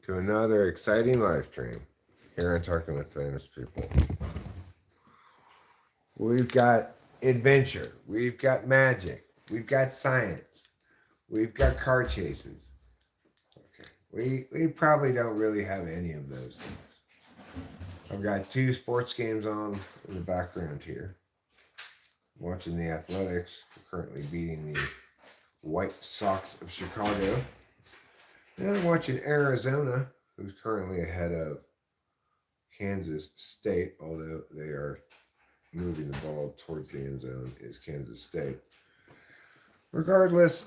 to another exciting live stream here on Talking with Famous People. We've got adventure, we've got magic, we've got science, we've got car chases. Okay, we probably don't really have any of those things. I've got two sports games on in the background here. I'm watching the Athletics, currently beating the White Sox of Chicago. And I'm watching Arizona, who's currently ahead of Kansas State, although they are moving the ball towards the end zone, is Kansas State. Regardless,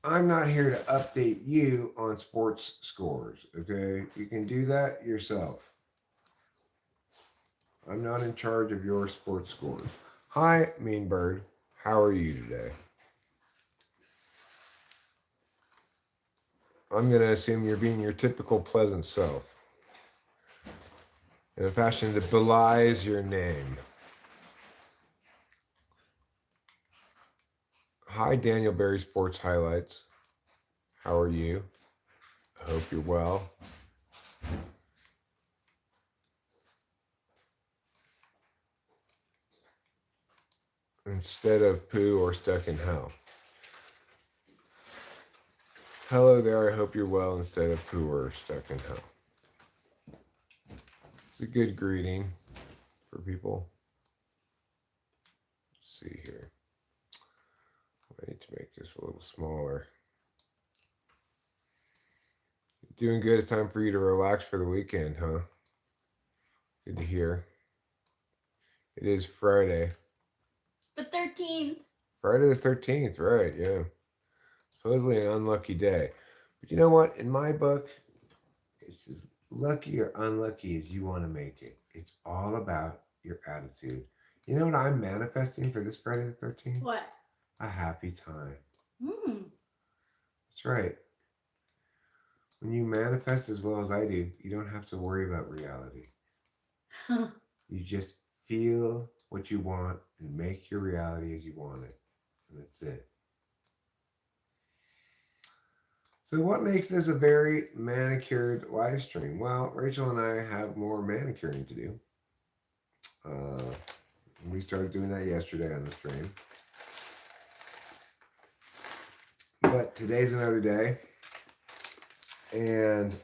I'm not here to update you on sports scores, okay? You can do that yourself. I'm not in charge of your sports scores. Hi, Mean Bird. How are you today? I'm going to assume you're being your typical pleasant self, in a fashion that belies your name. Hi, Daniel Berry Sports Highlights. How are you? I hope you're well. Instead of poo or stuck in hell. Hello there, I hope you're well instead of poo or stuck in hell. It's a good greeting for people. Let's see here. I need to make this a little smaller. Doing good. It's time for you to relax for the weekend, huh? Good to hear. It is Friday. The 13th. Friday the 13th, right, yeah. Supposedly an unlucky day. But you know what? In my book, it's as lucky or unlucky as you want to make it. It's all about your attitude. You know what I'm manifesting for this Friday the 13th? What? A happy time. Mm. That's right. When you manifest as well as I do, you don't have to worry about reality. You just feel what you want and make your reality as you want it. And that's it. So what makes this a very manicured live stream? Well, Rachel and I have more manicuring to do. We started doing that yesterday on the stream. But today's another day. And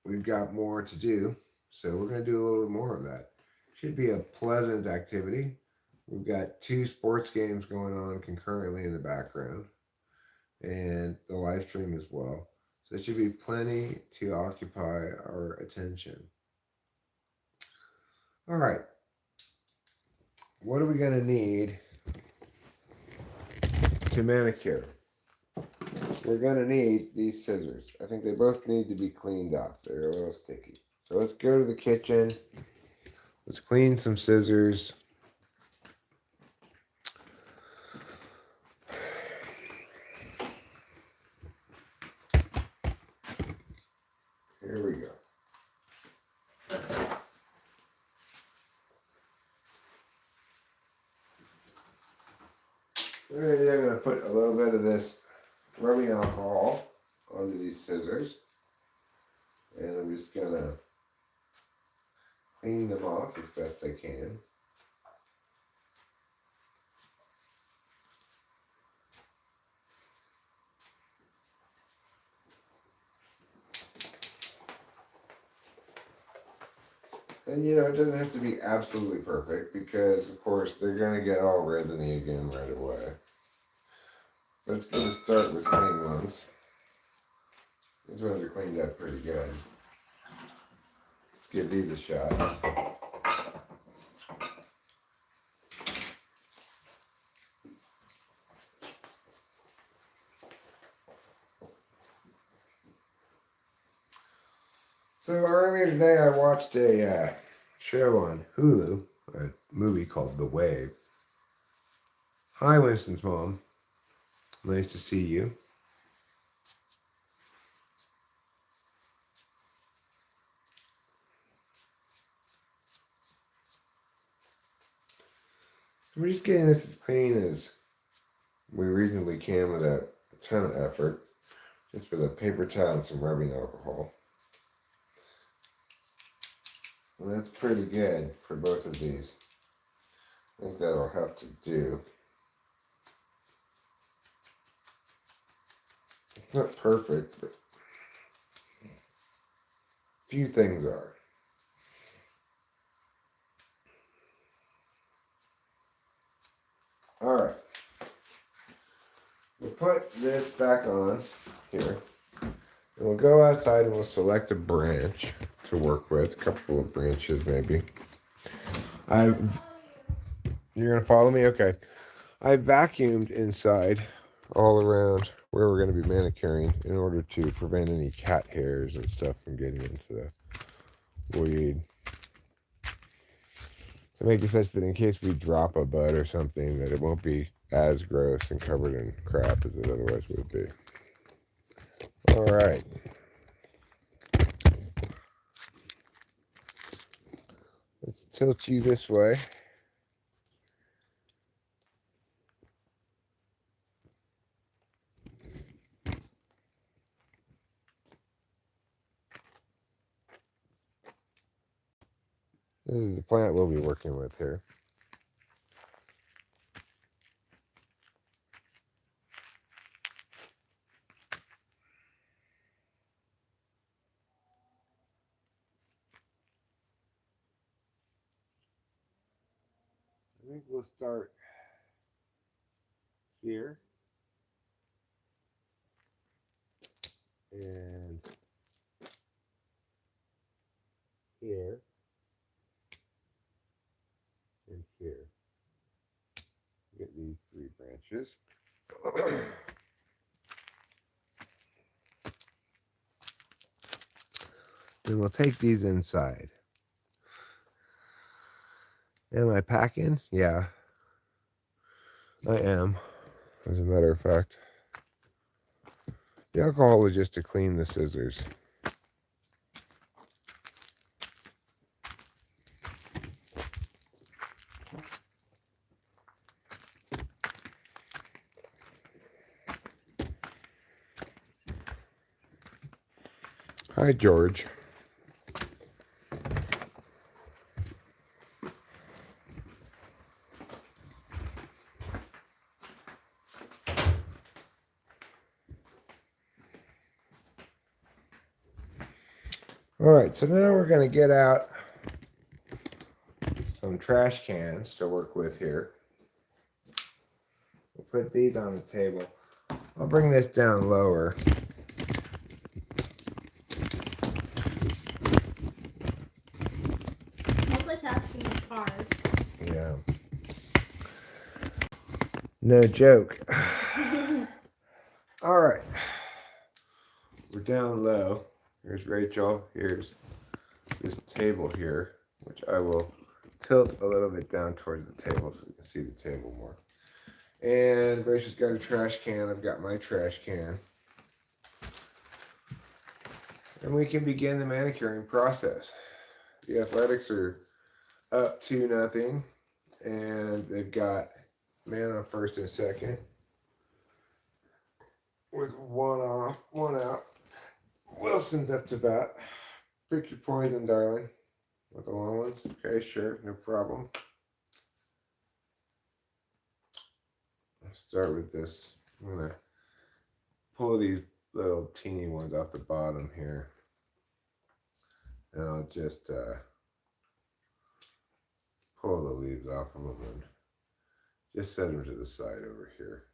we've got more to do. So we're going to do a little bit more of that. Should be a pleasant activity. We've got two sports games going on concurrently in the background. And the live stream as well. So there should be plenty to occupy our attention. All right. What are we going to need to manicure? We're going to need these scissors. I think they both need to be cleaned off. They're a little sticky. So let's go to the kitchen. Let's clean some scissors. Here we go. I'm going to put a little bit of this rubbing alcohol onto these scissors. And I'm just going to clean them off as best I can. And you know, it doesn't have to be absolutely perfect because, of course, they're going to get all resiny again right away. But it's going to start with clean ones. These ones are cleaned up pretty good. Let's give these a shot. So earlier today I watched a show on Hulu, a movie called The Wave. Hi, Winston's mom. Nice to see you. We're just getting this as clean as we reasonably can without a ton of effort. Just with a paper towel and some rubbing alcohol. And that's pretty good for both of these. I think that'll have to do. It's not perfect, but few things are. Alright. We'll put this back on here. And we'll go outside and we'll select a branch to work with. A couple of branches maybe. You're going to follow me? Okay. I vacuumed inside all around where we're going to be manicuring in order to prevent any cat hairs and stuff from getting into the weed. To make it such that in case we drop a bud or something, that it won't be as gross and covered in crap as it otherwise would be. All right. Let's tilt you this way. This is the plant we'll be working with here. I think we'll start here. And here. And here. Get these 3 branches. And we'll take these inside. Am I packing? Yeah. I am, as a matter of fact. The alcohol was just to clean the scissors. Hi, George. All right, so now we're going to get out some trash cans to work with here. We'll put these on the table. I'll bring this down lower. Multitasking is hard. Yeah. No joke. All right. We're down low. Here's Rachel. Here's this table here, which I will tilt a little bit down towards the table so we can see the table more. And Rachel's got a trash can. I've got my trash can. And we can begin the manicuring process. The Athletics are up 2-0. And they've got man on first and second. With 1 off, 1 out. Wilson's up to bat. Pick your poison, darling. With the long ones. Okay, sure, no problem. Let's start with this. I'm going to pull these little teeny ones off the bottom here. And I'll just pull the leaves off of them and just set them to the side over here.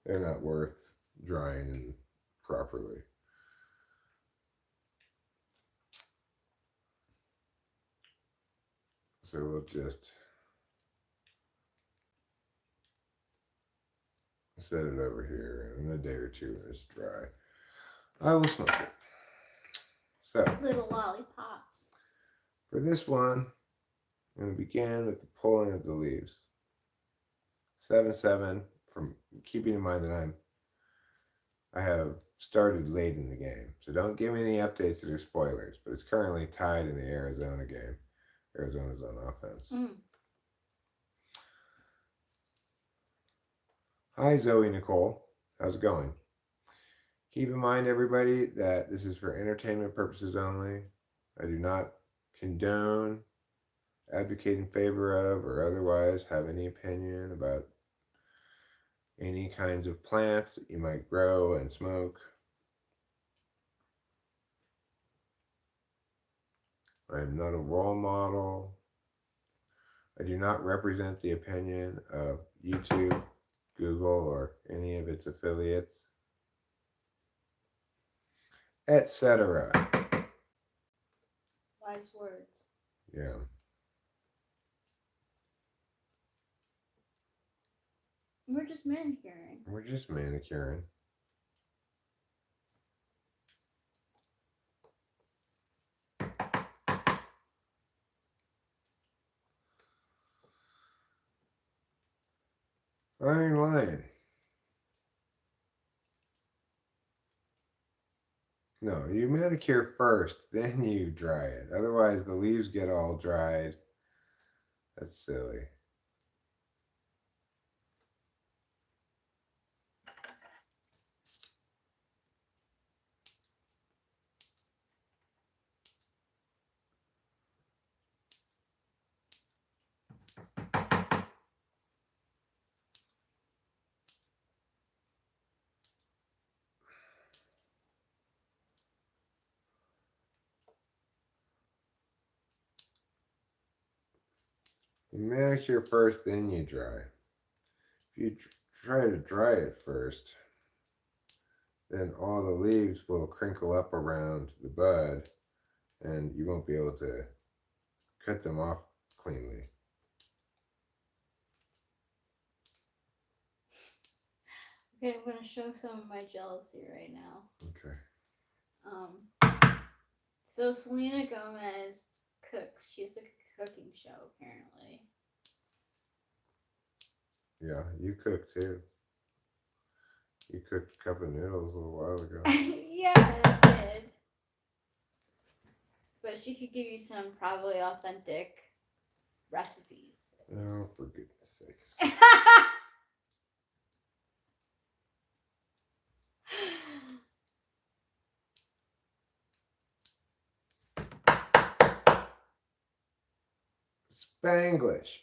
They're not worth drying properly. So we'll just set it over here, and in a day or 2 when it's dry, I will smoke it. So, Little lollipops. for this one, I'm going to begin with the pulling of the leaves. 7-7, from keeping in mind that I have started late in the game. So don't give me any updates that are spoilers, but it's currently tied in the Arizona game. Arizona's on offense. Hi, Zoe Nicole. How's it going? Keep in mind, everybody, that this is for entertainment purposes only. I do not condone, advocate in favor of, or otherwise have any opinion about any kinds of plants that you might grow and smoke. I am not a role model. I do not represent the opinion of YouTube, Google, or any of its affiliates, etc. Wise words. Yeah. We're just manicuring. We're just manicuring. Iron Lion. No, you manicure first, then you dry it. Otherwise, the leaves get all dried. That's silly. You manicure first, then you dry. If you try to dry it first, then all the leaves will crinkle up around the bud and you won't be able to cut them off cleanly. Okay, I'm gonna show some of my jealousy right now. Okay. So Selena Gomez cooks. She has a cooking show apparently. Yeah, you cook too. You cooked a cup of noodles a little while ago. Yeah, I did. But she could give you some probably authentic recipes. Oh, for goodness sakes. Spanglish.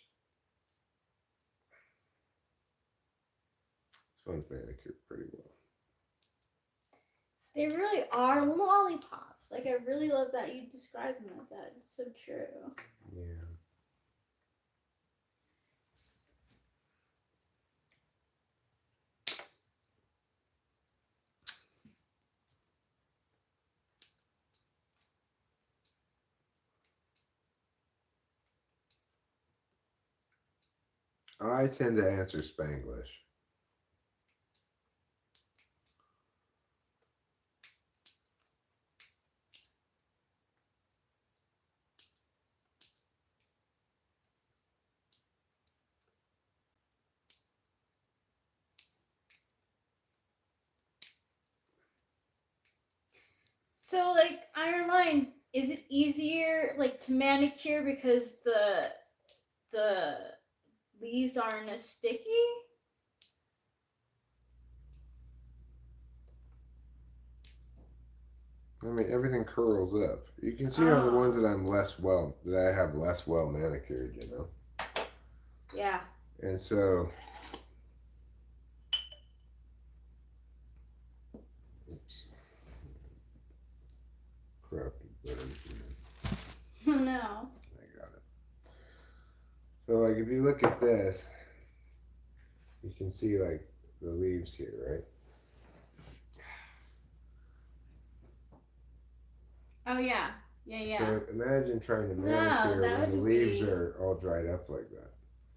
This one's manicured pretty well. They really are lollipops. Like, I really love that you described them as that. It's so true. Yeah. I tend to answer Spanglish. So, like, Iron Line, is it easier, like, to manicure because the leaves aren't as sticky? I mean, everything curls up. You can see on the ones that I have less well manicured, you know? Yeah. And so, oops. Crap. No. I got it. So, like, if you look at this, you can see, like, the leaves here, right? Oh, yeah. Yeah. So, imagine trying to No, manicure that when the would leaves be- are all dried up like that.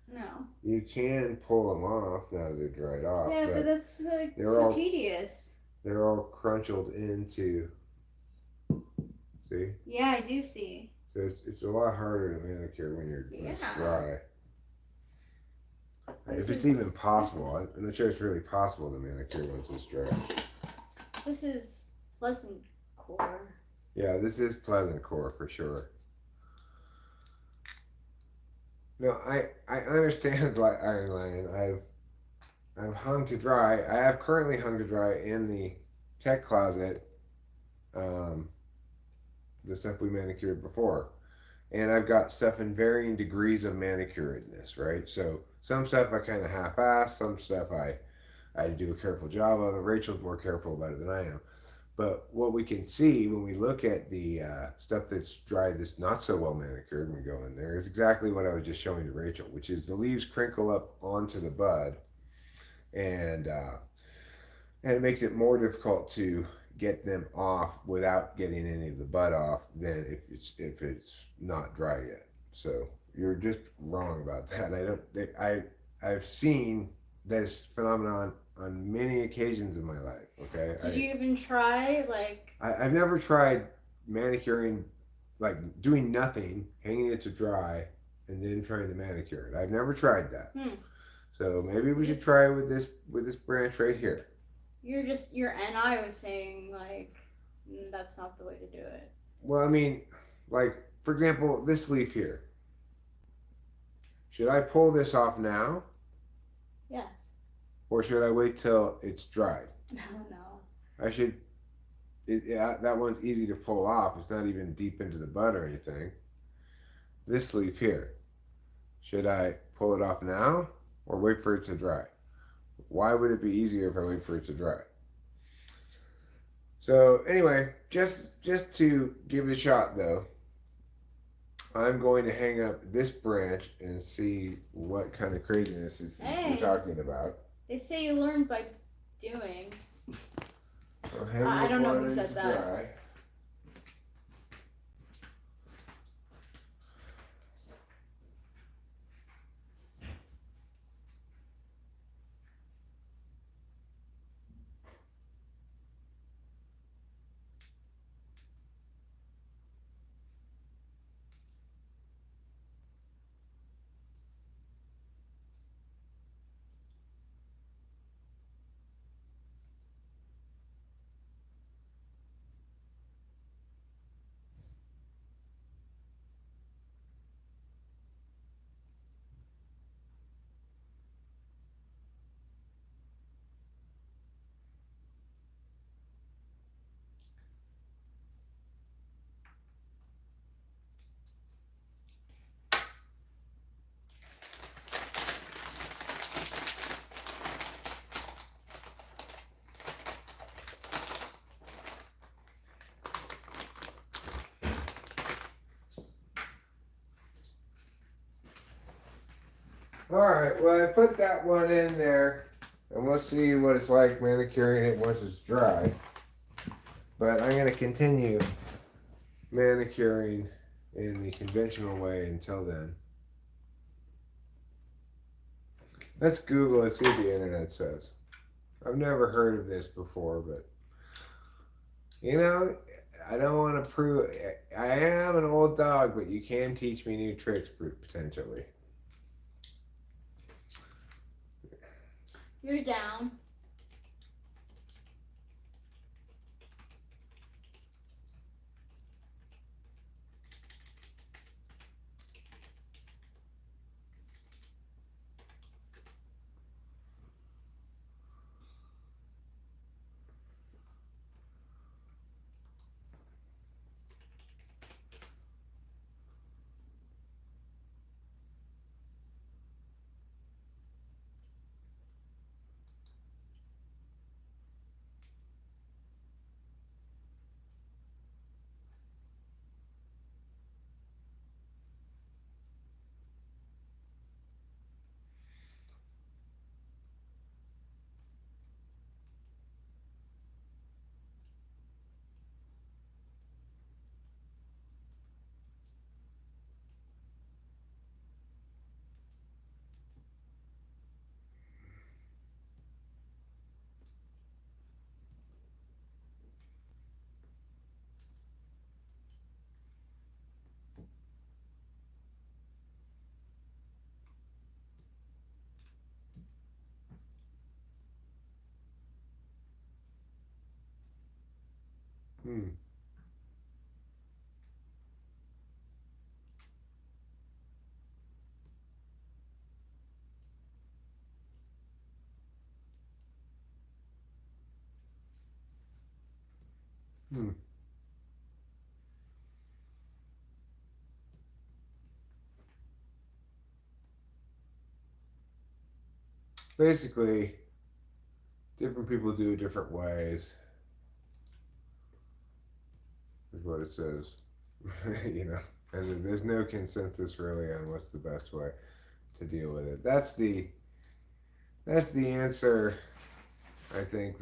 No. You can pull them off now that they're dried off. Yeah, but that's, like, they're so all- tedious. They're all crunchelled into. See? Yeah, I do see. So it's a lot harder to manicure when it's dry. If it's even possible. I'm not sure it's really possible to manicure once it's dry. This is pleasant core. Yeah, this is pleasant core for sure. No, I understand like Iron Lion. I've hung to dry. I have currently hung to dry in the tech closet, the stuff we manicured before. And I've got stuff in varying degrees of manicuredness, right? So some stuff I kind of half-ass, some stuff I do a careful job of. Rachel's more careful about it than I am. But what we can see when we look at the stuff that's dry, that's not so well manicured, and we go in there, is exactly what I was just showing to Rachel, which is the leaves crinkle up onto the bud, and uh, and it makes it more difficult to get them off without getting any of the bud off than if it's not dry yet. So you're just wrong about that. I've seen this phenomenon on many occasions in my life. Okay, Did you even try I've never tried manicuring, like doing nothing, hanging it to dry, and then trying to manicure it. I've never tried that. So maybe we should try it with this branch right here. Your NI was saying that's not the way to do it. Well, I mean, like for example, this leaf here. Should I pull this off now, Yes. or should I wait till it's dried? No. I should. That one's easy to pull off. It's not even deep into the bud or anything. This leaf here. Should I pull it off now or wait for it to dry? Why would it be easier if I wait for it to dry? So anyway, just to give it a shot though, I'm going to hang up this branch and see what kind of craziness is we're talking about. They say you learn by doing. So I don't know who said that. Dry. Alright, well I put that one in there and we'll see what it's like manicuring it once it's dry. But I'm going to continue manicuring in the conventional way until then. Let's Google and see what the internet says. I've never heard of this before, but you know, I don't want to prove. I am an old dog, but you can teach me new tricks potentially. You're down. Hmm. Basically, different people do it different ways, is what it says. You know, and there's no consensus really on what's the best way to deal with it. That's the answer. I think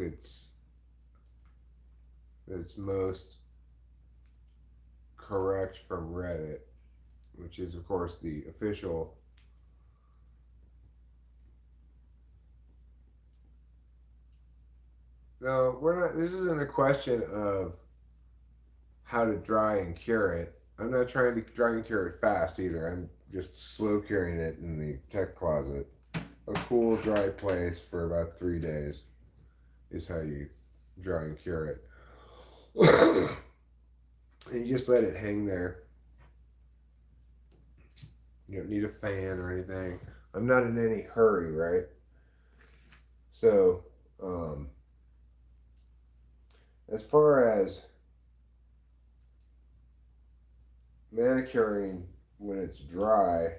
that's most correct from Reddit, which is of course the official. No, we're not. This isn't a question of how to dry and cure it. I'm not trying to dry and cure it fast either. I'm just slow curing it in the tech closet. A cool, dry place for about 3 days is how you dry and cure it. And you just let it hang there. You don't need a fan or anything. I'm not in any hurry, right? So, as far as manicuring when it's dry,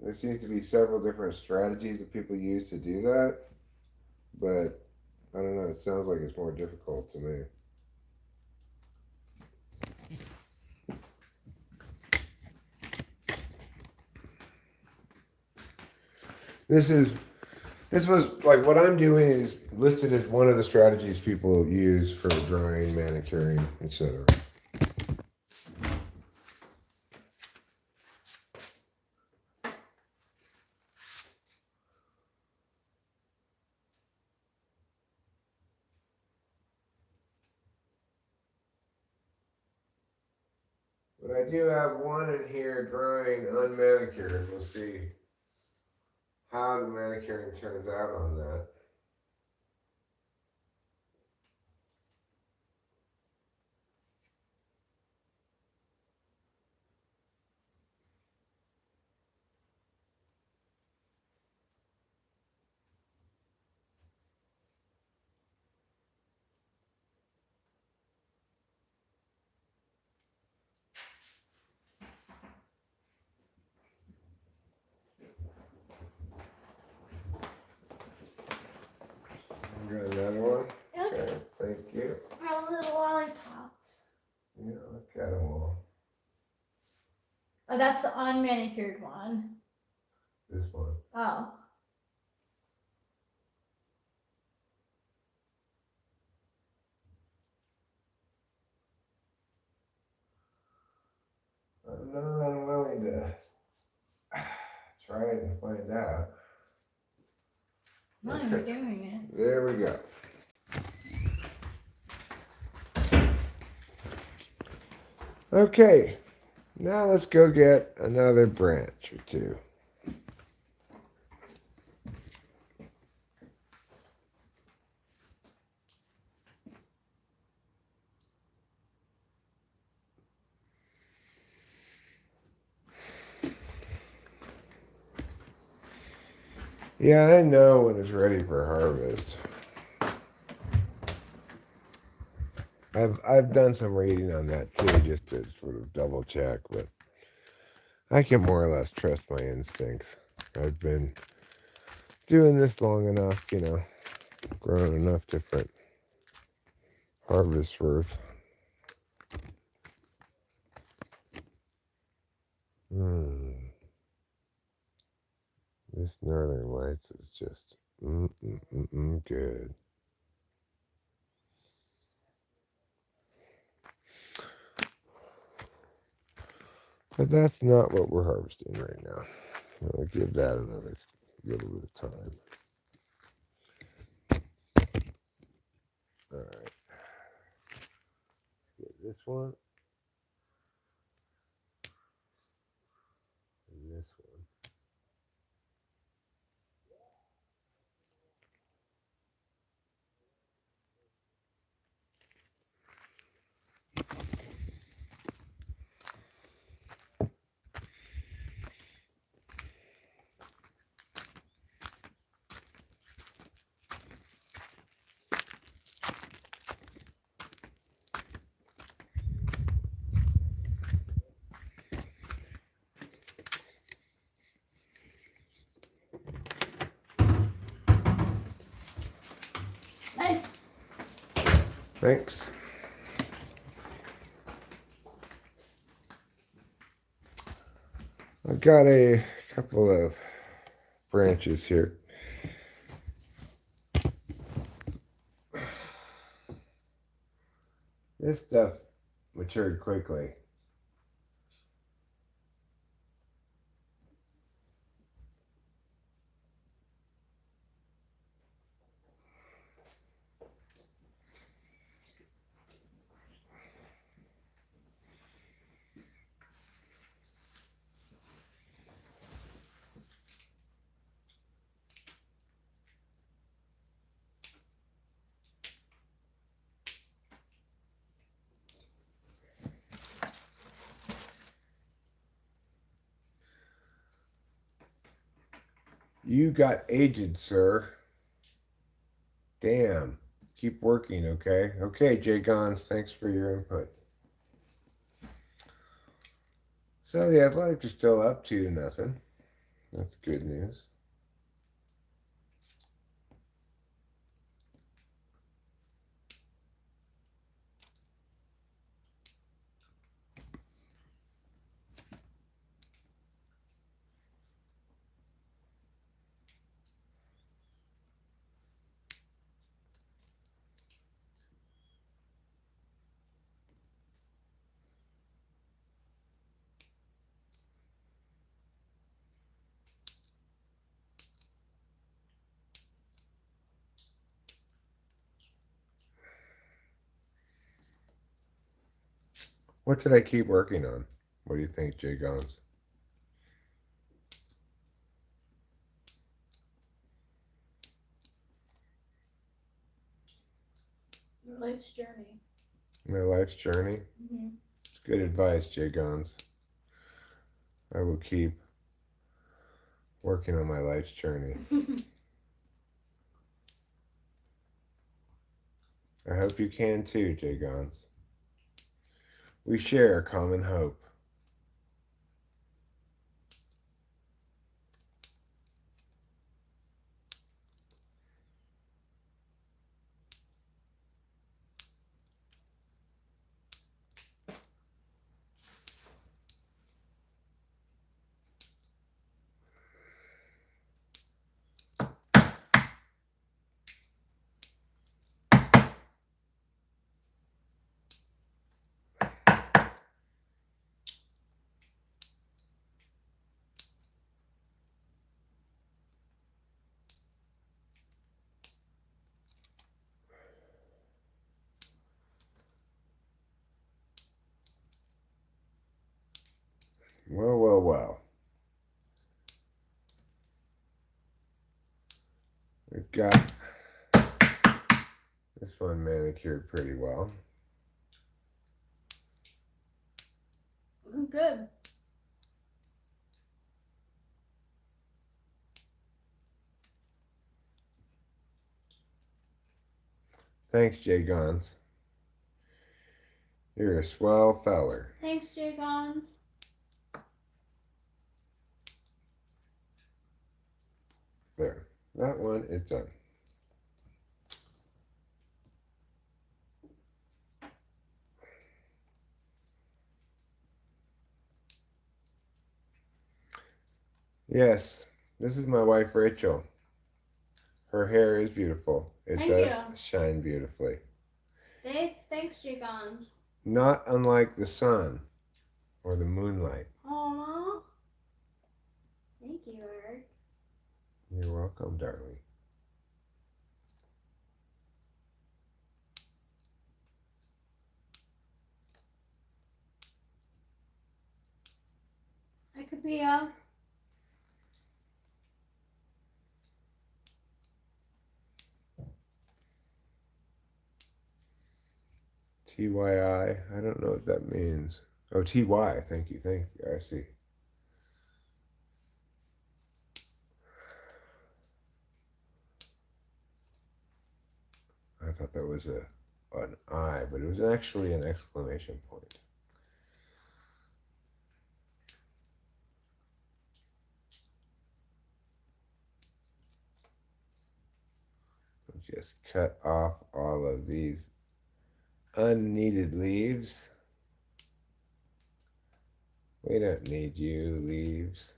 there seems to be several different strategies that people use to do that, but I don't know. It sounds like it's more difficult to me. This was like what I'm doing is listed as one of the strategies people use for drying, manicuring, etc. But I do have one in here drying unmanicured. We'll see how the manicuring turns out on that. You got another one? Yep. Okay, thank you. Our little lollipops. Yeah, look at them all. Oh, that's the unmanicured one. This one. Oh. I'm not unwilling to try it and find out. No, you're doing it. There we go. Okay, now let's go get another branch or two. Yeah, I know when it's ready for harvest. I've done some reading on that too, just to sort of double check, but I can more or less trust my instincts. I've been doing this long enough, you know, grown enough different harvests worth. This Northern Lights is just good. But that's not what we're harvesting right now. I'll give that another little bit of time. All right. Get this one. And this one. Nice. Thanks. I've got a couple of branches here. This stuff matured quickly. You got aged, sir. Damn. Keep working, okay? Okay, Jay Gons, thanks for your input. So the Athletics are still up 2-0. That's good news. What should I keep working on? What do you think, Jay Gons? Your life's journey. My life's journey? Mm-hmm. It's good advice, Jay Gons. I will keep working on my life's journey. I hope you can too, Jay Gons. We share a common hope. Well, well, well. We've got this one manicured pretty well. Looking good. Thanks, Jay Gons. You're a swell feller. Thanks, Jay Gons. There. That one is done. Yes, this is my wife, Rachel. Her hair is beautiful. It Thank does you. shine beautifully. Thanks, Jay Gons. Not unlike the sun or the moonlight. Aww. Thank you, Eric. You're welcome, darling. I could be TYI. I don't know what that means. Oh, TY. Thank you. Thank you. I see. I thought that was an I, but it was actually an exclamation point. just cut off all of these unneeded leaves. We don't need you, leaves.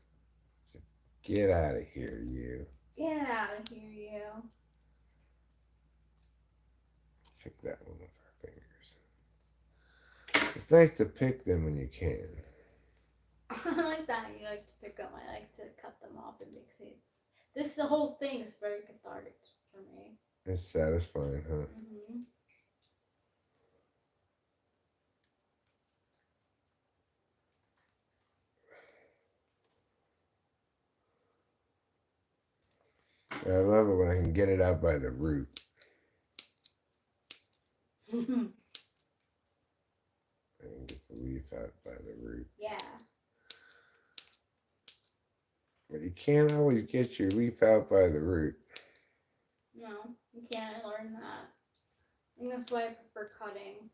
Just get out of here, you. Get out of here, you. Pick that one with our fingers. It's nice to pick them when you can. I like that. You like to pick them. I like to cut them off. It makes it. The whole thing is very cathartic for me. It's satisfying, huh? Mm-hmm. I love it when I can get it out by the root. I can get the leaf out by the root. Yeah. But you can't always get your leaf out by the root. No, you can't learn that. I think that's why I prefer cutting.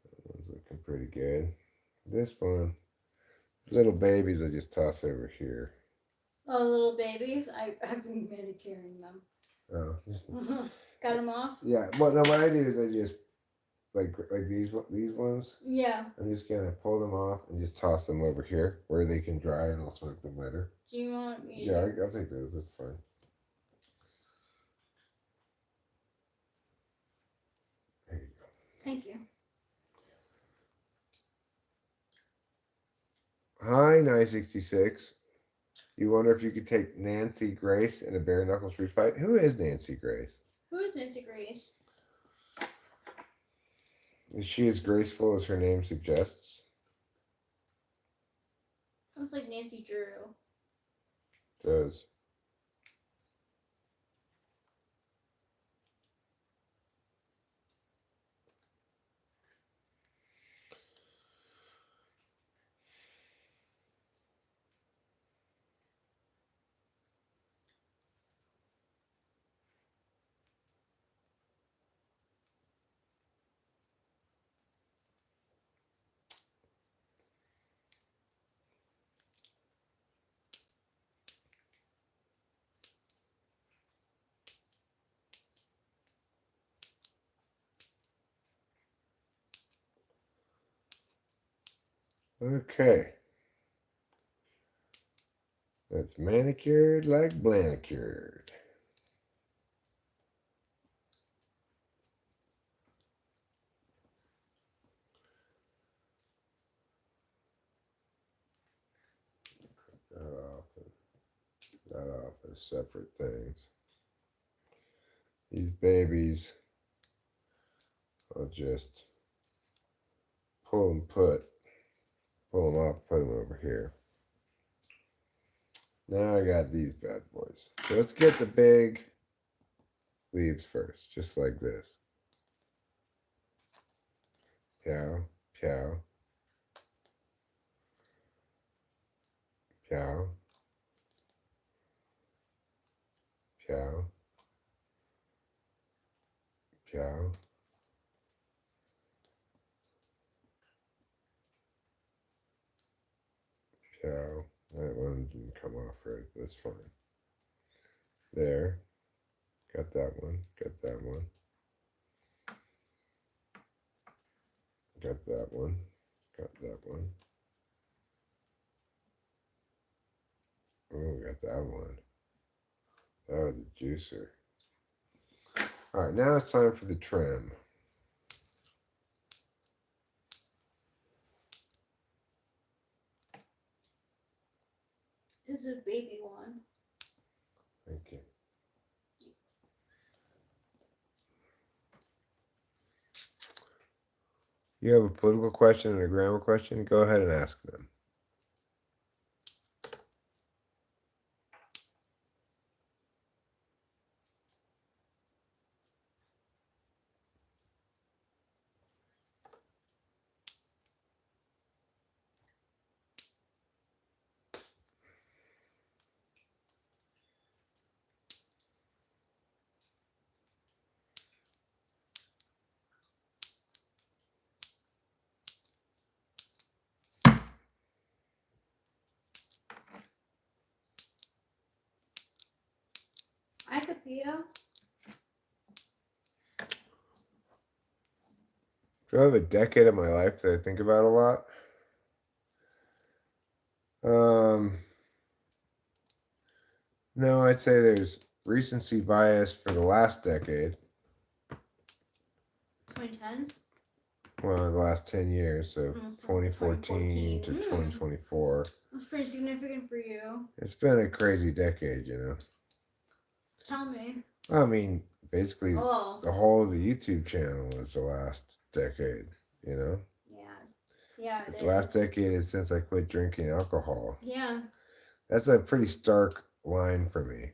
That one's looking pretty good. This one, little babies I just toss over here. Oh, little babies. I've been manicuring them. Oh. Cut them off? Yeah. Well, no, what I do is I just like these ones. Yeah. I'm just gonna pull them off and just toss them over here where they can dry, and I'll smoke them later. Do you want me? Yeah, I'll take those. That's fine. There you go. Thank you. Hi, 966. You wonder if you could take Nancy Grace in a bare knuckle street fight? Who is Nancy Grace? Who is Nancy Grace? Is she as graceful as her name suggests? Sounds like Nancy Drew. Does. Okay. That's manicured like Manicured. That off as separate things. These babies, I'll just pull them off, put them over here. Now I got these bad boys. So let's get the big leaves first, just like this. Pow, pow, pow, pow, pow. Pow. That one didn't come off right. That's fine. There. Got that one. Got that one. Got that one. Got that one. Oh, got that one. That was a juicer. All right, now it's time for the trim. This is a baby one. Thank you. You have a political question and a grammar question? Go ahead and ask them. empathy, yeah. Do I have a decade of my life that I think about a lot? No, I'd say there's recency bias for the last decade. 2010s? Well, the last 10 years, so Oh, so 2014 to 2014. 2024. That's pretty significant for you. It's been a crazy decade, you know. Tell me. I mean, basically, Oh, the whole of the YouTube channel is the last decade, you know. yeah. Yeah, it The last is. decade is since I quit drinking alcohol. Yeah. That's a pretty stark line for me.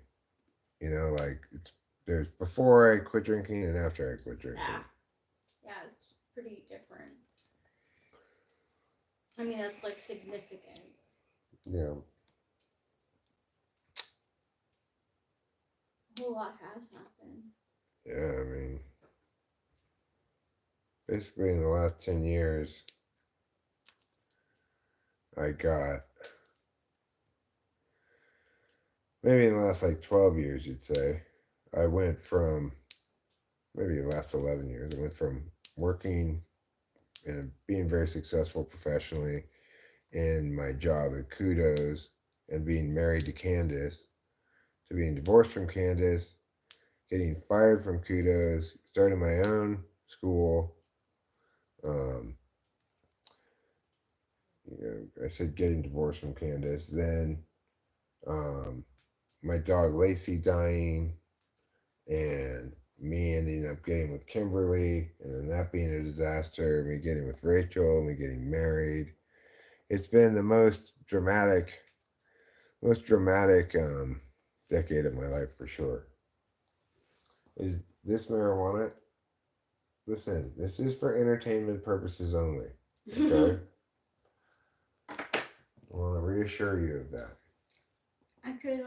You know, like there's before I quit drinking and after I quit drinking. Yeah. Yeah, it's pretty different. I mean, that's like significant. Yeah. A whole lot has happened. Yeah, I mean, basically in the last 10 years, I got, maybe in the last like 12 years, you'd say, I went from, maybe the last 11 years, I went from working and being very successful professionally in my job at Kudos and being married to Candace, to being divorced from Candace, getting fired from Kudos, starting my own school. You know, I said getting divorced from Candace. Then my dog Lacey dying, and me ending up getting with Kimberly, and then that being a disaster. Me getting with Rachel, me getting married. It's been the most dramatic decade of my life for sure. Is this marijuana? Listen, this is for entertainment purposes only. Okay? I want to reassure you of that. I could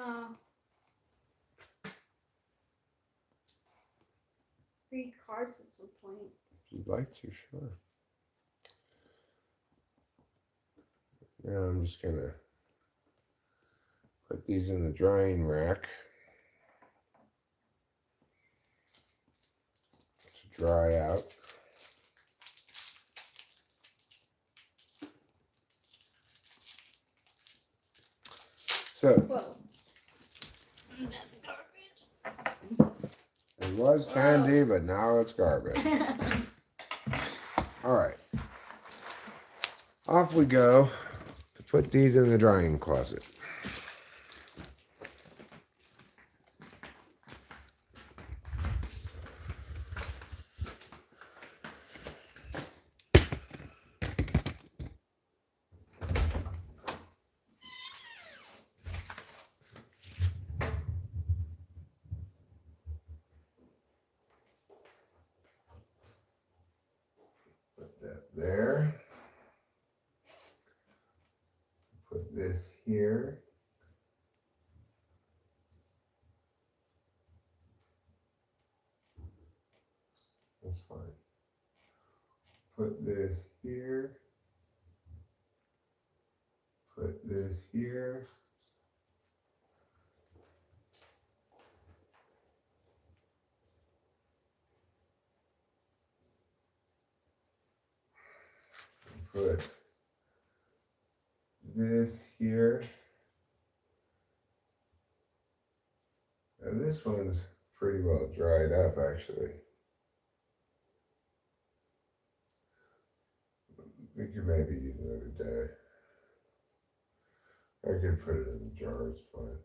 read cards at some point. If you'd like to, sure. Now I'm just gonna put these in the drying rack to dry out. So, Whoa. That's garbage. it was candy, but now it's garbage. All right. Off we go to put these in the drying closet. Put that there. Put this here. That's fine. Put this here. Put this here. Put this here. And this one's pretty well dried up, actually. We could maybe use another day. I could put it in the jar, it's fine.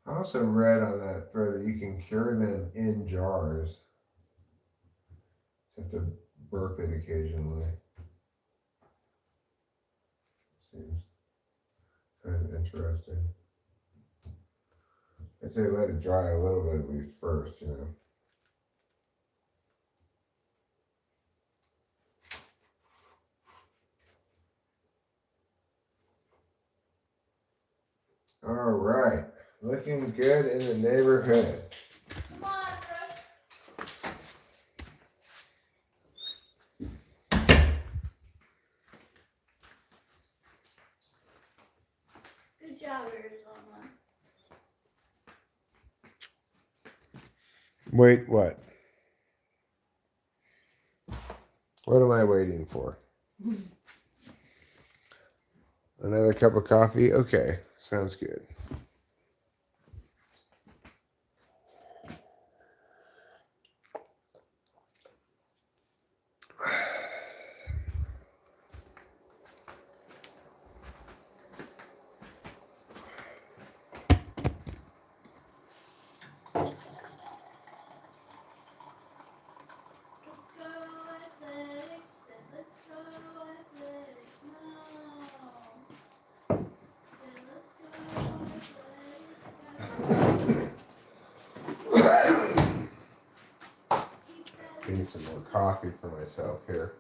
I also read on that further you can cure them in jars. You have to burp it occasionally. Seems kind of interesting. I'd say let it dry a little bit at least first, you know. All right. Looking good in the neighborhood. Come on, Brooke. Good job, Arizona. Wait, what? What am I waiting for? Another cup of coffee? Okay, sounds good. I need some more coffee for myself here.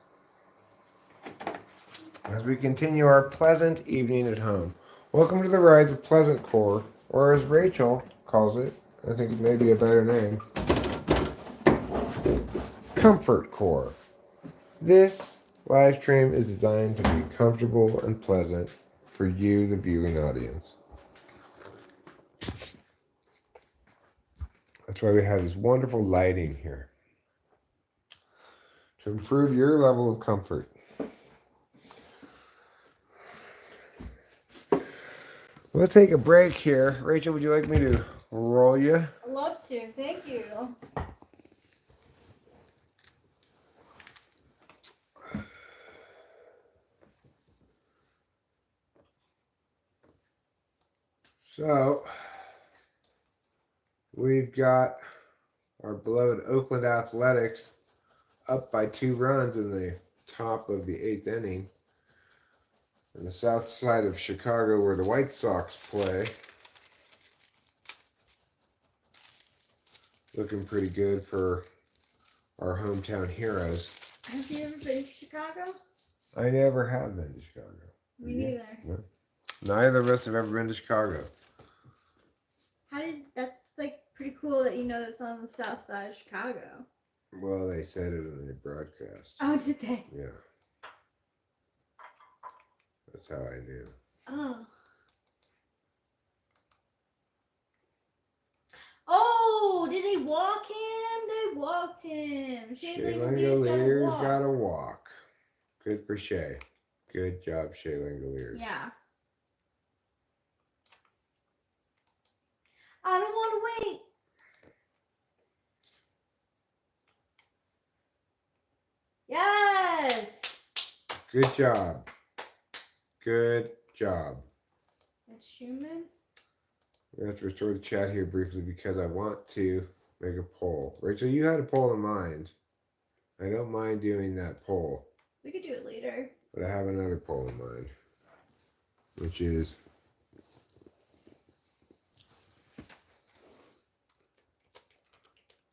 As we continue our pleasant evening at home. Welcome to the rise of Pleasant Core, or as Rachel calls it, I think it may be a better name, Comfort Core. This live stream is designed to be comfortable and pleasant for you, the viewing audience. That's why we have this wonderful lighting here to improve your level of comfort. We'll take a break here. Rachel, would you like me to roll you? I'd love to. Thank you. So, we've got our beloved Oakland Athletics up by 2 runs in the top of the 8th inning. On the south side of Chicago, where the White Sox play. Looking pretty good for our hometown heroes. Have you ever been to Chicago? I never have been to Chicago. Me neither. No. Neither of us have ever been to Chicago. That's like pretty cool that you know that's on the south side of Chicago. Well, they said it in the broadcast. Oh, did they? Yeah. That's how I knew. Oh. Oh, did they walk him? They walked him. Shea Langoliers Langoliers got a walk. Good for Shea. Good job, Shea Langoliers. Yeah. I don't want to wait. Yes. Good job. Good job. That's Schumann. We have to restore the chat here briefly because I want to make a poll. Rachel, you had a poll in mind. I don't mind doing that poll. We could do it later. But I have another poll in mind, which is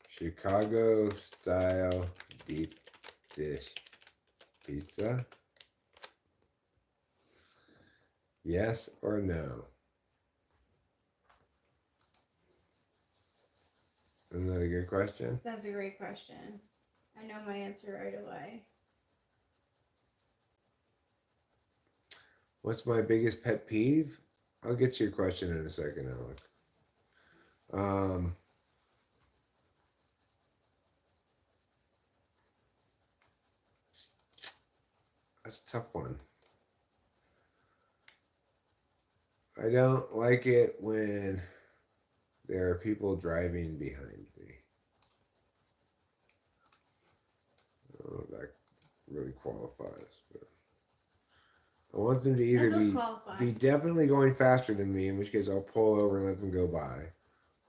Chicago style deep dish pizza. Yes or no? Isn't that a good question? That's a great question. I know my answer right away. What's my biggest pet peeve? I'll get to your question in a second, Alec. That's a tough one. I don't like it when there are people driving behind me. Oh, that really qualifies. But I want them to either be definitely going faster than me, in which case I'll pull over and let them go by,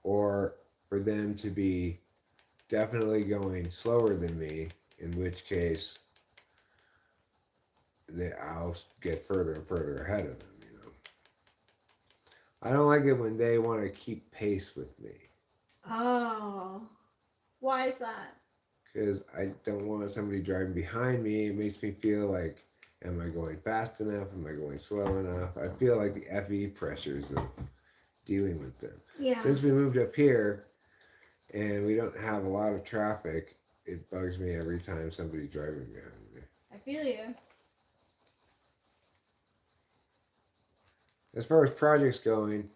or for them to be definitely going slower than me, in which case I'll get further and further ahead of them. I don't like it when they want to keep pace with me. Oh. Why is that? Because I don't want somebody driving behind me. It makes me feel like, am I going fast enough? Am I going slow enough? I feel like the FE pressures of dealing with them. Yeah. Since we moved up here and we don't have a lot of traffic, it bugs me every time somebody's driving behind me. I feel you. As far as projects going,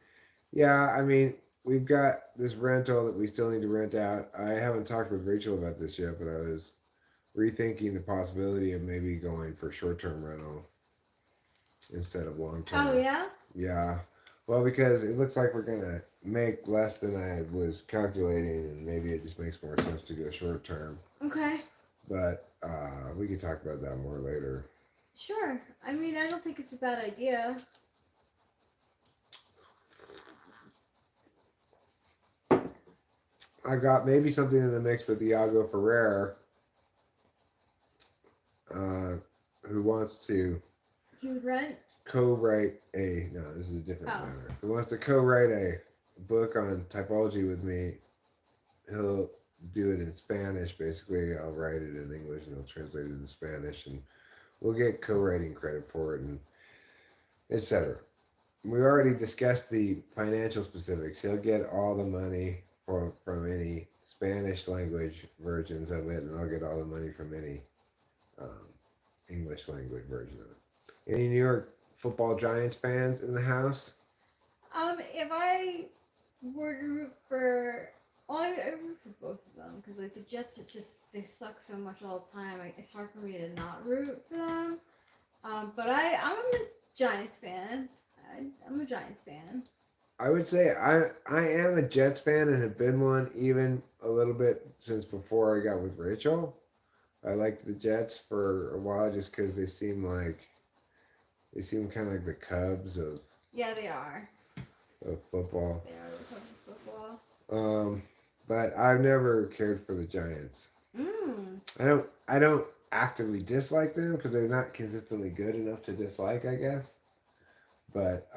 yeah, I mean, we've got this rental that we still need to rent out. I haven't talked with Rachel about this yet, but I was rethinking the possibility of maybe going for short-term rental instead of long-term. Oh yeah. Yeah. Well, because it looks like we're gonna make less than I was calculating, and maybe it just makes more sense to go short-term. Okay. But we can talk about that more later. Sure. I mean, I don't think it's a bad idea. I got maybe something in the mix with Iago Ferrer, who wants to You would rent? co-write a. No, this is a different Oh. matter. Who wants to co-write a book on typology with me? He'll do it in Spanish. Basically, I'll write it in English and he'll translate it into Spanish, and we'll get co-writing credit for it, and etc. We already discussed the financial specifics. He'll get all the money from any Spanish language versions of it, and I'll get all the money from any English language version of it. Any New York Football Giants fans in the house? If I were to root for, well, I root for both of them because like the Jets, they suck so much all the time. It's hard for me to not root for them. But I'm a Giants fan. I'm a Giants fan. I would say I am a Jets fan and have been one even a little bit since before I got with Rachel. I liked the Jets for a while just because they seem kind of like the Cubs of Yeah, they are. of football. They are the Cubs of football. But I've never cared for the Giants. I don't actively dislike them because they're not consistently good enough to dislike, I guess. But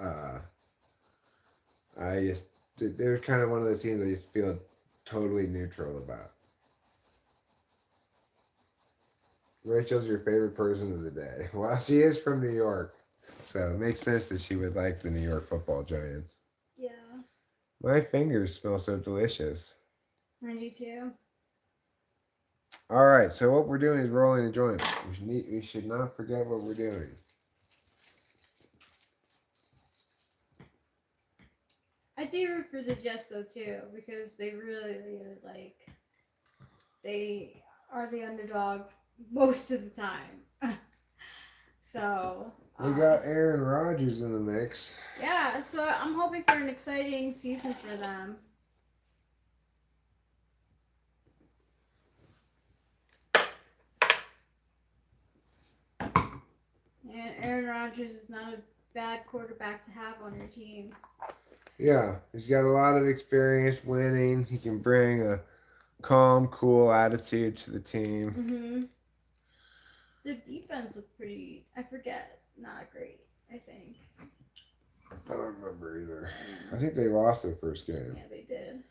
they're kind of one of those teams I just feel totally neutral about. Rachel's your favorite person of the day. Well, she is from New York, so it makes sense that she would like the New York Football Giants. Yeah. My fingers smell so delicious. Mine do too. All right, so what we're doing is rolling a joint. We should not forget what we're doing. I do root for the Jets though too because they really they are the underdog most of the time. So We got Aaron Rodgers in the mix. yeah, so I'm hoping for an exciting season for them. And Aaron Rodgers is not a bad quarterback to have on your team. Yeah, he's got a lot of experience winning. He can bring a calm, cool attitude to the team. Mm-hmm. Their defense looked pretty, I forget, not great, I think. I don't remember either. I think they lost their first game. Yeah, they did.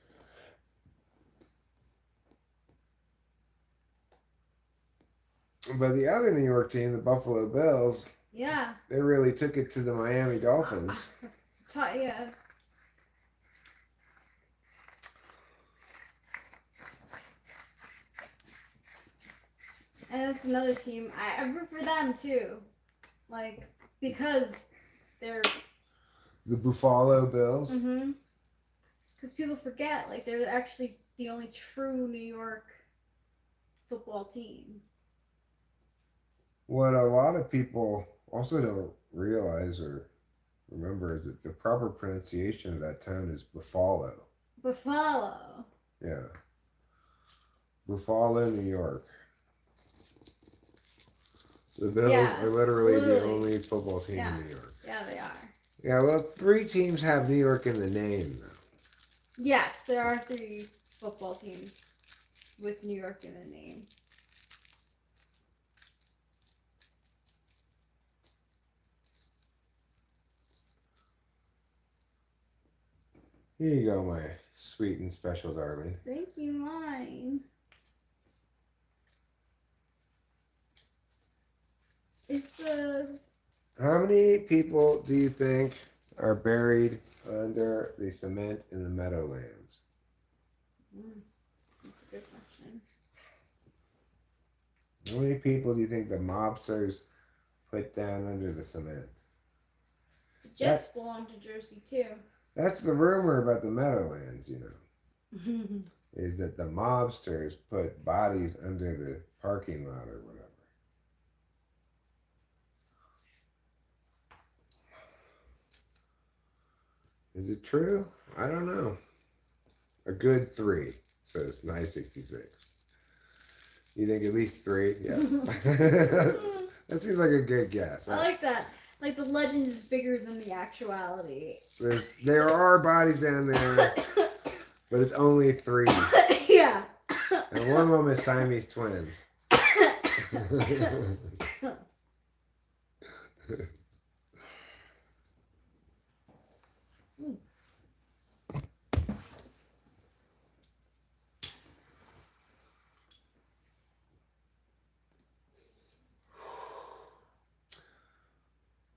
But the other New York team, the Buffalo Bills, Yeah. they really took it to the Miami Dolphins. Yeah. And that's another team. I root for them too. Like, because they're. The Buffalo Bills. Mm-hmm. Because people forget, like, they're actually the only true New York football team. What a lot of people also don't realize or remember is that the proper pronunciation of that town is Buffalo. Buffalo. Yeah. Buffalo, New York. The Bills are literally the only football team in New York. Yeah, they are. Yeah, well, 3 teams have New York in the name, though. Yes, there are 3 football teams with New York in the name. Here you go, my sweet and special darling. Thank you, mine. How many people do you think are buried under the cement in the meadowlands? That's a good question. How many people do you think the mobsters put down under the cement? The Jets belong to Jersey too. That's the rumor about the meadowlands, you know, is that the mobsters put bodies under the parking lot or whatever. Is it true? I don't know. A good 3, says 966. You think at least 3? Yeah. That seems like a good guess. I like that. Like the legend is bigger than the actuality. There are bodies down there, but it's only 3. Yeah. And one of them is Siamese twins.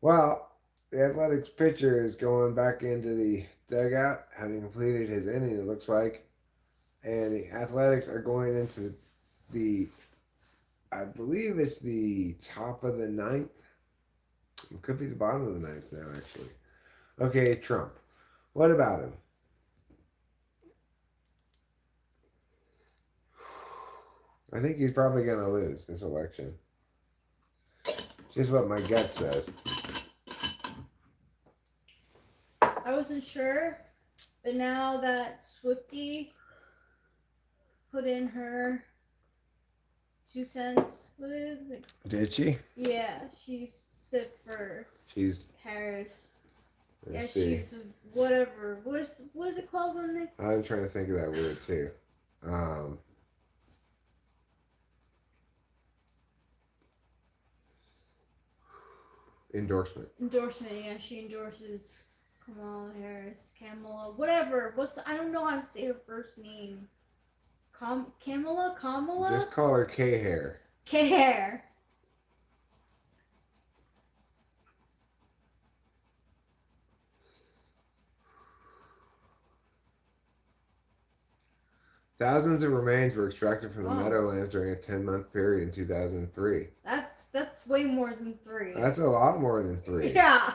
Well, the Athletics pitcher is going back into the dugout, having completed his inning, it looks like. And the Athletics are going into the, I believe it's the top of the 9th. It could be the bottom of the 9th now, actually. Okay, Trump. What about him? I think he's probably going to lose this election. Just what my gut says. I wasn't sure, but now that Swiftie put in her 2 cents, what is it? Did she? Yeah, she said for Harris. Let's see. She's whatever. What is it called when they? I'm trying to think of that word too. Endorsement. Endorsement. Yeah, she endorses Kamala Harris, Kamala, whatever. I don't know how to say her first name. Kamala. Just call her K-Hair. K-Hair. Thousands of remains were extracted from the Meadowlands during a 10-month period in 2003. That's way more than 3. That's a lot more than 3. Yeah.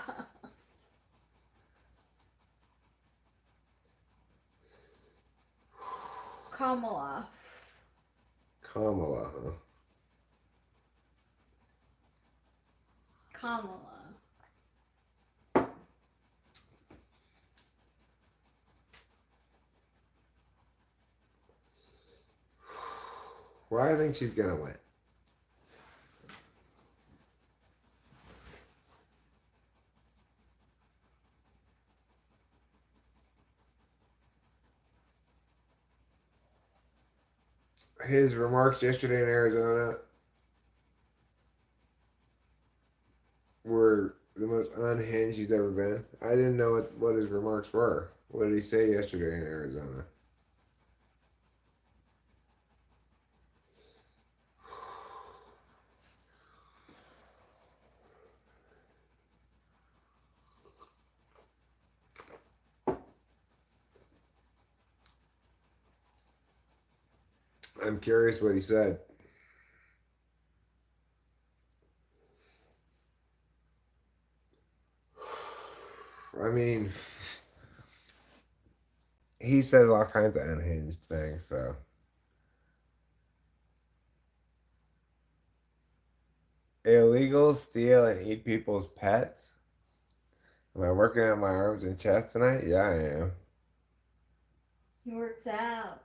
Kamala, huh? Kamala. Well, I think she's going to win. His remarks yesterday in Arizona were the most unhinged he's ever been. I didn't know what his remarks were. What did he say yesterday in Arizona? I'm curious what he said. I mean, he says all kinds of unhinged things, so. Illegals steal and eat people's pets? Am I working out my arms and chest tonight? Yeah, I am. He works out.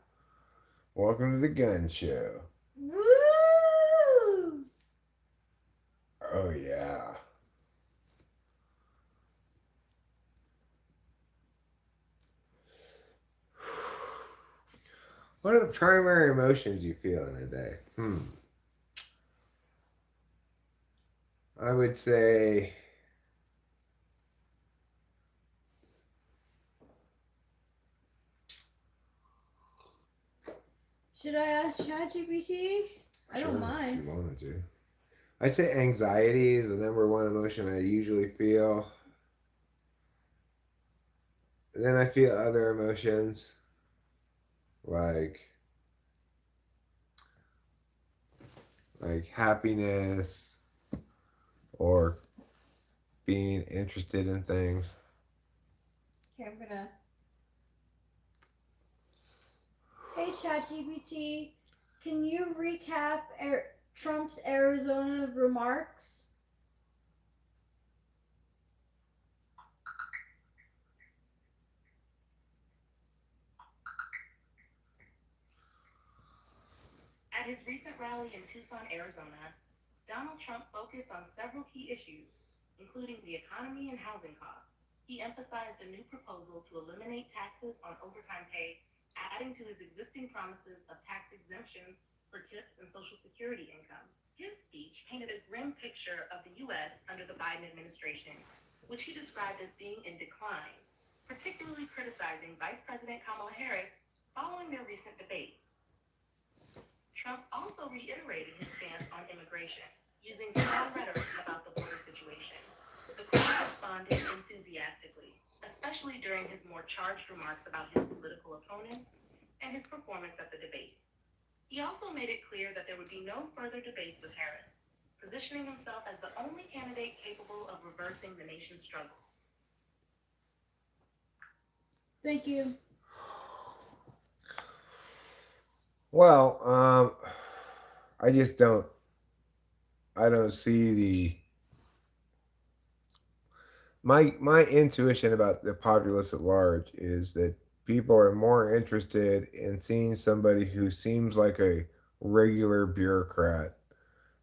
Welcome to the gun show. Woo! Oh, yeah. What are the primary emotions you feel in a day? I would say Should I ask ChatGPT? I don't mind. If you wanted to. I'd say anxiety is the number one emotion I usually feel. then I feel other emotions like happiness or being interested in things. Okay, I'm gonna. Hey, ChatGPT, can you recap Trump's Arizona remarks? At his recent rally in Tucson, Arizona, Donald Trump focused on several key issues, including the economy and housing costs. He emphasized a new proposal to eliminate taxes on overtime pay, adding to his existing promises of tax exemptions for tips and Social Security income. His speech painted a grim picture of the U.S. under the Biden administration, which he described as being in decline, particularly criticizing Vice President Kamala Harris following their recent debate. Trump also reiterated his stance on immigration, using strong rhetoric about the border situation. The crowd responded enthusiastically, especially during his more charged remarks about his political opponents and his performance at the debate. He also made it clear that there would be no further debates with Harris, positioning himself as the only candidate capable of reversing the nation's struggles. Thank you. Well, I just don't. I don't see the my intuition about the populace at large is that people are more interested in seeing somebody who seems like a regular bureaucrat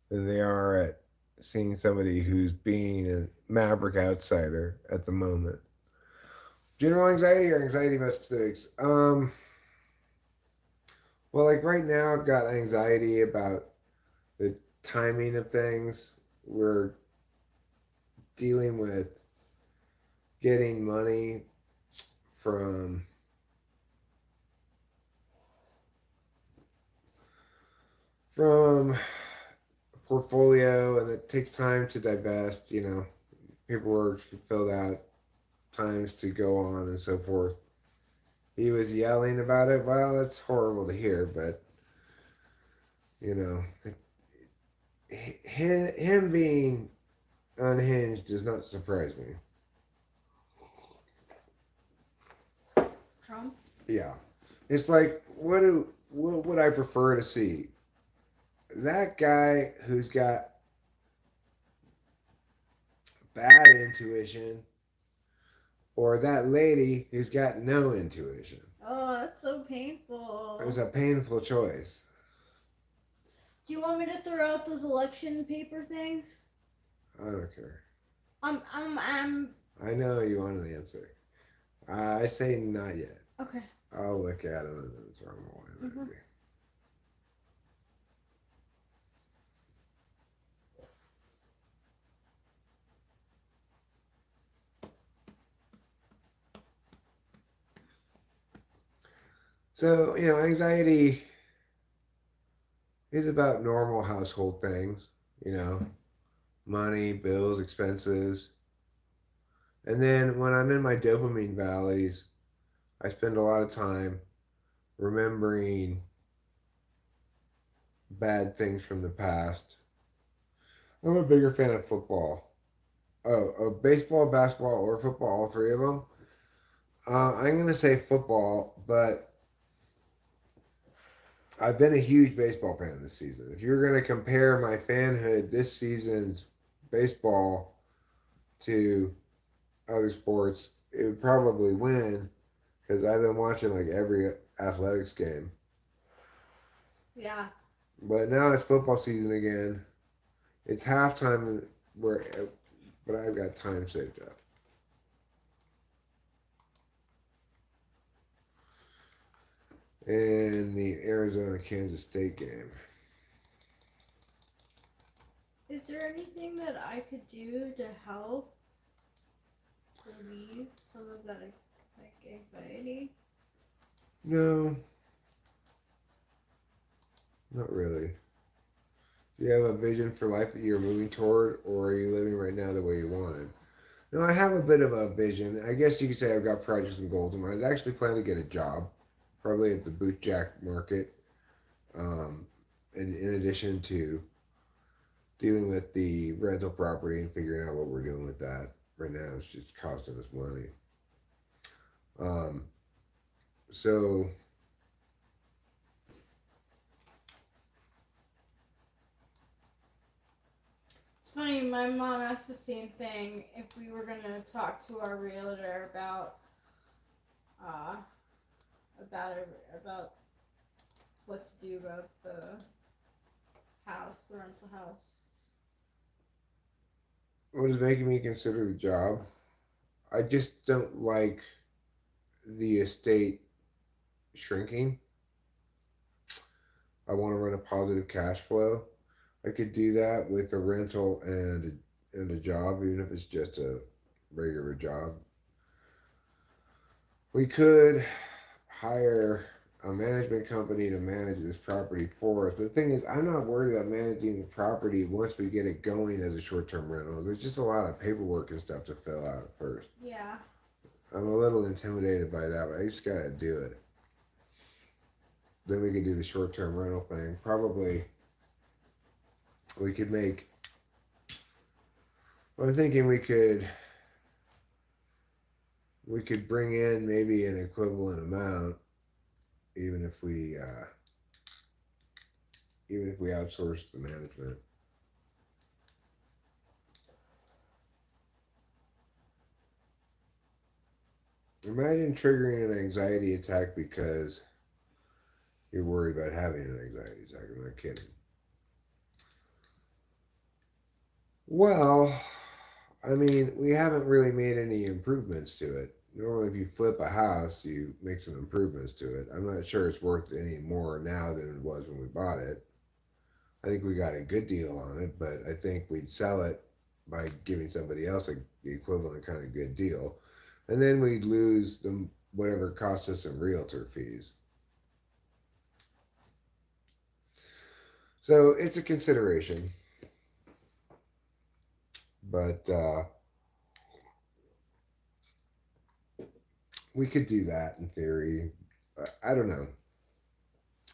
than they are at seeing somebody who's being a maverick outsider at the moment. General anxiety or anxiety about specifics? Well, like right now, I've got anxiety about the timing of things. We're dealing with getting money from from portfolio, and it takes time to divest. Paperwork filled out, times to go on, and so forth. He was yelling about it. Well, it's horrible to hear, but you know, him being unhinged does not surprise me. Trump? Yeah, it's like what would I prefer to see? That guy who's got bad intuition, or that lady who's got no intuition? Oh, that's so painful. It was a painful choice. Do you want me to throw out those election paper things? I don't care. I'm. I know you want an answer. I say not yet. Okay. I'll look at them and then throw them away. Mm-hmm. So, anxiety is about normal household things, money, bills, expenses. And then when I'm in my dopamine valleys, I spend a lot of time remembering bad things from the past. I'm a bigger fan of football. Oh, baseball, basketball, or football, all three of them. I'm going to say football, but I've been a huge baseball fan this season. If you're going to compare my fanhood this season's baseball to other sports, it would probably win because I've been watching like every athletics game. Yeah. But now it's football season again. It's halftime but I've got time saved up. In the Arizona Kansas State game. Is there anything that I could do to help relieve some of that anxiety? No, not really. Do you have a vision for life that you're moving toward, or are you living right now the way you wanted? No, I have a bit of a vision. I guess you could say I've got projects and goals. And I actually plan to get a job, probably at the bootjack market. In addition to dealing with the rental property and figuring out what we're doing with that. Right now, it's just costing us money. Um, so It's funny, my mom asked the same thing if we were gonna talk to our realtor uh about what to do about the rental house. what is making me consider the job? I just don't like the estate shrinking. I want to run a positive cash flow. I could do that with a rental and a job, even if it's just a regular job. We could hire a management company to manage this property for us. But the thing is, I'm not worried about managing the property once we get it going as a short-term rental. There's just a lot of paperwork and stuff to fill out first. Yeah. I'm a little intimidated by that, but I just gotta do it. Then we can do the short-term rental thing. Probably we could make. I'm thinking we could bring in maybe an equivalent amount, even if we outsource the management. Imagine triggering an anxiety attack because you're worried about having an anxiety attack. I'm not kidding. Well, I mean, we haven't really made any improvements to it. Normally, if you flip a house, you make some improvements to it. I'm not sure it's worth any more now than it was when we bought it. I think we got a good deal on it, but I think we'd sell it by giving somebody else the equivalent kind of good deal. And then we'd lose whatever cost us some realtor fees. So it's a consideration. But we could do that in theory. I don't know.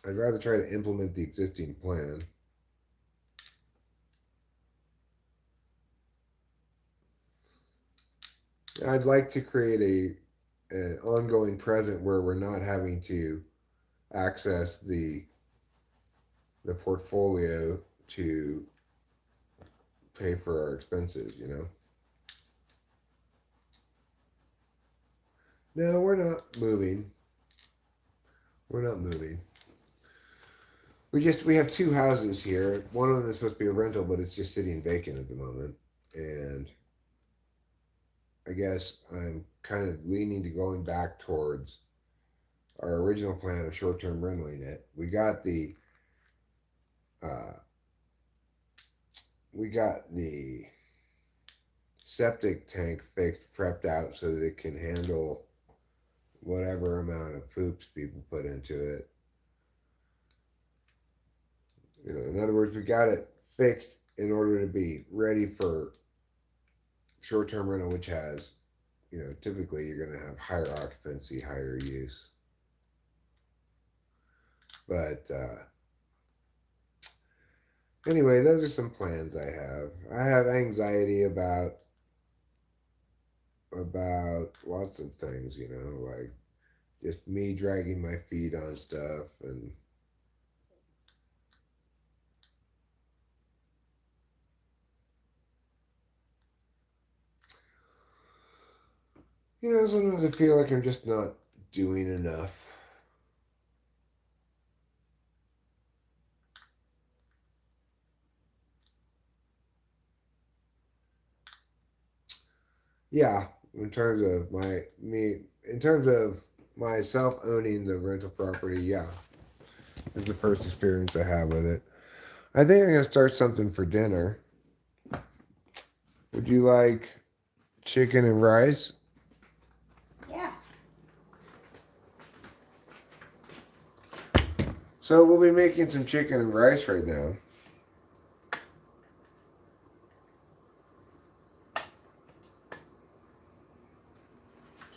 I'd rather try to implement the existing plan. I'd like to create an ongoing present where we're not having to access the portfolio to pay for our expenses, you know. No, we're not moving. We're not moving. We have two houses here. One of them is supposed to be a rental, but it's just sitting vacant at the moment. And I guess I'm kind of leaning to going back towards our original plan of short-term renting it. Uh, we got the septic tank fixed, prepped out so that it can handle whatever amount of poops people put into it. You know, in other words, we got it fixed in order to be ready for short-term rental, which has, you know, typically you're going to have higher occupancy, higher use. But anyway, those are some plans I have. I have anxiety about lots of things, you know, like just me dragging my feet on stuff and you know, sometimes I feel like I'm just not doing enough. Yeah, in terms of myself owning the rental property, yeah, it's the first experience I have with it. I think I'm gonna start something for dinner. Would you like chicken and rice? Yeah. So we'll be making some chicken and rice right now.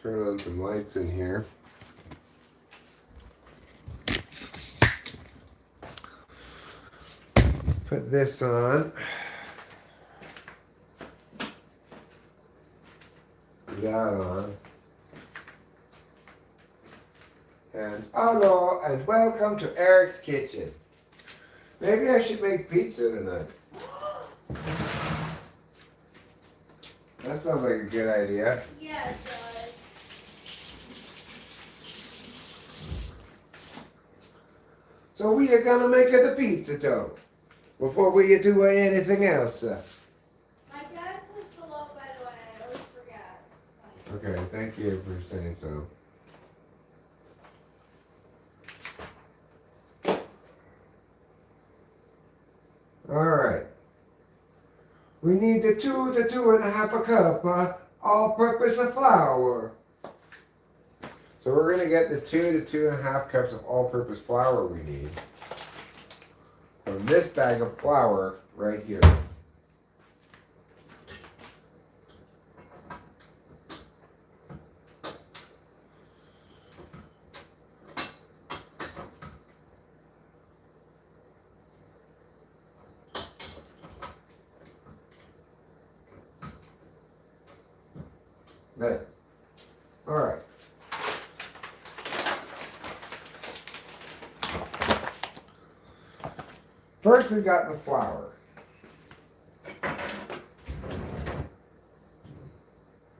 turn on some lights in here. Put this on. Put that on. And hello and welcome to Eric's Kitchen. Maybe I should make pizza tonight. That sounds like a good idea. Yeah, it does. So we are gonna make the pizza dough before we do anything else. My dad says hello, by the way. I always forget. Okay, thank you for saying so. All right. We need the 2 to 2.5 cup all-purpose flour. So we're gonna get the 2 to 2.5 cups of all-purpose flour we need from this bag of flour right here. There. All right. First, we got the flour.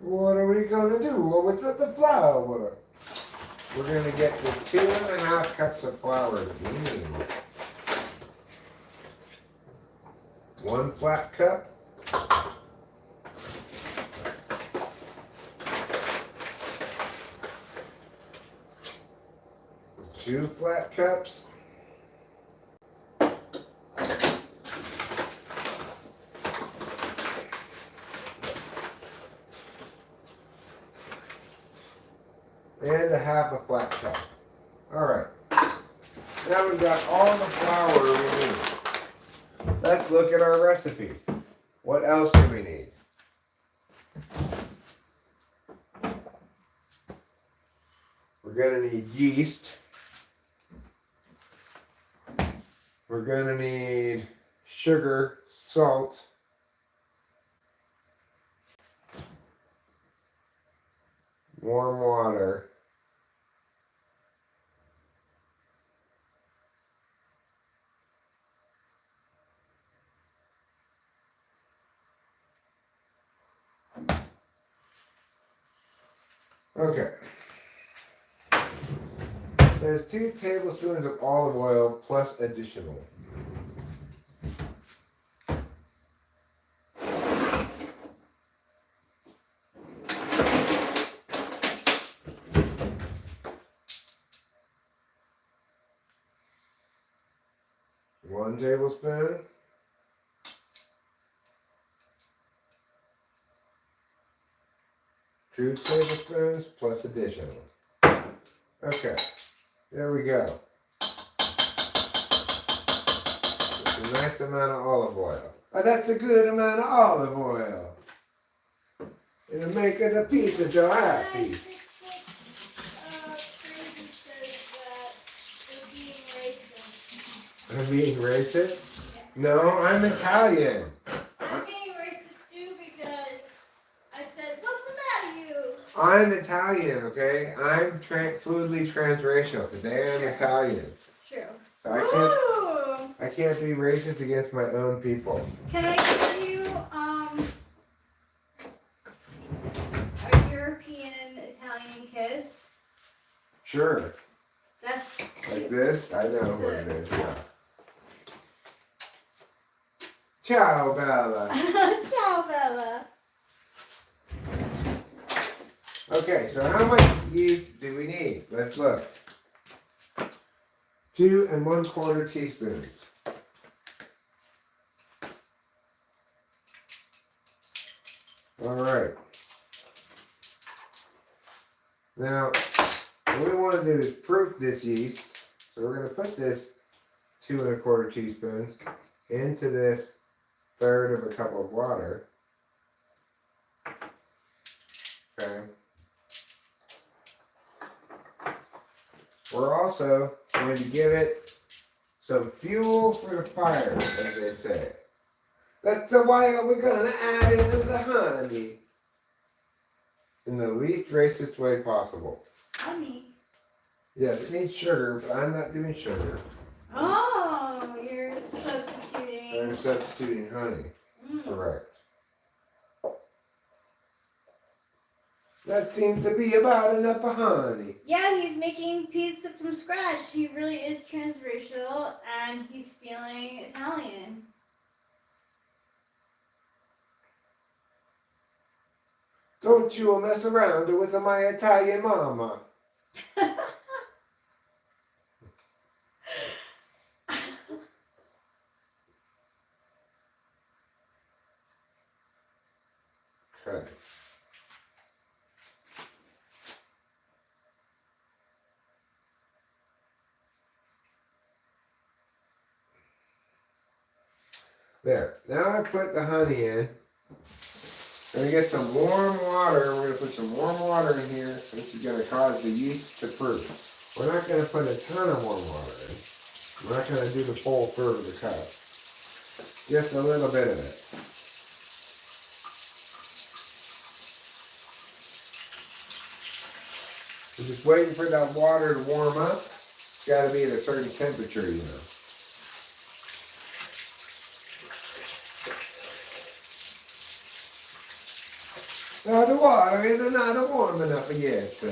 What are we going to do with the flour? We're going to get the 2.5 cups of flour that we need. 1 flat cup. 2 flat cups. And 1/2 flat cup. All right. Now we've got all the flour we need. Let's look at our recipe. What else do we need? We're going to need yeast. We're going to need sugar, salt, warm water, okay. There's 2 tablespoons of olive oil plus additional. One tablespoon. Two tablespoons plus additional. Okay. There we go. That's a nice amount of olive oil. Oh, that's a good amount of olive oil. It'll make it a pizza dough happy. I'm being racist? No, I'm Italian. I'm being racist too because I said, "What's the matter, you?" I'm Italian, okay? I'm fluidly transracial. Today I'm Italian. It's true. So I can't be racist against my own people. Can I give you a European Italian kiss? Sure. That's Like this? I know what it is, yeah. Ciao, Bella. Ciao, Bella. Okay, so how much yeast do we need? Let's look. 2 1/4 teaspoons. All right. Now, what we want to do is proof this yeast. So we're going to put this 2 1/4 teaspoons into this 1/3 of a cup of water. Okay. we're also going to give it some fuel for the fire, as they say. That's why we're going to add in the honey in the least racist way possible. Honey. Yes, it needs sugar, but I'm not doing sugar. Oh, you're substituting. I'm substituting honey. Correct. That seems to be about enough of honey. Yeah, he's making pizza from scratch. He really is transracial, and he's feeling Italian. Don't you mess around with my Italian mama. Okay. There. Now I put the honey in. I'm going to get some warm water. We're going to put some warm water in here. This is going to cause the yeast to proof. We're not going to put a ton of warm water in. We're not going to do the full third of the cup. Just a little bit of it. We're just waiting for that water to warm up. It's got to be at a certain temperature, you know. Now the water is not warm enough yet.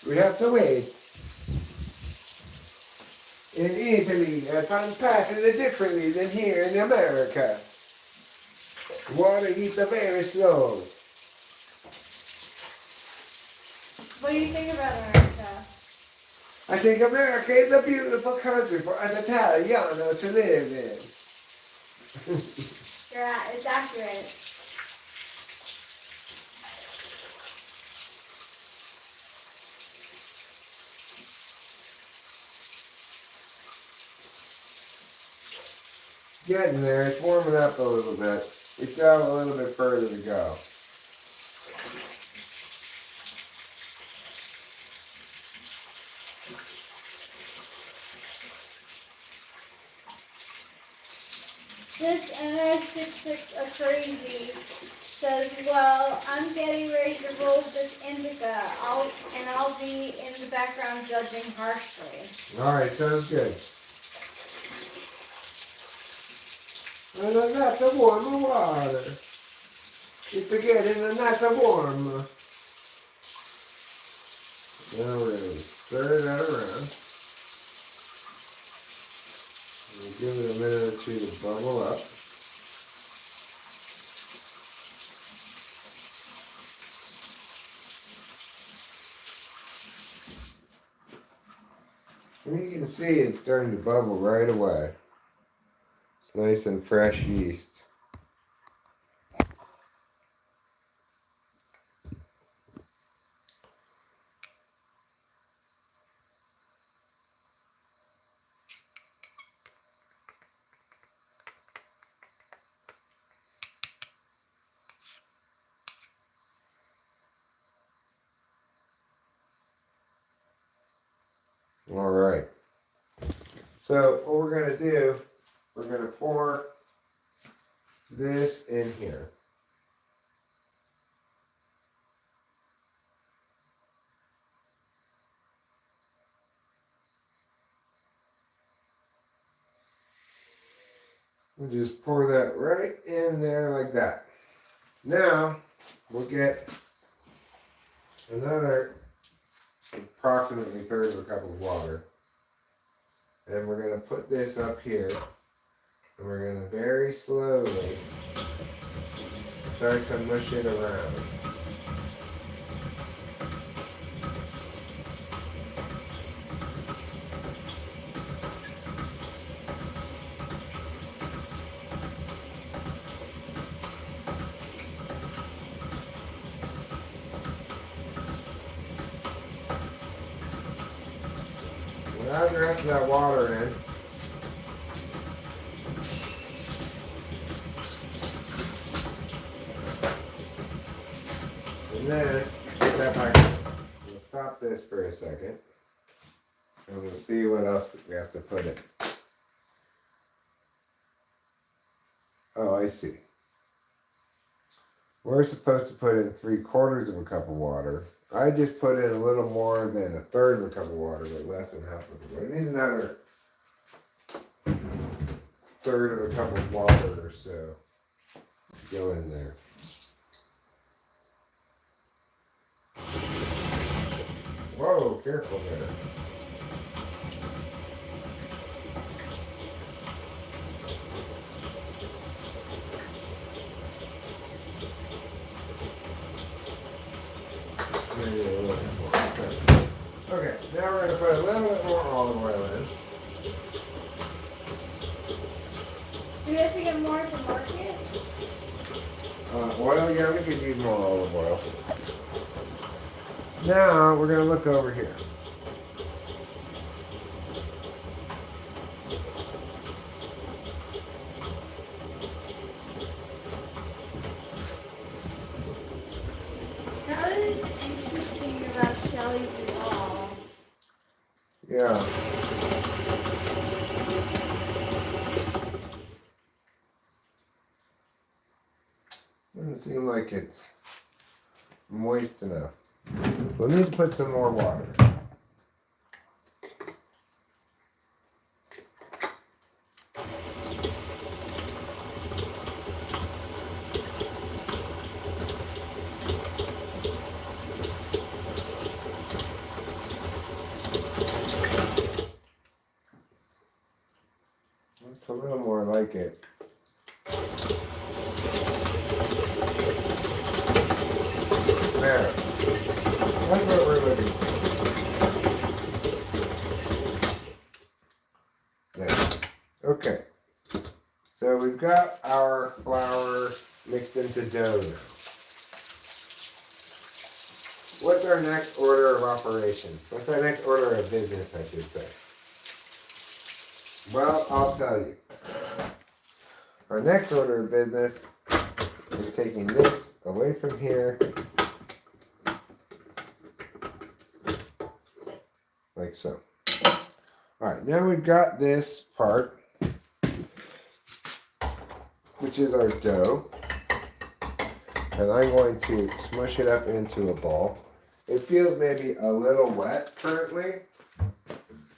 We have to wait. In Italy, time passes differently than here in America. Water heats very slow. What do you think about America? I think America is a beautiful country for an Italiano to live in. It's accurate. Getting there, it's warming up a little bit. We still have a little bit further to go. This NR66 are crazy. Says, well, I'm getting ready to roll this indica. I'll be in the background judging harshly. Alright, sounds good. And I got the warm water. It's getting a nice warm. Now we're going to stir that around. And give it a minute or two to bubble up. And you can see it's starting to bubble right away. It's nice and fresh yeast. All right. So what we're going to do, we're going to pour this in here. We'll just pour that right in there like that. Now we'll get another approximately third of a cup of water. And we're going to put this up here. And we're going to very slowly start to mush it around. Add the rest of that water in. And then, put that back. We'll stop this for a second. And we'll see what else we have to put in. Oh, I see. We're supposed to put in 3/4 of a cup of water. I just put in a little more than 1/3 of a cup of water, but less than half of it. It needs another 1/3 of a cup of water or so to go in there. Whoa, careful there. Maybe a little bit more. Okay, now we're going to put a little bit more olive oil in. Do we have to get more to market? Oil, yeah, we could use more olive oil. Now we're going to look over here. That was interesting about Shelly's wall. Yeah. Doesn't seem like it's moist enough. We'll need to put some more water. It's a little more like it. There. That's what we're looking for. There. Okay. So we've got our flour mixed into dough now. What's our next order of operations? What's our next order of business, I should say? Well, I'll tell you. Our next order of business is taking this away from here, like so. Alright, now we've got this part, which is our dough, and I'm going to smush it up into a ball. It feels maybe a little wet currently,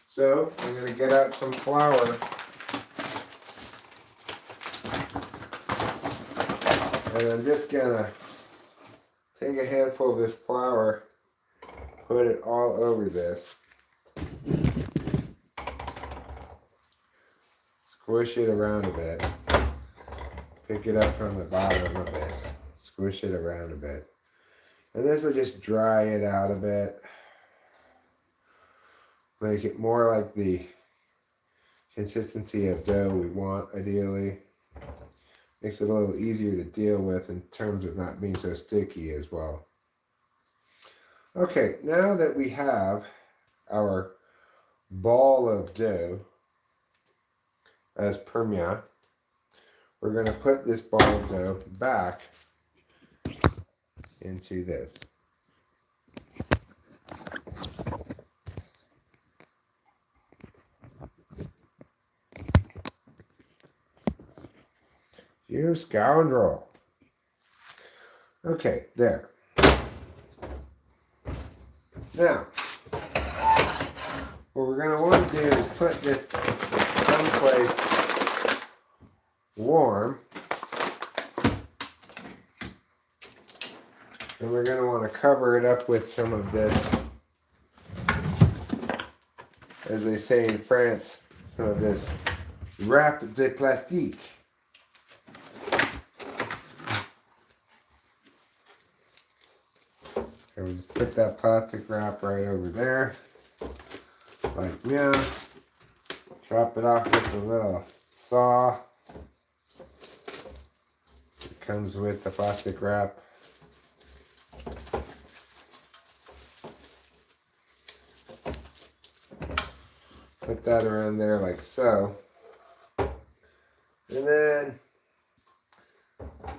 so I'm going to get out some flour and I'm just going to take a handful of this flour, put it all over this, squish it around a bit, pick it up from the bottom a bit, squish it around a bit, and this will just dry it out a bit, make it more like the consistency of dough we want ideally. Makes it a little easier to deal with in terms of not being so sticky as well. Okay, now that we have our ball of dough as permia, we're going to put this ball of dough back into this. You scoundrel. Okay, there. Now, what we're going to want to do is put this someplace warm. And we're going to want to cover it up with some of this, as they say in France, some of this wrap de plastique. And we just put that plastic wrap right over there, like that. Chop it off with a little saw. It comes with the plastic wrap. Put that around there like so. And then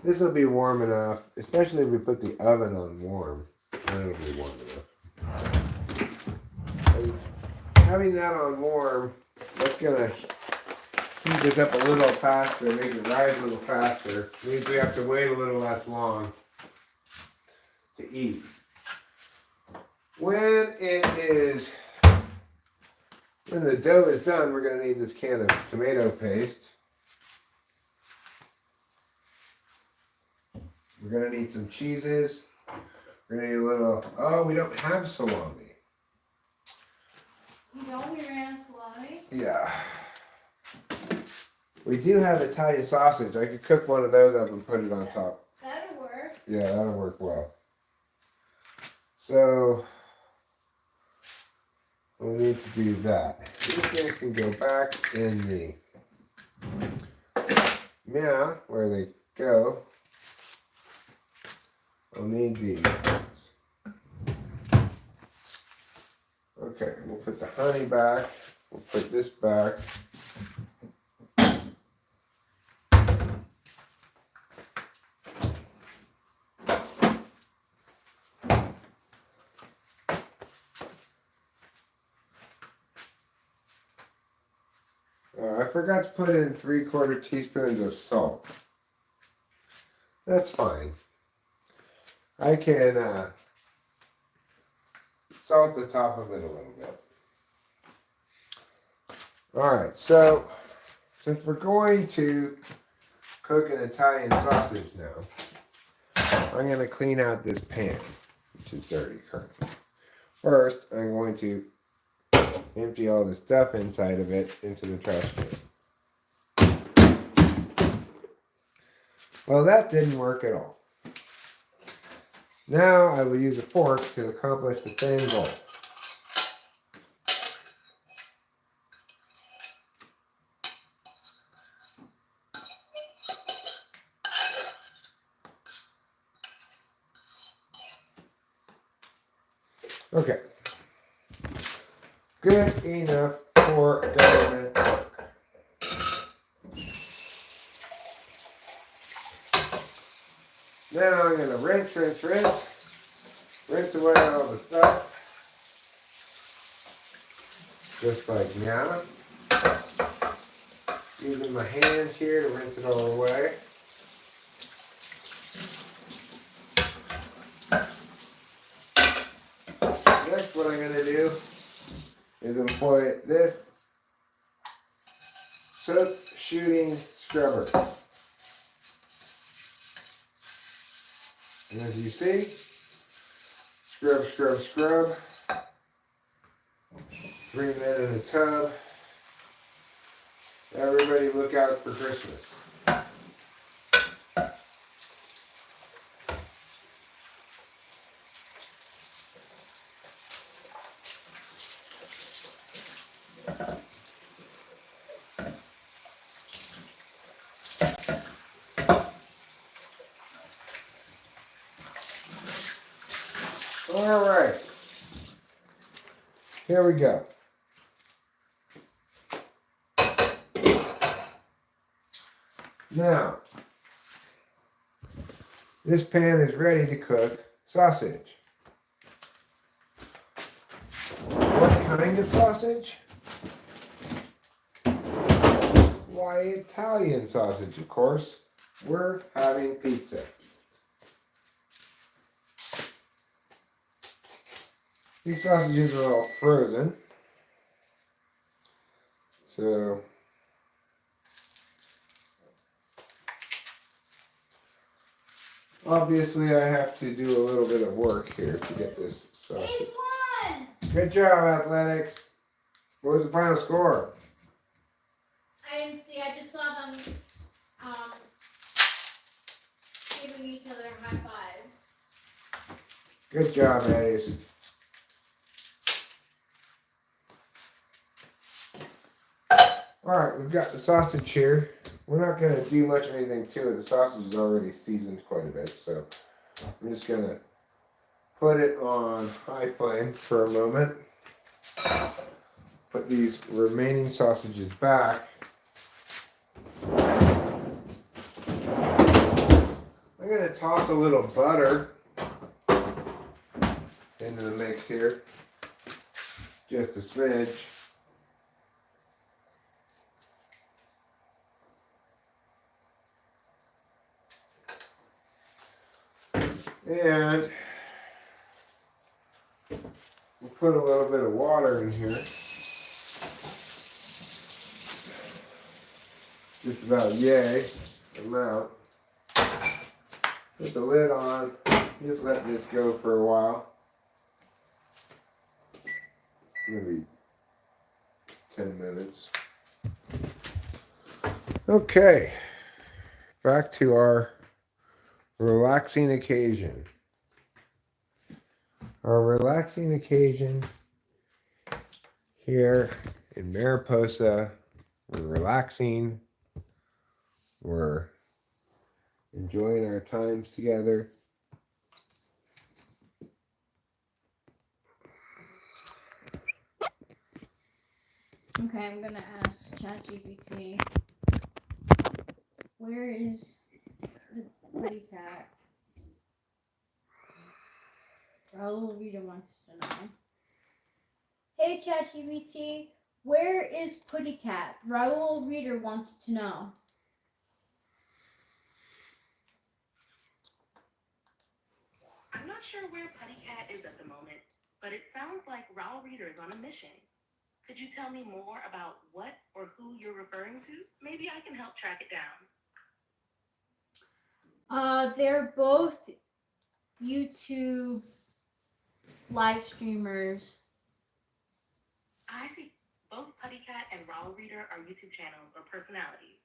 this will be warm enough, especially if we put the oven on warm. Then it'll be warm enough. having that on warm, that's gonna heat this up a little faster, make it rise a little faster. Means we have to wait a little less long to eat. When the dough is done, we're gonna need this can of tomato paste. We're gonna need some cheeses. We're gonna need a little, oh, we don't have salami. You know we ran salami? Yeah. We do have Italian sausage. I could cook one of those up and put it on top. That'll work. Yeah, that'll work well. So, we'll need to do that. These things can go back in the, yeah, where they go. I'll need these. Okay, we'll put the honey back. We'll put this back. I forgot to put in 3/4 teaspoons of salt. That's fine. I can salt the top of it a little bit. Alright, so since we're going to cook an Italian sausage now, I'm going to clean out this pan, which is dirty currently. First, I'm going to empty all the stuff inside of it into the trash can. Well, that didn't work at all. Now I will use a fork to accomplish the same goal. Okay. Good enough for government work. Now I'm going to rinse away all the stuff. Just like now. Using my hands here to rinse it all away. Next, what I'm going to do is employ this soap shooting scrubber. And as you see, scrub, scrub, scrub. 3 minutes in a tub. Everybody look out for Christmas. All right, here we go. Now, this pan is ready to cook sausage. What kind of sausage? Why, Italian sausage, of course. We're having pizza. These sausages are all frozen. So obviously I have to do a little bit of work here to get this sausage. Good job, Athletics. What was the final score? I didn't see, I just saw them giving each other high fives. Good job, Ace. Alright, we've got the sausage here. We're not going to do much of anything to it. The sausage is already seasoned quite a bit, so I'm just going to put it on high flame for a moment. Put these remaining sausages back. I'm going to toss a little butter into the mix here. Just a smidge. And we'll put a little bit of water in here. Just about yay amount. Put the lid on. Just let this go for a while. Maybe 10 minutes. Okay. Back to our relaxing occasion. Our relaxing occasion here in Mariposa. We're relaxing. We're enjoying our times together. Okay, I'm gonna ask ChatGPT. Where is the pretty cat? Raul Rita wants to know. Hey ChatGPT, where is Putty Cat? Raul Reader wants to know. I'm not sure where Putty Cat is at the moment, but it sounds like Raul Reader is on a mission. Could you tell me more about what or who you're referring to? Maybe I can help track it down. They're both YouTube live streamers. I see. Both Putty Cat and Raw Reader are YouTube channels or personalities.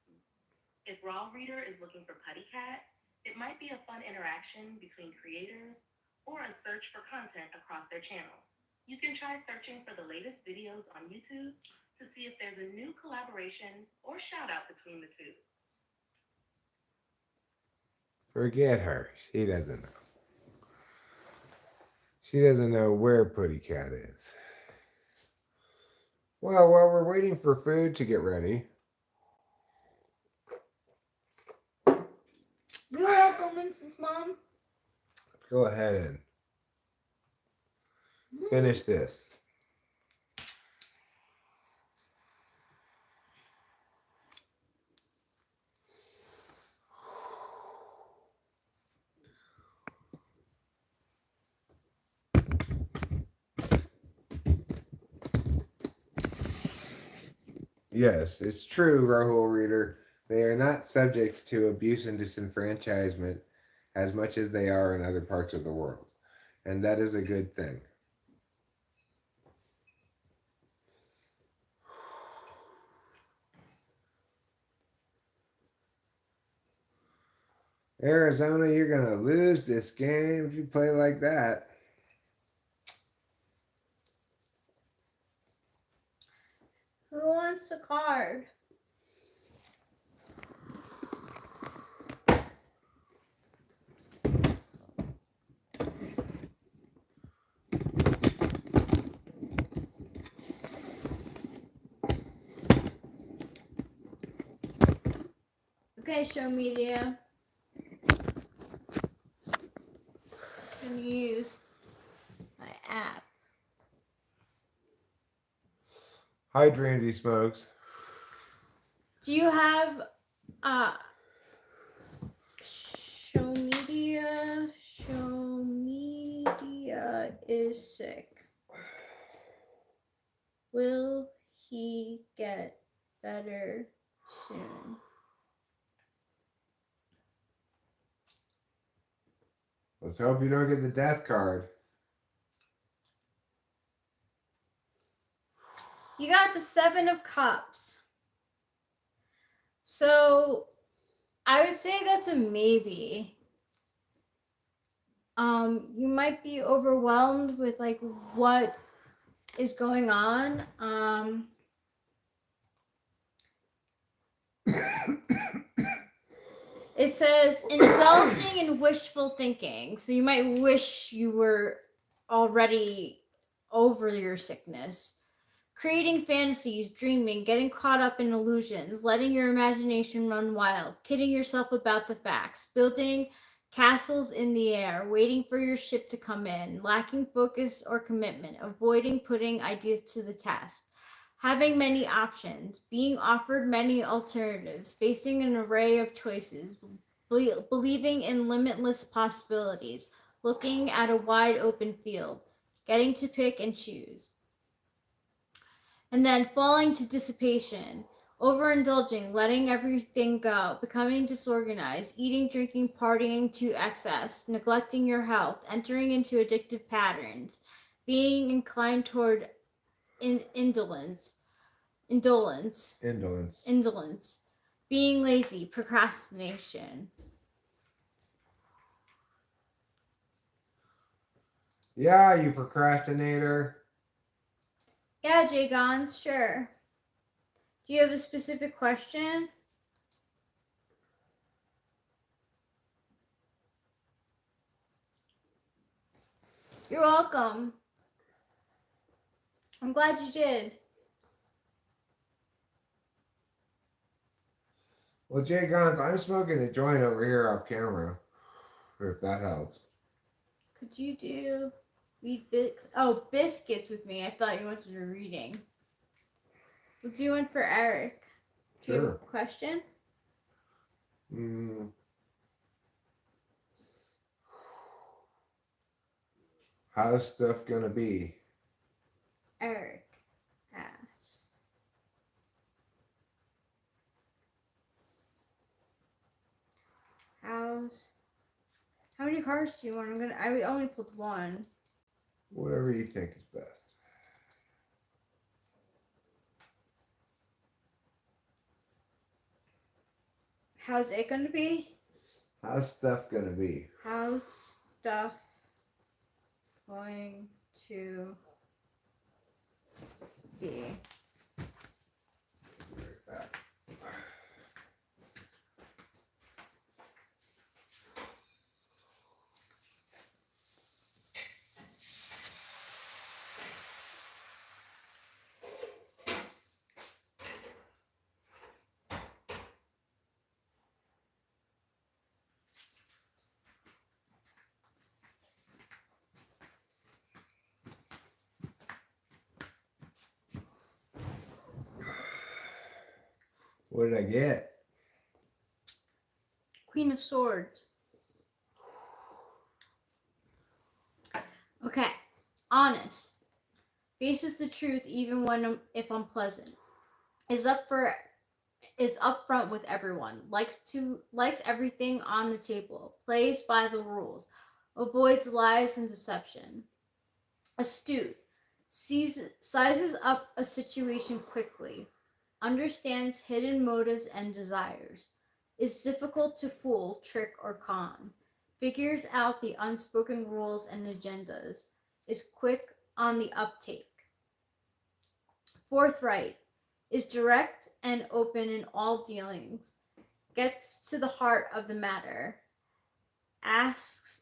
If Raw Reader is looking for Putty Cat, it might be a fun interaction between creators or a search for content across their channels. You can try searching for the latest videos on YouTube to see if there's a new collaboration or shout out between the two. Forget her. She doesn't know. She doesn't know where Putty Cat is. Well, while we're waiting for food to get ready. You're welcome, Mrs. Mom. Go ahead and finish this. Yes, it's true, Rahul Reader. They are not subject to abuse and disenfranchisement as much as they are in other parts of the world. And that is a good thing. Arizona, you're going to lose this game if you play like that. Who wants a card? Okay, show media. Can use my app. Hi, Drandy Smokes. Do you have show media? Show media is sick. Will he get better soon? Let's hope you don't get the death card. You got the 7 of Cups. So I would say that's a maybe. You might be overwhelmed with like what is going on. It says indulging in wishful thinking. So you might wish you were already over your sickness. Creating fantasies, dreaming, getting caught up in illusions, letting your imagination run wild, kidding yourself about the facts, building castles in the air, waiting for your ship to come in, lacking focus or commitment, avoiding putting ideas to the test, having many options, being offered many alternatives, facing an array of choices, believing in limitless possibilities, looking at a wide open field, getting to pick and choose. And then falling to dissipation, overindulging, letting everything go, becoming disorganized, eating, drinking, partying to excess, neglecting your health, entering into addictive patterns, being inclined toward indolence, being lazy, procrastination. Yeah, you procrastinator. Yeah, Jay Gons, sure. Do you have a specific question? You're welcome. I'm glad you did. Well, Jay Gons, I'm smoking a joint over here off camera, if that helps. Could you do biscuits with me? I thought you wanted a reading. We'll do one for Eric. Do you have a question? How's stuff gonna be? Eric asks. How many cards do you want? I only pulled one. Whatever you think is best. How's it gonna be? How's stuff gonna be? How's stuff going to be? Right back. What did I get? Queen of Swords. Okay. Honest. Faces the truth even if unpleasant. Is upfront with everyone. Likes everything on the table. Plays by the rules. Avoids lies and deception. Astute. Sizes up a situation quickly. Understands hidden motives and desires. Is difficult to fool, trick, or con. Figures out the unspoken rules and agendas. Is quick on the uptake. Forthright. Is direct and open in all dealings. Gets to the heart of the matter. Acts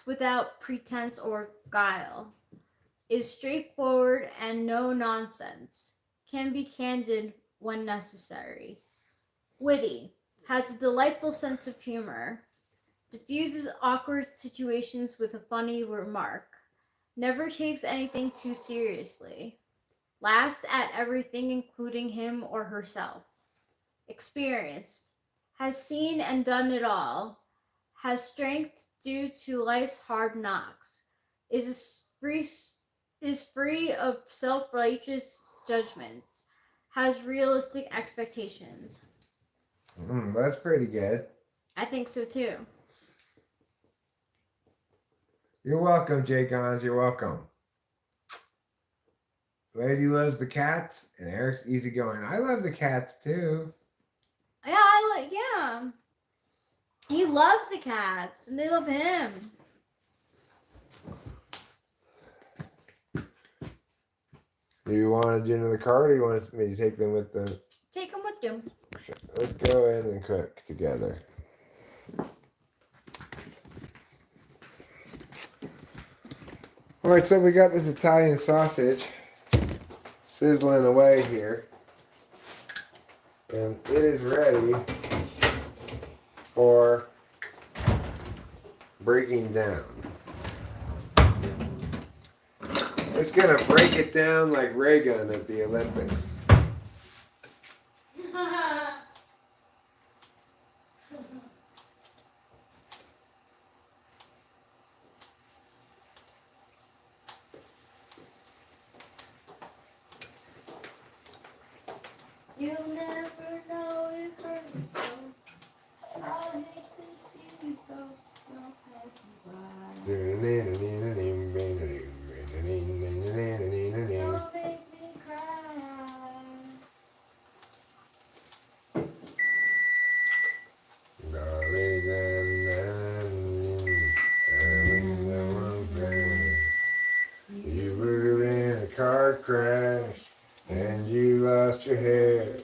without pretense or guile. Is straightforward and no nonsense. Can be candid when necessary. Witty. Has a delightful sense of humor. Diffuses awkward situations with a funny remark. Never takes anything too seriously. Laughs at everything, including him or herself. Experienced. Has seen and done it all. Has strength due to life's hard knocks. Is free of self-righteous judgments. Has realistic expectations. That's pretty good. I think so too. You're welcome, Jay Gons. You're welcome. Lady loves the cats, and Eric's easygoing. I love the cats too. Yeah. He loves the cats, and they love him. Do you want to do another card, or you want me to take them with the... Take them with you. Okay, let's go in and cook together. Alright, so we got this Italian sausage sizzling away here. And it is ready for breaking down. It's going to break it down like ray gun at the Olympics. You'll never know it hurt me so. I hate to see you go. Don't pass me by. Don't make me cry. You were in a car crash and you lost your hair.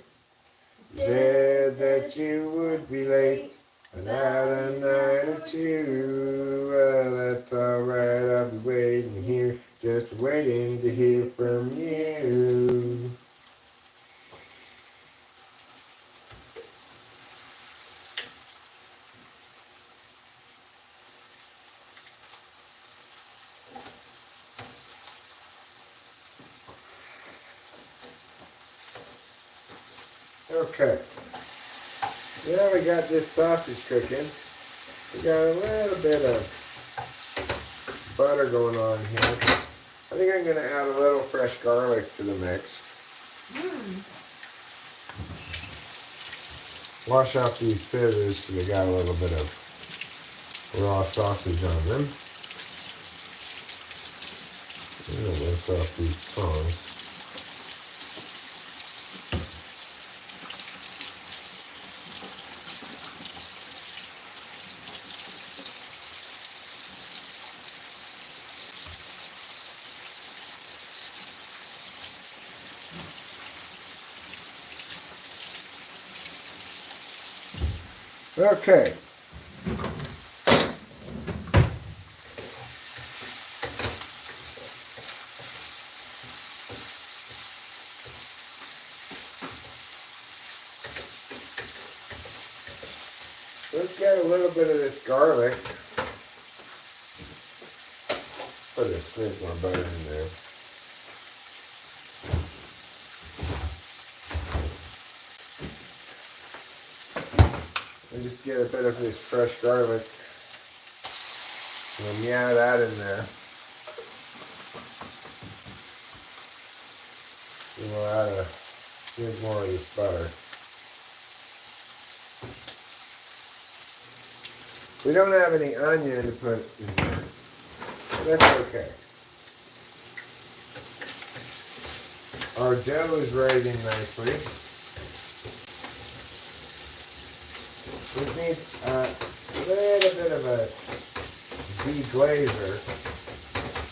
Said that you would be late about a night or two. Well, that's alright, I'll be waiting here, just waiting to hear from you. Okay. Now we got this sausage cooking. We got a little bit of butter going on here. I think I'm going to add a little fresh garlic to the mix. Wash off these scissors so they got a little bit of raw sausage on them. Rinse off these tongs. Okay. Let's get a little bit of this garlic. Put a smidge more butter in there. And just get a bit of this fresh garlic. And then yeah, that in there. And we'll add a bit more of this butter. We don't have any onion to put in there. But that's okay. Our dough is rising nicely. We need a little bit of a deglazer,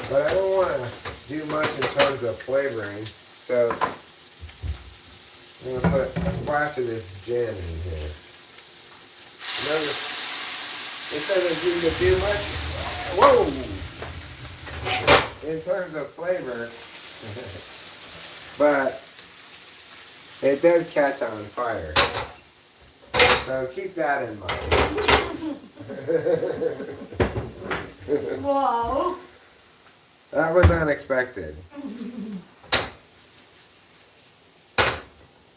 but I don't want to do much in terms of flavoring, so I'm going to put a splash of this gin in here. Notice it doesn't seem to do much. Whoa! In terms of flavor, but it does catch on fire. So keep that in mind. Whoa. That was unexpected. It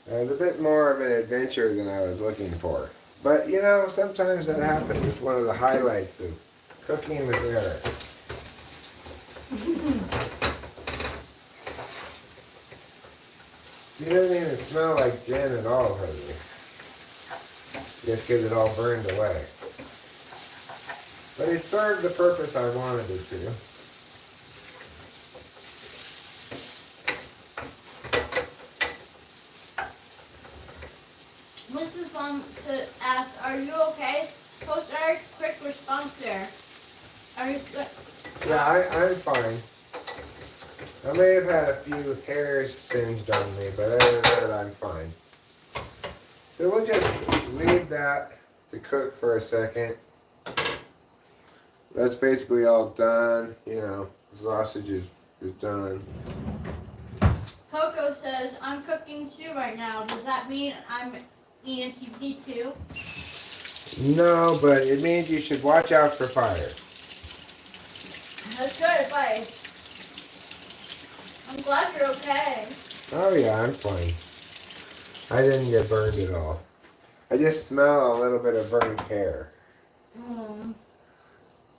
was a bit more of an adventure than I was looking for. But you know, sometimes that happens. It's one of the highlights of cooking with Eric. He doesn't even smell like gin at all, hardly. Just because it all burned away. But it served the purpose I wanted it to. Mrs. Mom asked, "Are you okay?" Post Eric, quick response there. Are you good? Yeah, I'm fine. I may have had a few hairs singed on me, but other than that, I'm fine. So we'll just leave that to cook for a second. That's basically all done. You know, the sausage is done. Coco says, "I'm cooking too right now. Does that mean I'm ENTP too?" No, but it means you should watch out for fire. That's good advice. I'm glad you're okay. Oh yeah, I'm fine. I didn't get burned at all. I just smell a little bit of burnt hair.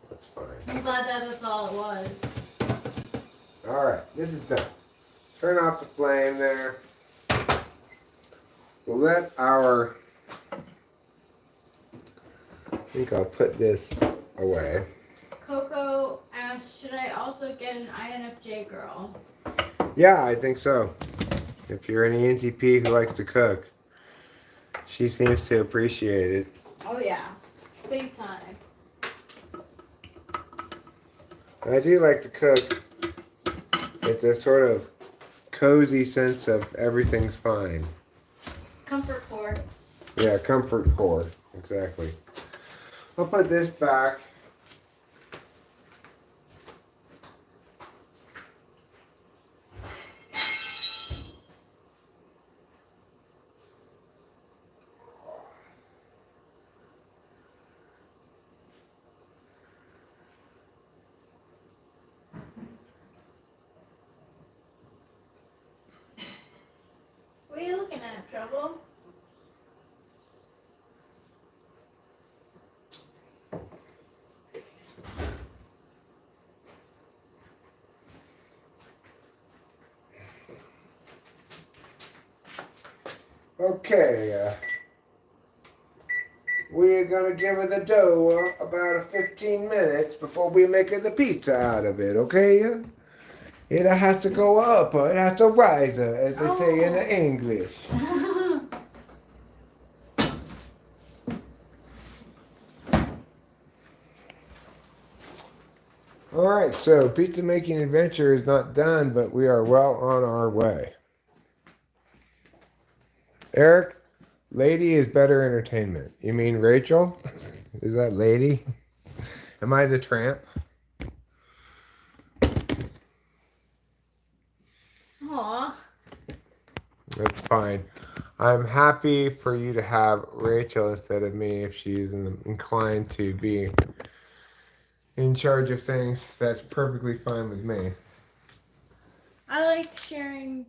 That's fine. I'm glad that's all it was. Alright, this is done. Turn off the flame there. we'll let our, I think I'll put this away. Coco asked, should I also get an INFJ girl? Yeah, I think so. If you're an ENTP who likes to cook, she seems to appreciate it. Oh yeah, big time. I do like to cook. It's a sort of cozy sense of everything's fine. Comfort core. Yeah, comfort core. Exactly. I'll put this back. What are you looking at, Trouble? Okay. We're gonna give her the dough about 15 minutes before we make her the pizza out of it, okay? It has to go up, it has to rise, as they say in the English. Alright, so pizza making adventure is not done, but we are well on our way. Eric, lady is better entertainment. You mean Rachel? Is that lady? Am I the tramp? Aw. That's fine. I'm happy for you to have Rachel instead of me if she's inclined to be in charge of things. That's perfectly fine with me. I like sharing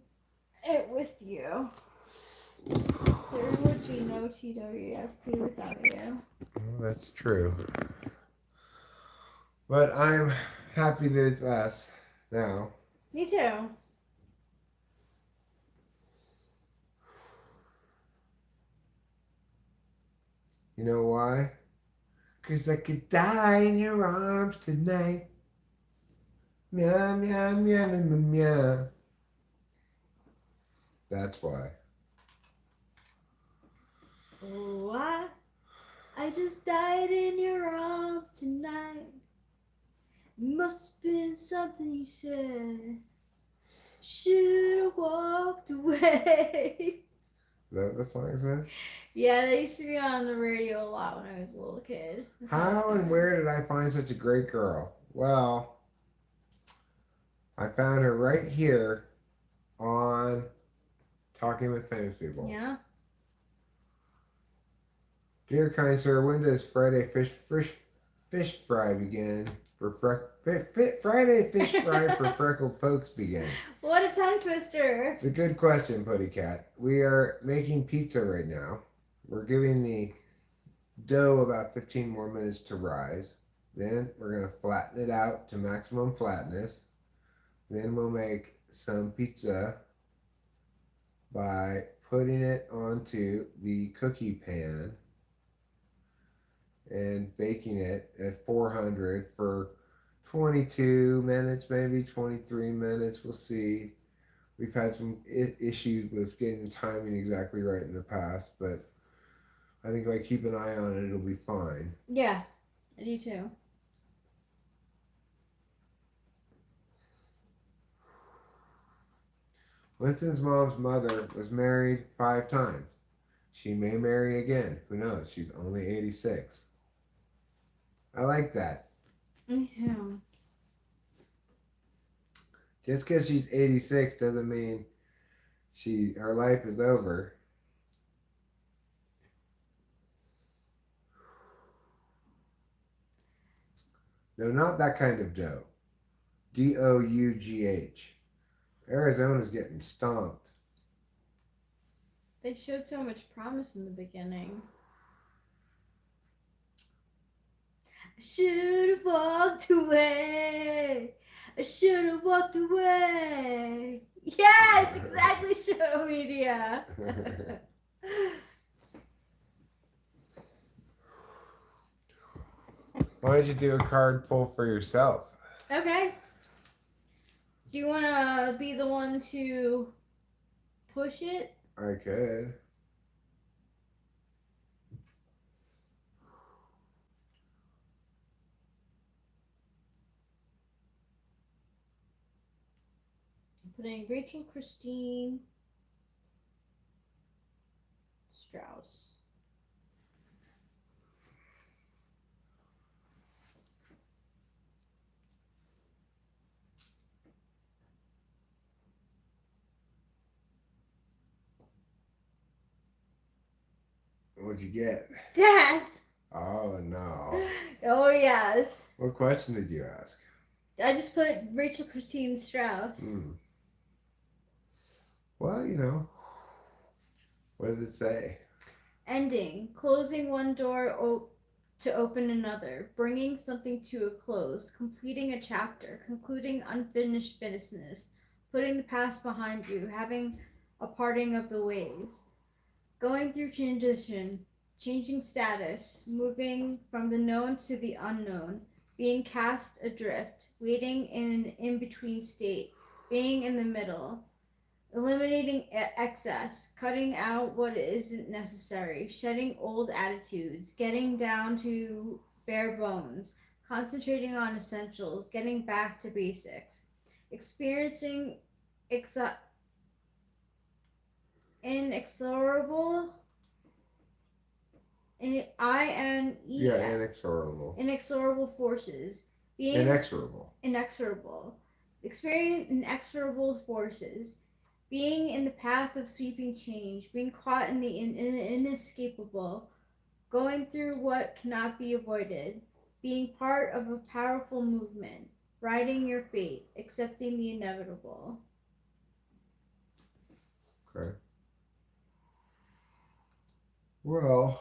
it with you. There would be no TWFP without you. Well, that's true. But I'm happy that it's us now. Me too. You know why? 'Cause I could die in your arms tonight. Meow, meow, meow, meow, meow, meow. That's why. Oh, I just died in your arms tonight. Must have been something you said. Should have walked away. Is that what the song says? Yeah, they used to be on the radio a lot when I was a little kid. That's How and where did I find such a great girl? Well, I found her right here on Talking with Famous People. Yeah. Dear kind sir, when does Friday fish fry begin? Friday fish fry for freckled folks begin. What a tongue twister. It's a good question, Putty Cat. We are making pizza right now. We're giving the dough about 15 more minutes to rise. Then we're going to flatten it out to maximum flatness. Then we'll make some pizza by putting it onto the cookie pan and baking it at 400 for 22 minutes, maybe 23 minutes. We'll see. We've had some issues with getting the timing exactly right in the past, but I think if I keep an eye on it, it'll be fine. Yeah, I do too. Winston's mom's mother was married 5 times. She may marry again. Who knows? She's only 86. I like that. Me too. Just because she's 86 doesn't mean her life is over. No, not that kind of dough. D-O-U-G-H. Arizona's getting stomped. They showed so much promise in the beginning. I should have walked away. I should have walked away. Yes, exactly, show media. Why don't you do a card pull for yourself? Okay. Do you want to be the one to push it? I could. I'm putting Rachel Christine Strauss. What'd you get? Death! Oh no. Oh, yes. What question did you ask? I just put Rachel Christine Strauss. Well, you know. What does it say? Ending. Closing one door to open another. Bringing something to a close. Completing a chapter. Concluding unfinished business. Putting the past behind you. Having a parting of the ways. Going through transition. Changing status. Moving from the known to the unknown. Being cast adrift. Waiting in an in-between state. Being in the middle. Eliminating excess, cutting out what isn't necessary, shedding old attitudes, getting down to bare bones, concentrating on essentials, getting back to basics, experiencing inexorable, Inexorable. inexorable forces, being inexorable, experiencing inexorable forces, being in the path of sweeping change, being caught in the inescapable, going through what cannot be avoided, being part of a powerful movement, riding your fate, accepting the inevitable. Okay. Well,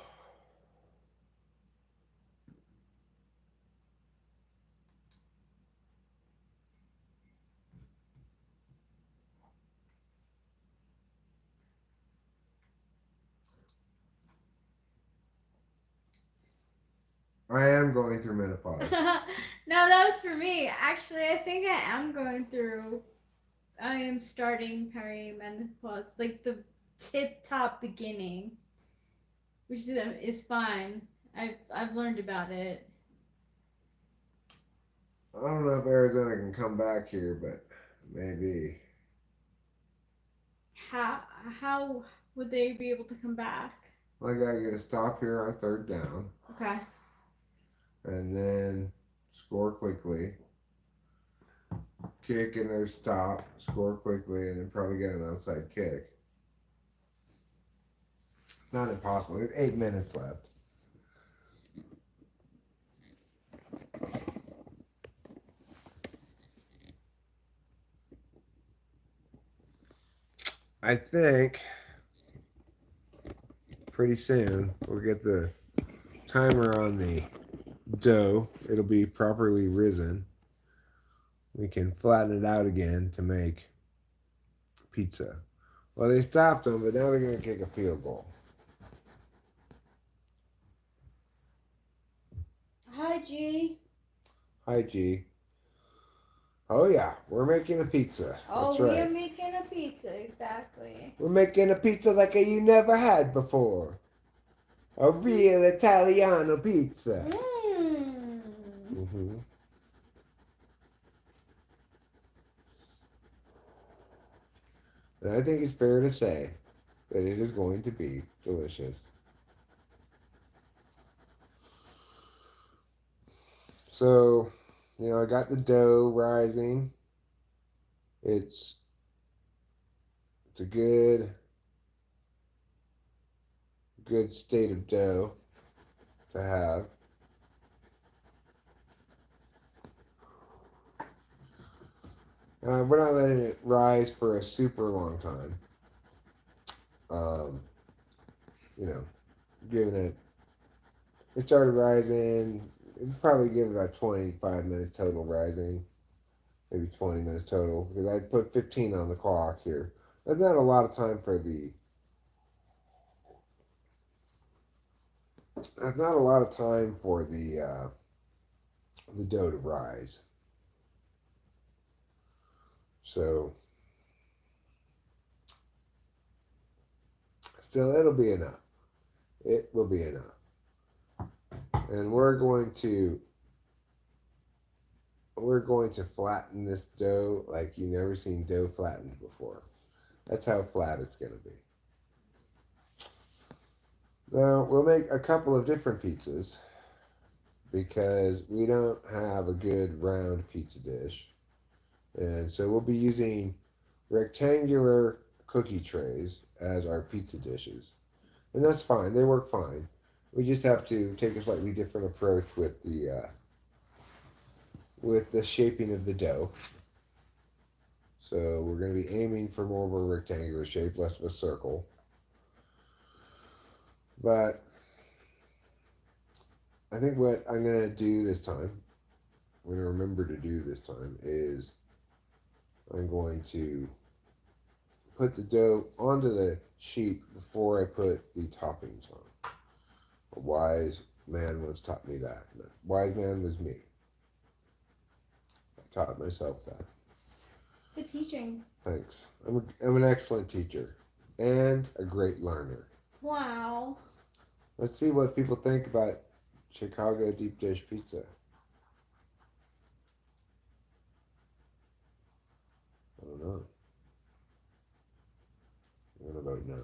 I am going through menopause. No, that was for me. Actually, I think I am going through. I am starting perimenopause, like the tip-top beginning, which is fine. I've learned about it. I don't know if Arizona can come back here, but maybe. How would they be able to come back? I gotta get a stop here on third down. Okay. And then score quickly. Kick and then stop, score quickly, and then probably get an outside kick. Not impossible. There's 8 minutes left. I think pretty soon we'll get the timer on the dough. It'll be properly risen. We can flatten it out again to make pizza. Well, they stopped them, but now they're going to kick a field goal. Hi, G. Hi, G. Oh, yeah, we're making a pizza. Oh, That's right. we are making a pizza, exactly. We're making a pizza like you never had before. A real Italiano pizza. Mm-hmm. And I think it's fair to say that it is going to be delicious. So, you know, I got the dough rising. It's a good state of dough to have. We're not letting it rise for a super long time. You know, giving it started rising. It's probably give it about 25 minutes total rising, maybe 20 minutes total, because I put 15 on the clock here. That's not a lot of time for the There's not a lot of time for the dough to rise. So still, it'll be enough. It will be enough. And we're going to flatten this dough like you've never seen dough flattened before. That's how flat it's going to be. Now, we'll make a couple of different pizzas because we don't have a good round pizza dish. And so we'll be using rectangular cookie trays as our pizza dishes. And that's fine. They work fine. We just have to take a slightly different approach with the shaping of the dough. So we're going to be aiming for more of a rectangular shape, less of a circle. But I think what I'm going to do this time, I'm going to remember to do this time, is I'm going to put the dough onto the sheet before I put the toppings on. A wise man once taught me that. The wise man was me. I taught myself that. Good teaching. Thanks. I'm an excellent teacher and a great learner. Wow. Let's see what people think about Chicago deep dish pizza. I don't know. I'm going to vote no.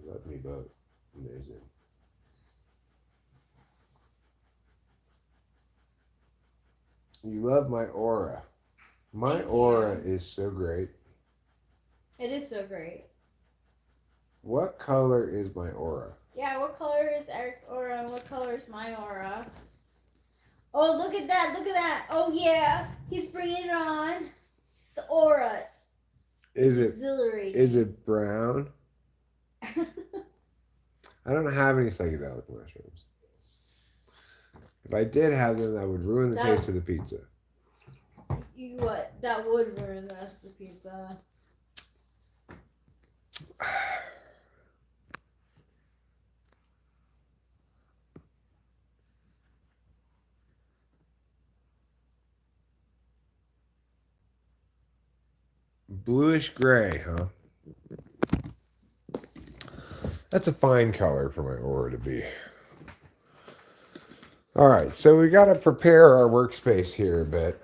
Let me vote. Amazing. You love my aura. My Thank aura you. is so great. It is so great. What color is my aura? Yeah, what color is Eric's aura and what color is my aura? Oh, look at that. Look at that. Oh, yeah. He's bringing it on. The aura. Is It's it exhilarating. is it brown? I don't have any psychedelic mushrooms. If I did have them, that would ruin the taste of the pizza. You what? That would ruin the rest of the pizza. Bluish gray, huh? That's a fine color for my aura to be. All right, so we got to prepare our workspace here a bit.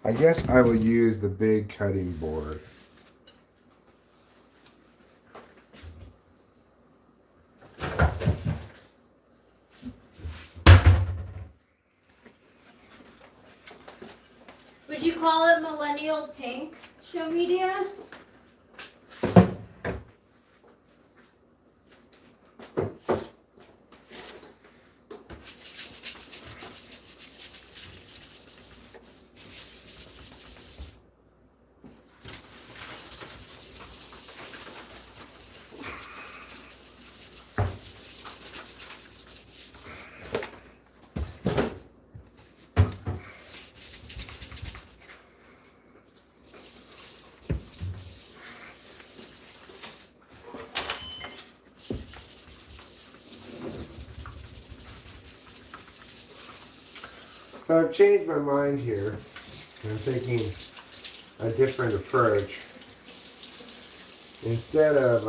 I guess I will use the big cutting board. Would you call it millennial pink, show media? So I've changed my mind here. I'm taking a different approach. Instead of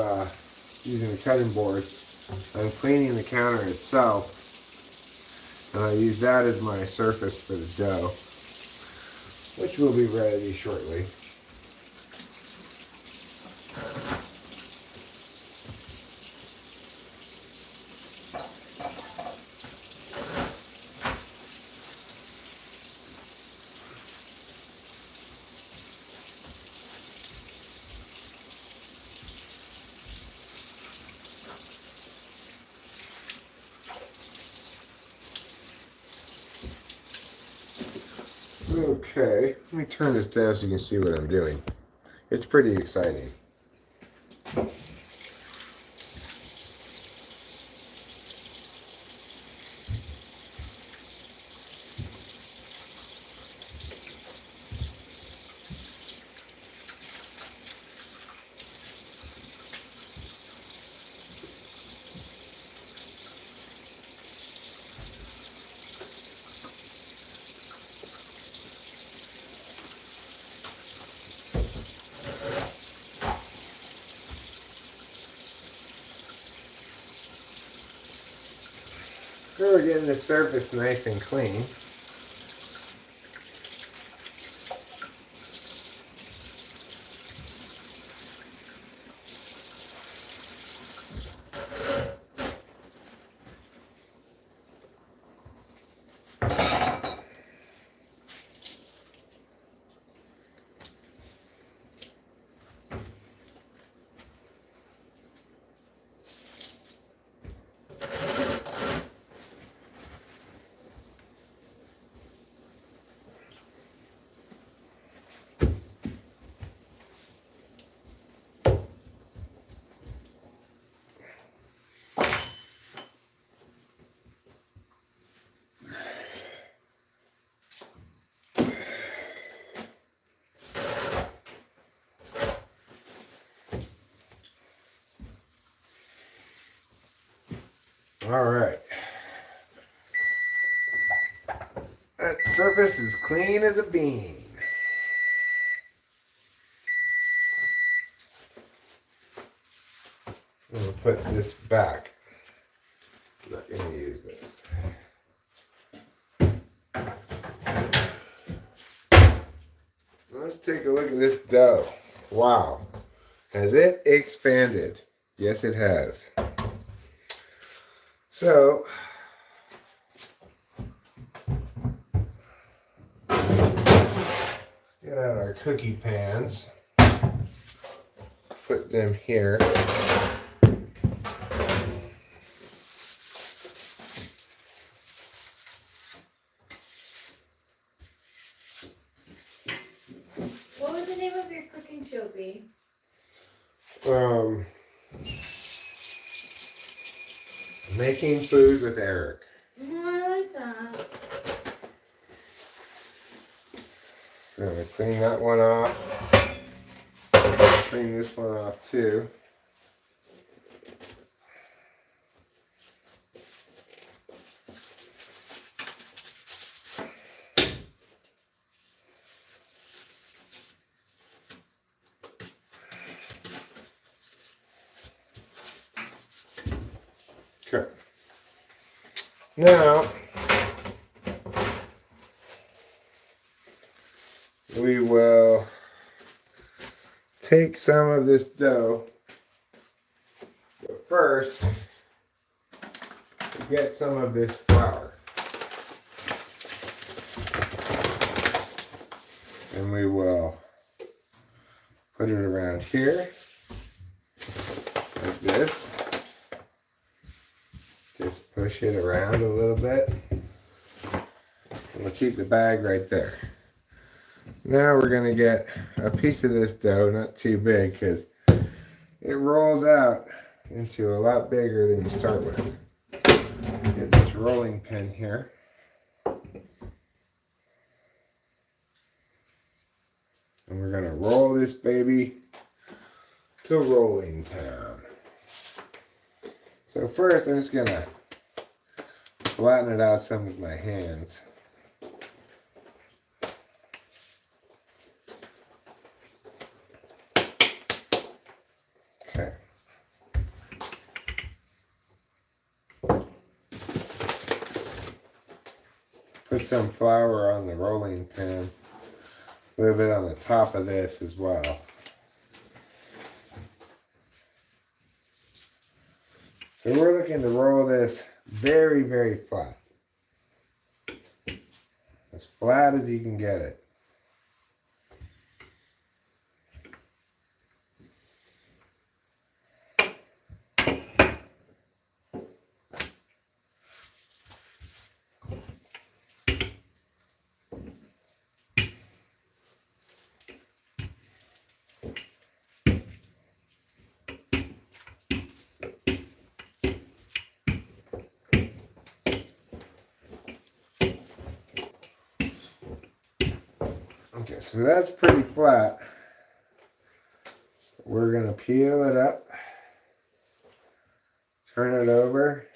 using the cutting board, I'm cleaning the counter itself, and I use that as my surface for the dough, which will be ready shortly. Okay, let me turn this down so you can see what I'm doing. It's pretty exciting. So we're getting the surface nice and clean. All right. That surface is clean as a bean. I'm going to put this back. I'm not going to use this. Let's take a look at this dough. Wow. Has it expanded? Yes, it has. So, get out our cookie pans. Put them here. What would the name of your cooking show be? Making food with Eric. I like that. I'm going to clean that one off. Clean this one off too. Okay. Now, we will take some of this dough, but first, get some of this flour. And we will put it around here, like this. Just push it around a little bit. And we'll keep the bag right there. Now we're going to get a piece of this dough, not too big, because it rolls out into a lot bigger than you start with. Get this rolling pin here. And we're going to roll this baby to Rolling Town. So first I'm just going to flatten it out some with my hands. Okay. Put some flour on the rolling pin. A little bit on the top of this as well. So we're looking to roll this very, very flat. As flat as you can get it. Okay, so that's pretty flat. We're going to peel it up, turn it over,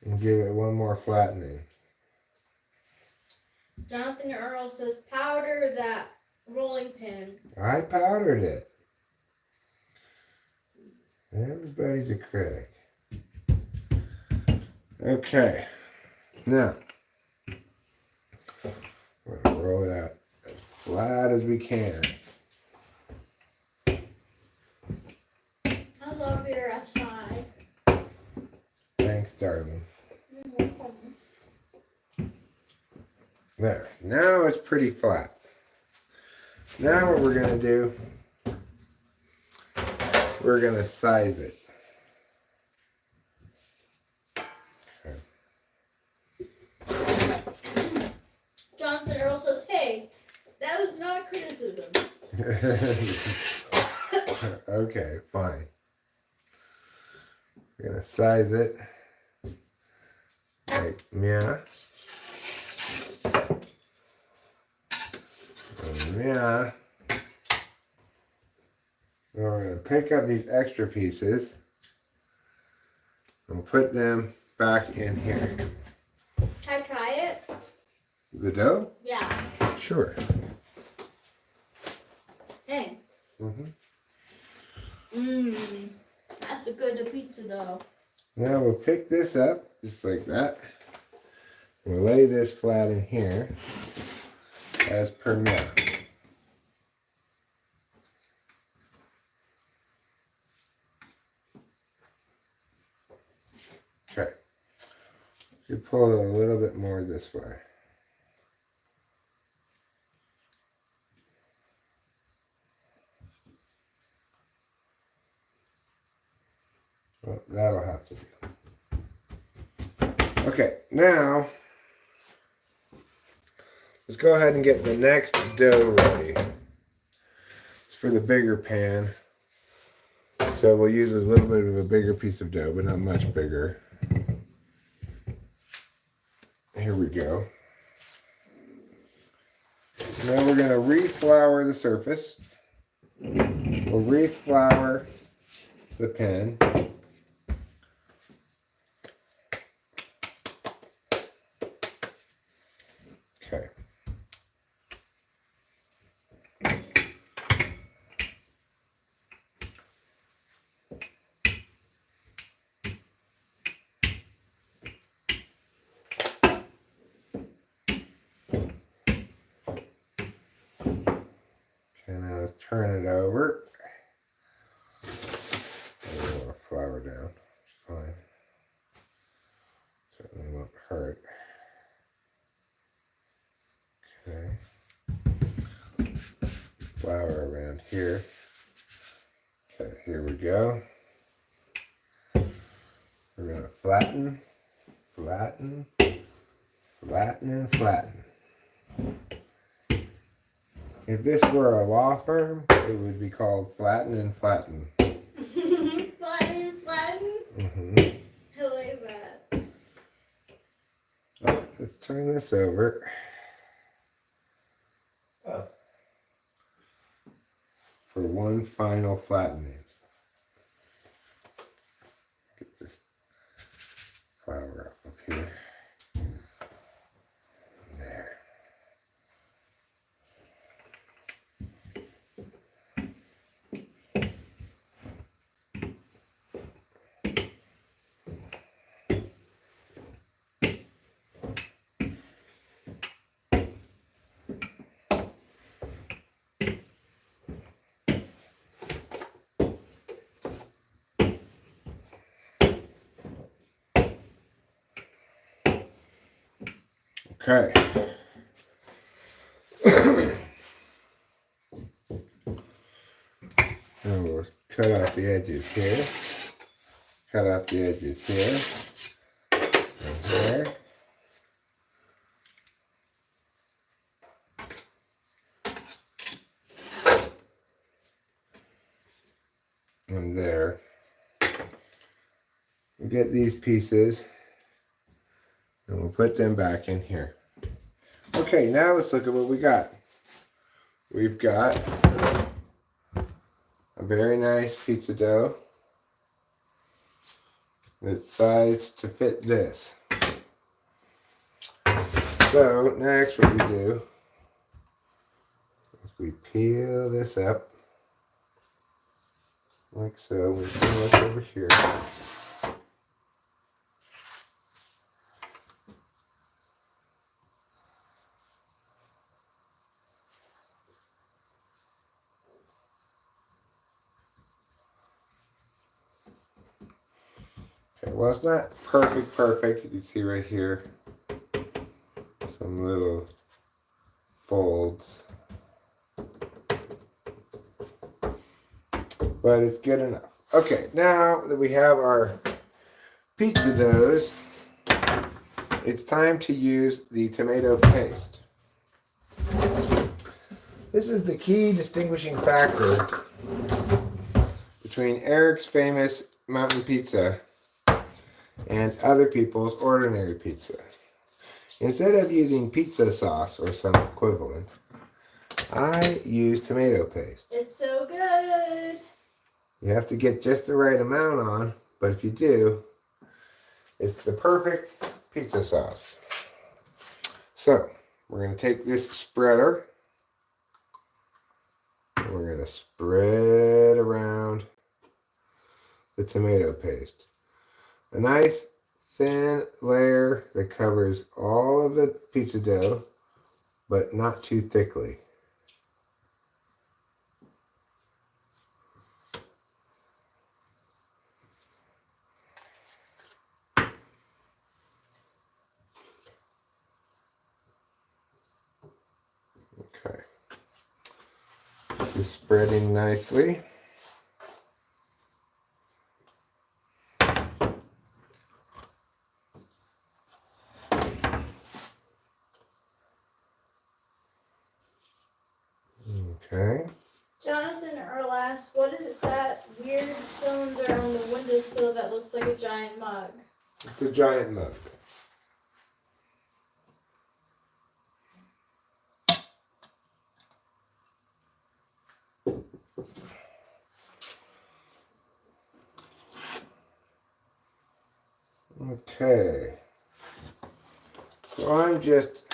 and give it one more flattening. Jonathan Earl says powder that rolling pin. I powdered it. Everybody's a critic. Okay. Now, we're going to roll it out as flat as we can. I love your side. Thanks, darling. There. Now it's pretty flat. Now what we're going to do, we're going to size it. Jonathan Earl says, hey, that was not criticism. Okay, fine. We're going to size it. Like, yeah. Yeah. We're going to pick up these extra pieces and put them back in here. Can I try it? The dough? Yeah. Sure. Thanks. Mm-hmm. That's a good pizza dough. Now we'll pick this up just like that. We'll lay this flat in here as per now. Okay. You pull it a little bit more this way. Well, that'll have to do. Okay, now let's go ahead and get the next dough ready. It's for the bigger pan. So we'll use a little bit of a bigger piece of dough, but not much bigger. Here we go. Now we're going to reflour the surface. We'll reflour the pen. Okay. Okay, now let's turn it over. A little more flour down. It's fine. Certainly won't hurt. Okay. Flour around here. Okay, here we go. We're going to flatten, flatten, flatten, and flatten. If this were a law firm, it would be called Flatten and Flatten. Flatten, flatten? Mm-hmm. I like that. Oh, let's turn this over. For one final flattening. Get this flour up here. There. Okay. Now we'll cut off the edges here. Cut off the edges here. And here. And there. We'll get these pieces and we'll put them back in here. Okay, now let's look at what we got. We've got a very nice pizza dough that's sized to fit this. So next what we do is we peel this up like so. We peel it over here. Okay, well, it's not perfect. You can see right here some little folds, but it's good enough. Okay, now that we have our pizza doughs, it's time to use the tomato paste. This is the key distinguishing factor between Eric's famous mountain pizza and other people's ordinary pizza. Instead of using pizza sauce or some equivalent, I use tomato paste. It's so good. You have to get just the right amount on, but if you do, it's the perfect pizza sauce. So, we're going to take this spreader, and we're going to spread around the tomato paste. A nice thin layer that covers all of the pizza dough, but not too thickly. Okay. This is spreading nicely. Okay. Jonathan Erlas, what is that weird cylinder on the windowsill that looks like a giant mug? It's a giant mug. Okay. So I'm just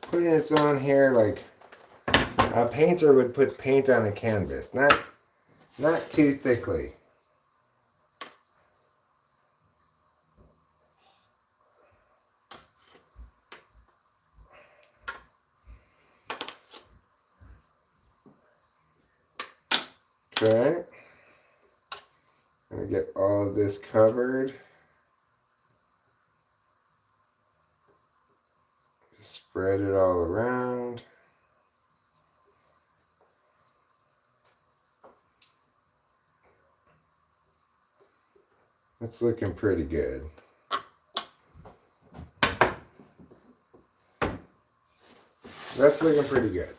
putting this on here like a painter would put paint on a canvas. Not too thickly. Okay. I'm going to get all of this covered. Spread it all around. It's looking pretty good. That's looking pretty good.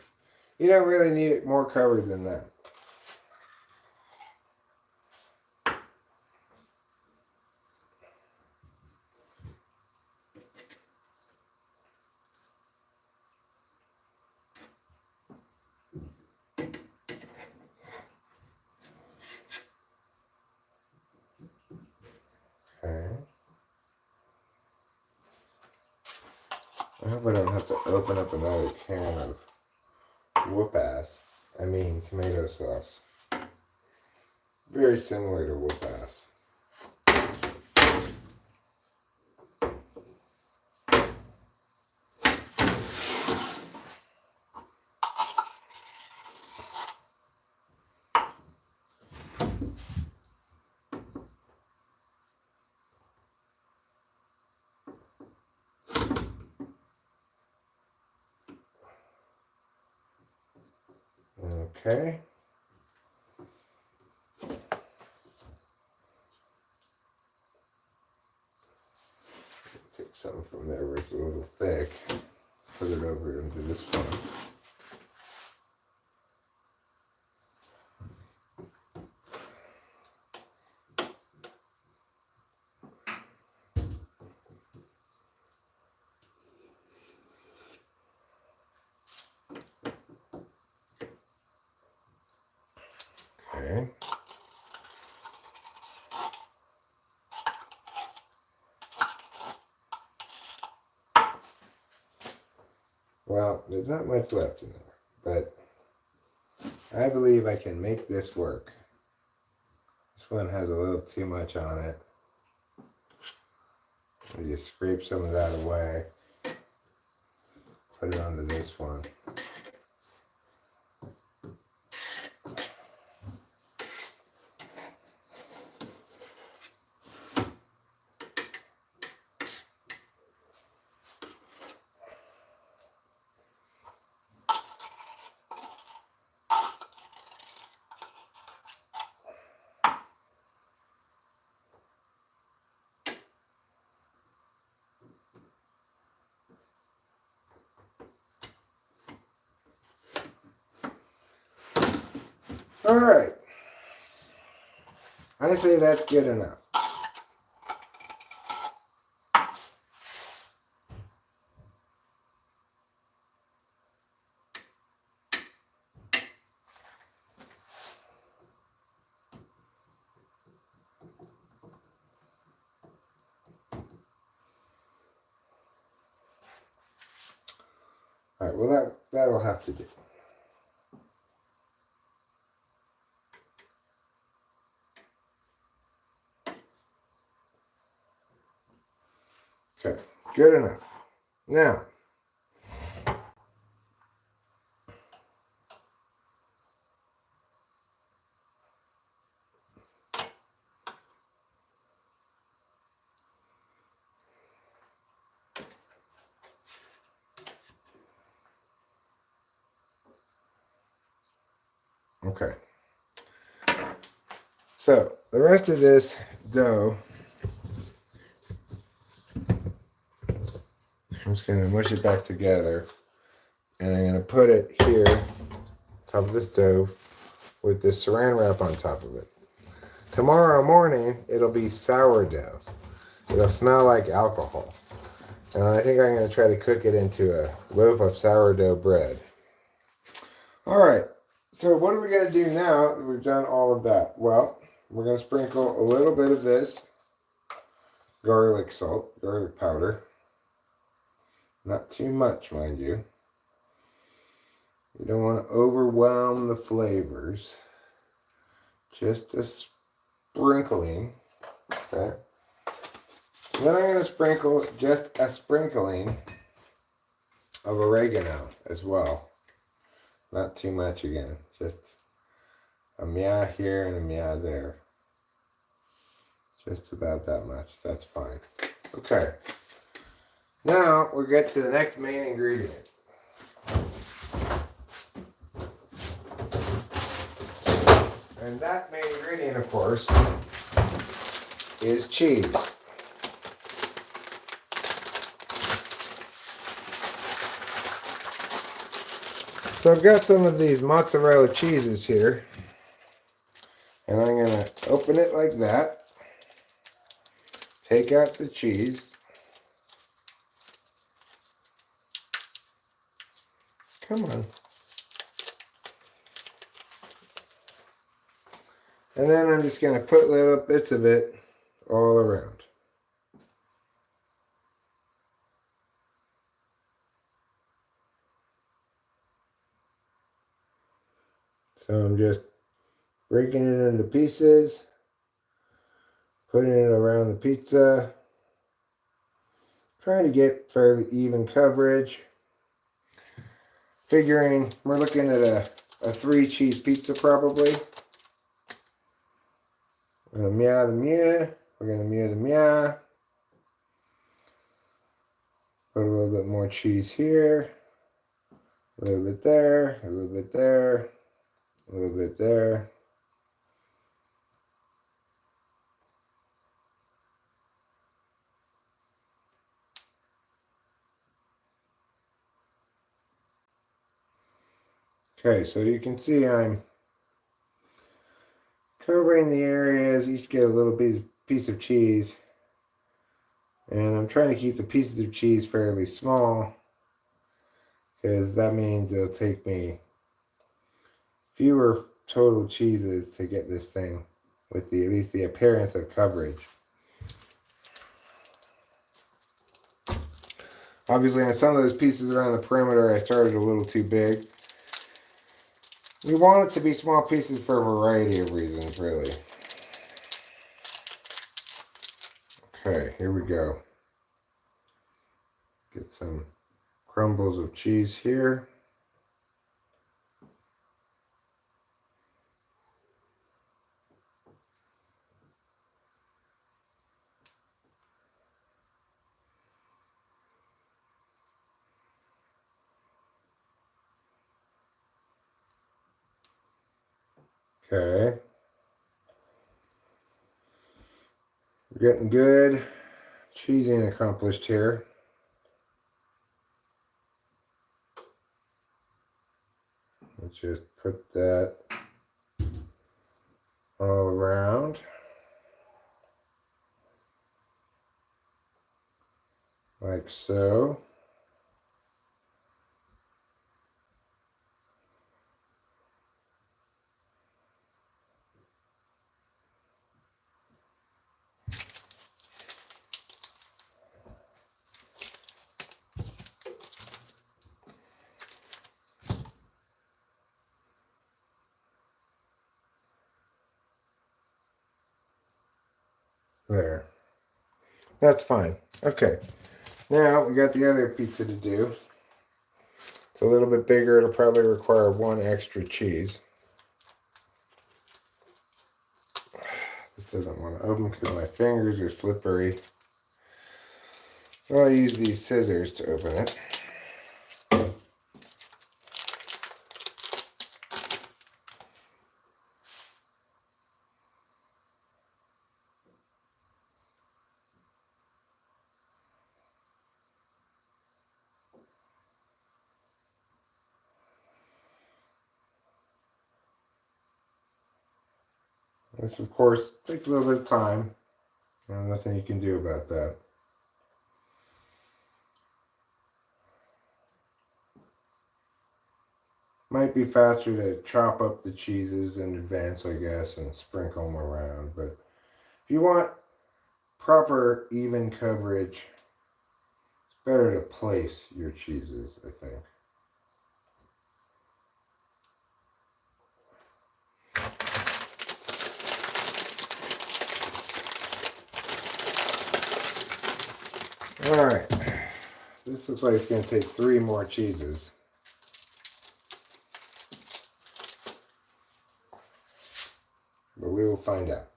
You don't really need it more covered than that. Okay. I hope I don't have to open up another can of tomato sauce. Very similar to whoop-ass. Okay. Take some from there where it's a little thick. Put it over into this one. Okay. Well, there's not much left in there, but I believe I can make this work. This one has a little too much on it. I just scrape some of that away. Put it onto this one. All right. I say that's good enough. All right, well that'll have to do. Okay, good enough. Now, okay. So the rest of this dough, I'm just gonna mush it back together, and I'm gonna put it here, top of the stove, with this saran wrap on top of it. Tomorrow morning, it'll be sourdough. It'll smell like alcohol. And I think I'm going to try to cook it into a loaf of sourdough bread. All right, so what are we going to do now that we've done all of that? Well, we're going to sprinkle a little bit of this garlic salt, garlic powder. Not too much, mind you. You don't want to overwhelm the flavors. Just a sprinkling, okay? Then I'm going to sprinkle just a sprinkling of oregano as well. Not too much again. Just a meow here and a meow there. Just about that much. That's fine. Okay. Now we'll get to the next main ingredient. And that main ingredient, of course, is cheese. So I've got some of these mozzarella cheeses here, and I'm going to open it like that, take out the cheese, come on, and then I'm just going to put little bits of it all around. So I'm just breaking it into pieces, putting it around the pizza, trying to get fairly even coverage. Figuring we're looking at a 3 cheese pizza probably. We're going to meow the meow. We're going to meow the meow. Put a little bit more cheese here. A little bit there. A little bit there. A little bit there. Okay, so you can see I'm covering the areas, each get a little piece of cheese. And I'm trying to keep the pieces of cheese fairly small, because that means it'll take me fewer total cheeses to get this thing with at least the appearance of coverage. Obviously on some of those pieces around the perimeter I started a little too big. We want it to be small pieces for a variety of reasons, really. Okay, here we go. Get some crumbles of cheese here. Okay. We're getting good cheesing accomplished here. Let's just put that all around. Like so. There. That's fine. Okay. Now we got the other pizza to do. It's a little bit bigger. It'll probably require one extra cheese. This doesn't want to open because my fingers are slippery. So I'll use these scissors to open it. This, of course, takes a little bit of time. Nothing you can do about that. Might be faster to chop up the cheeses in advance, I guess, and sprinkle them around. But if you want proper, even coverage, it's better to place your cheeses, I think. Alright, this looks like it's going to take 3 more cheeses. But we will find out.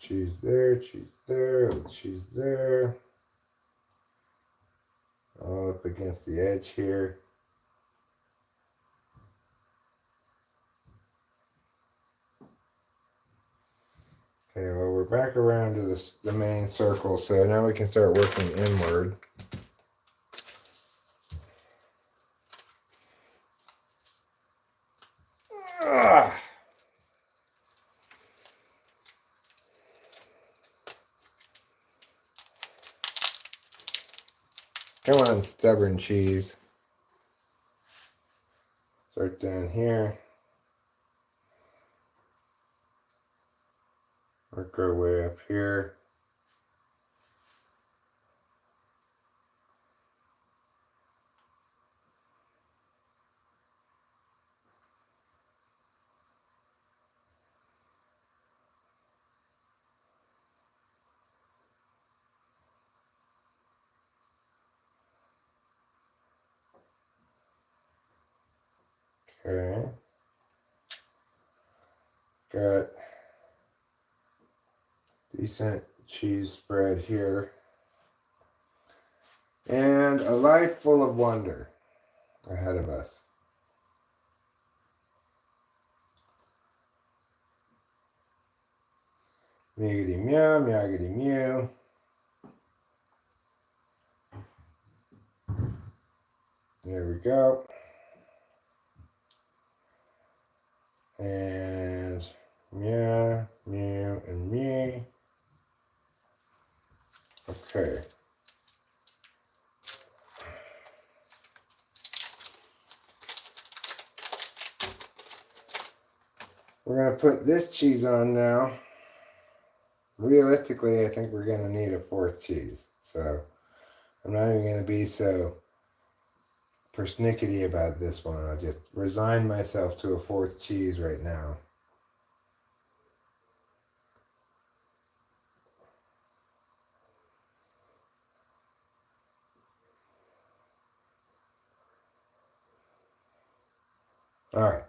Cheese there, cheese there. All up against the edge here. Okay, well, we're back around to the main circle, so now we can start working inward. Ah! Come on, stubborn cheese. Start down here. Work our way up here. Okay. Got decent cheese spread here. And a life full of wonder ahead of us. Meowgity meow, meowgity mew. There we go. And meow, mew, and me. Okay. We're going to put this cheese on now. Realistically, I think we're going to need a 4th cheese. So I'm not even going to be so persnickety about this one. I'll just resign myself to a 4th cheese right now. All right.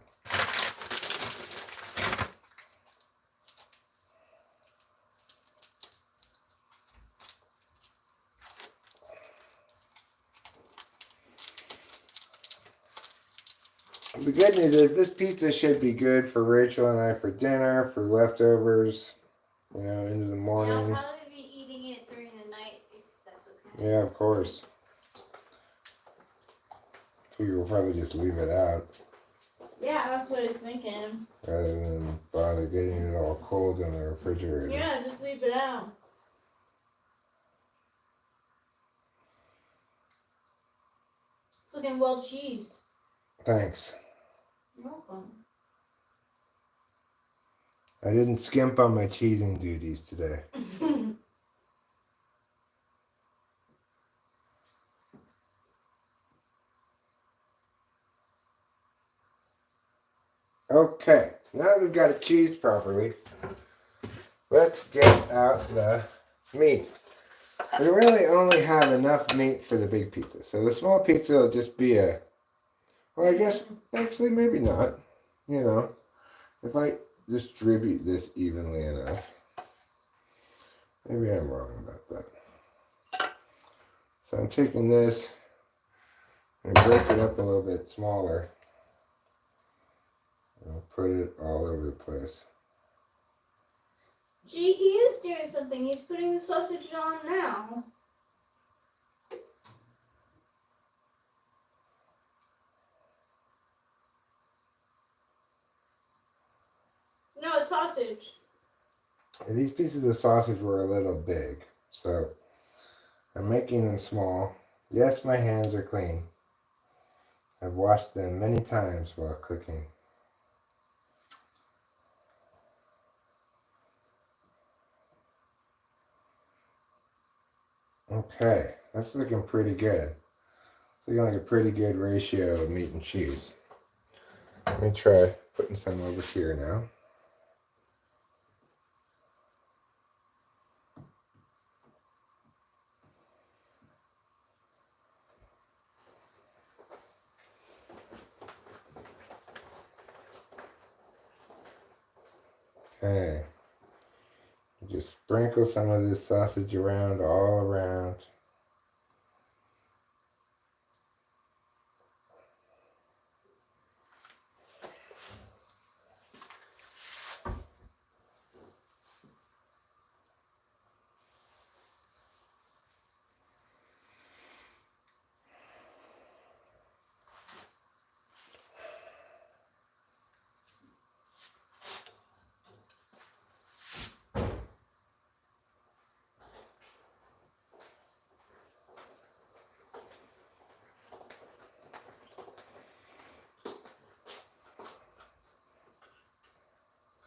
the good news is this pizza should be good for Rachel and I for dinner, for leftovers, you know, into the Yeah, I'll morning. probably be eating it during the night if that's okay. Yeah, of course. Figure we'll probably just leave it out Yeah, that's what I was thinking. rather than bother getting it all cold in the refrigerator. Yeah, just leave it out. It's looking well cheesed. Thanks. You're welcome. I didn't skimp on my cheesing duties today. Okay, now that we've got it cheesed properly, let's get out the meat. We really only have enough meat for the big pizza. So the small pizza will just be a, well, I guess, actually maybe not. You know, if I distribute this evenly enough. Maybe I'm wrong about that. So I'm taking this and break it up a little bit smaller. I'll put it all over the place. Gee, he is doing something. He's putting the sausage on now. No, it's sausage. And these pieces of sausage were a little big, so I'm making them small. Yes, my hands are clean. I've washed them many times while cooking. Okay, that's looking pretty good. It's looking like a pretty good ratio of meat and cheese. Let me try putting some over here now. Okay. Just sprinkle some of this sausage around, all around.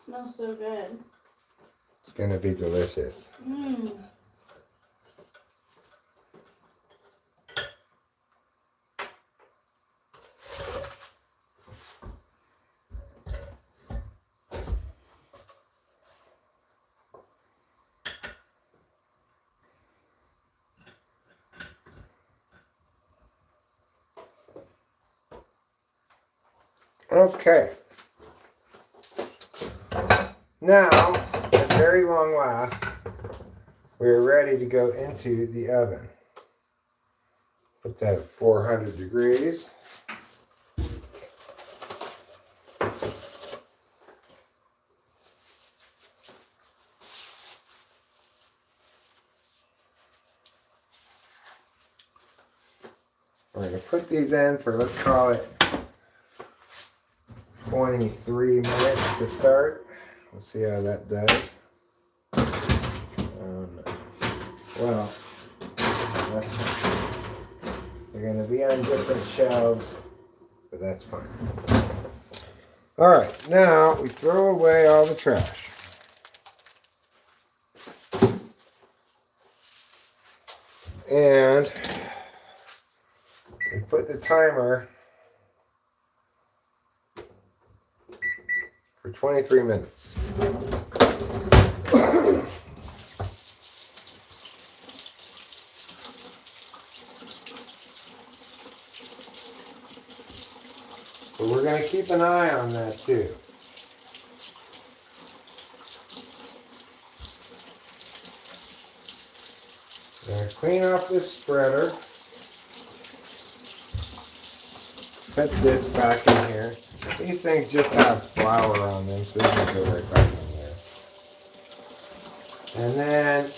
Smells so good. It's gonna be delicious. Mmm. Okay. Now, at very long last, we're ready to go into the oven. Put that at 400 degrees. We're going to put these in for, let's call it 23 minutes to start. We'll see how that does. Well, they're going to be on different shelves, but that's fine. All right, now we throw away all the trash. And we put the timer for 23 minutes. But we're going to keep an eye on that too. We're going to clean off this spreader. Put this back in here. These things just have flour on them, so they can go right back in there. And then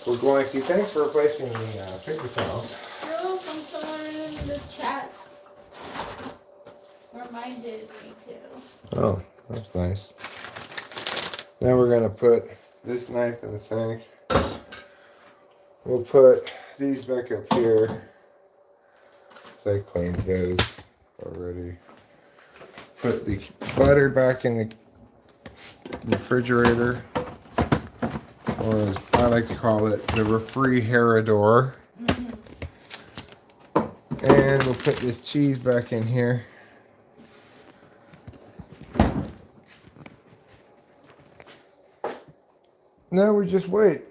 we're going to, thanks for replacing the paper towels. No, from someone in the chat reminded me to. Oh, that's nice. Now we're going to put this knife in the sink. We'll put these back up here. So I cleaned those already. Put the butter back in the refrigerator, or as I like to call it, the refrigerador. And we'll put this cheese back in here. Now we just wait.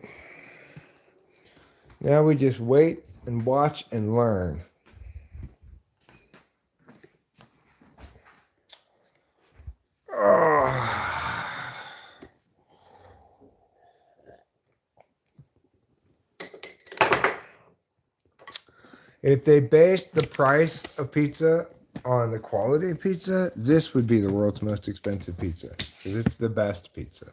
Now we just wait and watch and learn. If they based the price of pizza on the quality of pizza, this would be the world's most expensive pizza because it's the best pizza.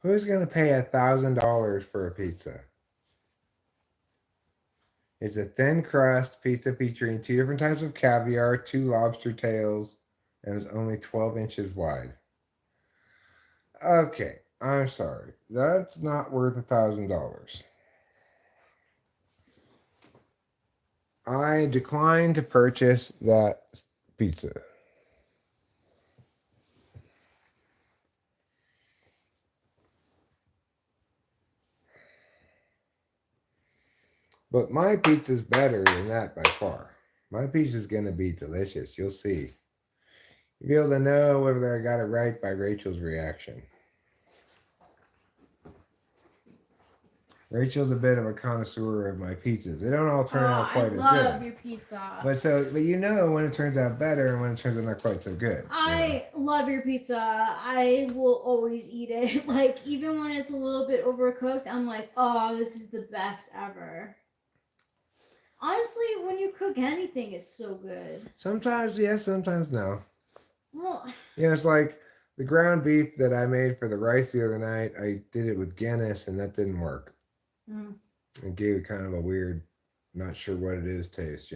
Who's going to pay $1,000 for a pizza? It's a thin crust pizza featuring 2 different types of caviar, 2 lobster tails, and is only 12 inches wide. Okay, I'm sorry. That's not worth $1,000. I decline to purchase that pizza. But my pizza's better than that by far. My pizza's going to be delicious. You'll see. You'll be able to know whether I got it right by Rachel's reaction. Rachel's a bit of a connoisseur of my pizzas. They don't all turn out quite as good. I love your pizza. But you know when it turns out better and when it turns out not quite so good. I love your pizza. I will always eat it. Like, even when it's a little bit overcooked, I'm like, oh, this is the best ever. Honestly, when you cook anything, it's so good. Sometimes yes, sometimes no. Well, It's like the ground beef that I made for the rice the other night. I did it with Guinness and that didn't work. It gave it kind of a weird, not sure what it is taste,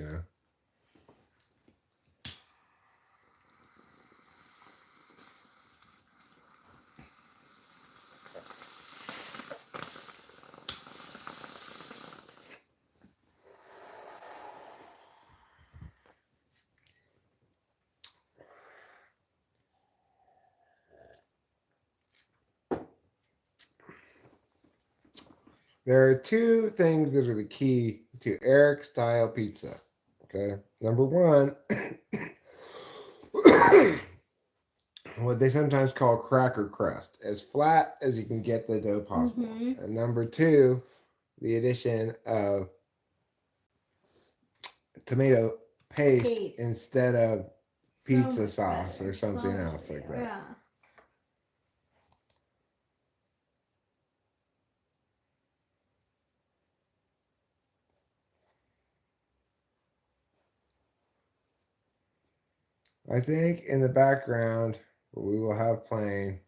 There are 2 things that are the key to Eric style pizza. Okay. Number 1, what they sometimes call cracker crust, as flat as you can get the dough possible. And number 2, the addition of tomato paste instead of pizza sauce or something else like that. Yeah. I think in the background, what we will have playing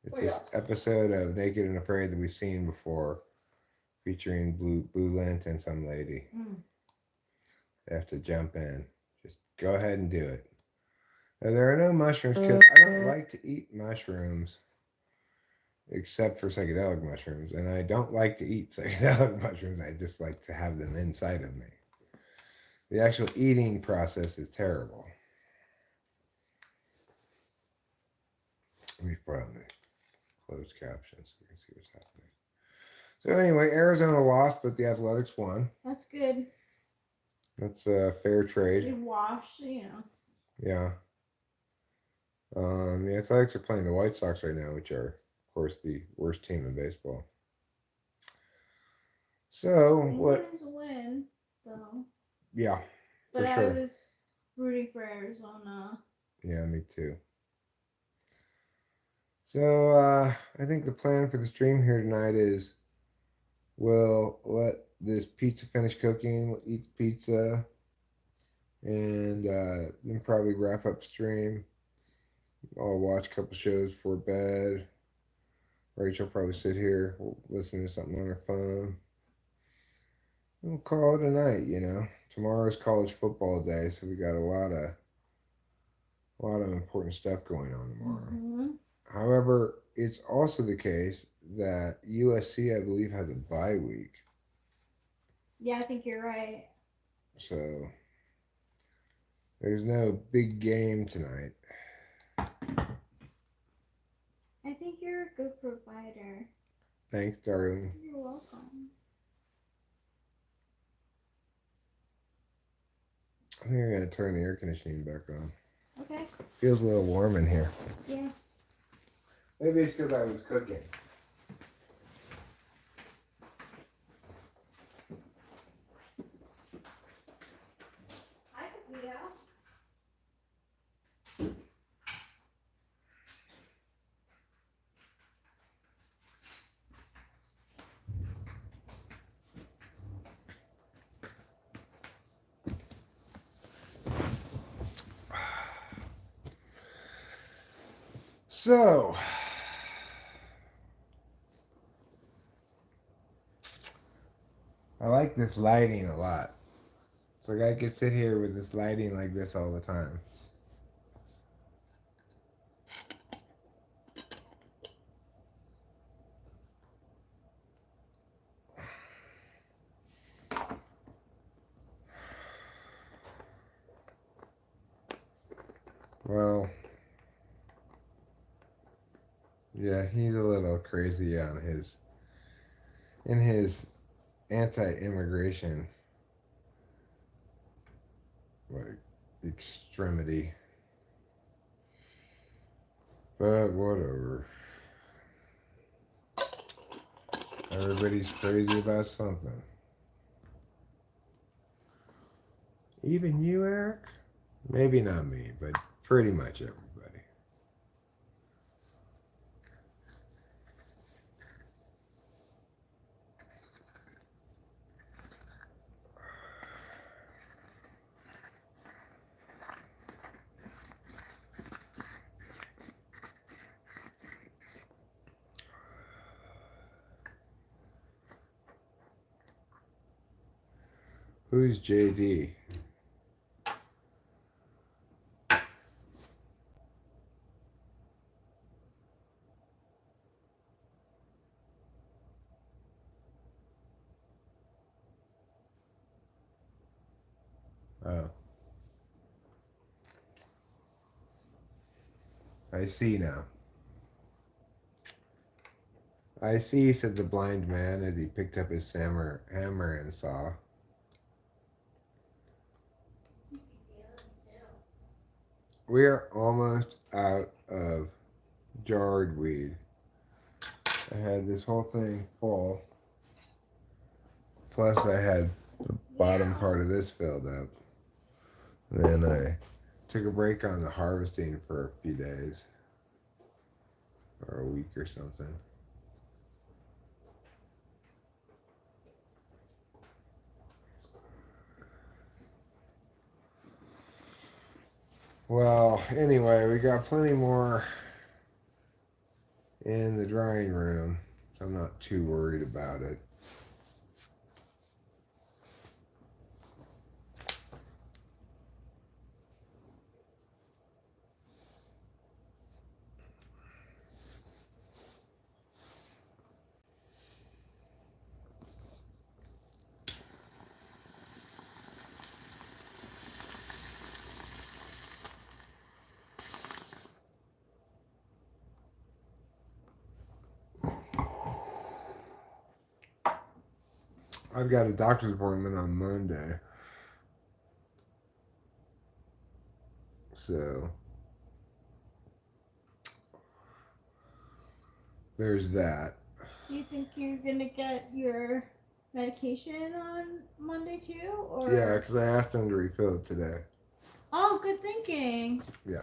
is this episode of Naked and Afraid that we've seen before, featuring Blue Lint and some lady. They have to jump in. Just go ahead and do it. Now, there are no mushrooms because I don't like to eat mushrooms except for psychedelic mushrooms. And I don't like to eat psychedelic mushrooms. I just like to have them inside of me. The actual eating process is terrible. Let me put on the closed captions so you can see what's happening. So anyway, Arizona lost, but the Athletics won. That's good. That's a fair trade. They washed, Yeah. The Athletics are playing the White Sox right now, which are, of course, the worst team in baseball. So what? It is a win, though. Yeah, but for sure. I was rooting for Arizona. Yeah, me too. So I think the plan for the stream here tonight is we'll let this pizza finish cooking, we'll eat the pizza, and then probably wrap up stream. I'll watch a couple shows before bed. Rachel will probably sit here, we'll listen to something on her phone. We'll call it a night, you know. Tomorrow's college football day, so we got a lot of important stuff going on tomorrow. Mm-hmm. However, it's also the case that USC, I believe, has a bye week. Yeah, I think you're right. So there's no big game tonight. I think you're a good provider. Thanks, darling. You're welcome. I think I'm going to turn the air conditioning back on. Okay. Feels a little warm in here. Yeah. Maybe it's because I was cooking. I could be out. So, I like this lighting a lot. It's like I could sit here with this lighting like this all the time. Well, yeah, he's a little crazy on his anti-immigration extremity. But whatever. Everybody's crazy about something. Even you, Eric? Maybe not me, but pretty much everybody. Who's JD? Oh. I see now. I see, said the blind man as he picked up his hammer and saw. We're almost out of jarred weed. I had this whole thing full. Plus I had the bottom part of this filled up. Then I took a break on the harvesting for a few days. Or a week or something. Well, anyway, we got plenty more in the drying room, so I'm not too worried about it. I've got a doctor's appointment on Monday. So there's that. Do you think you're gonna get your medication on Monday too, or? Yeah, because I asked him to refill it today. Oh, good thinking. Yeah.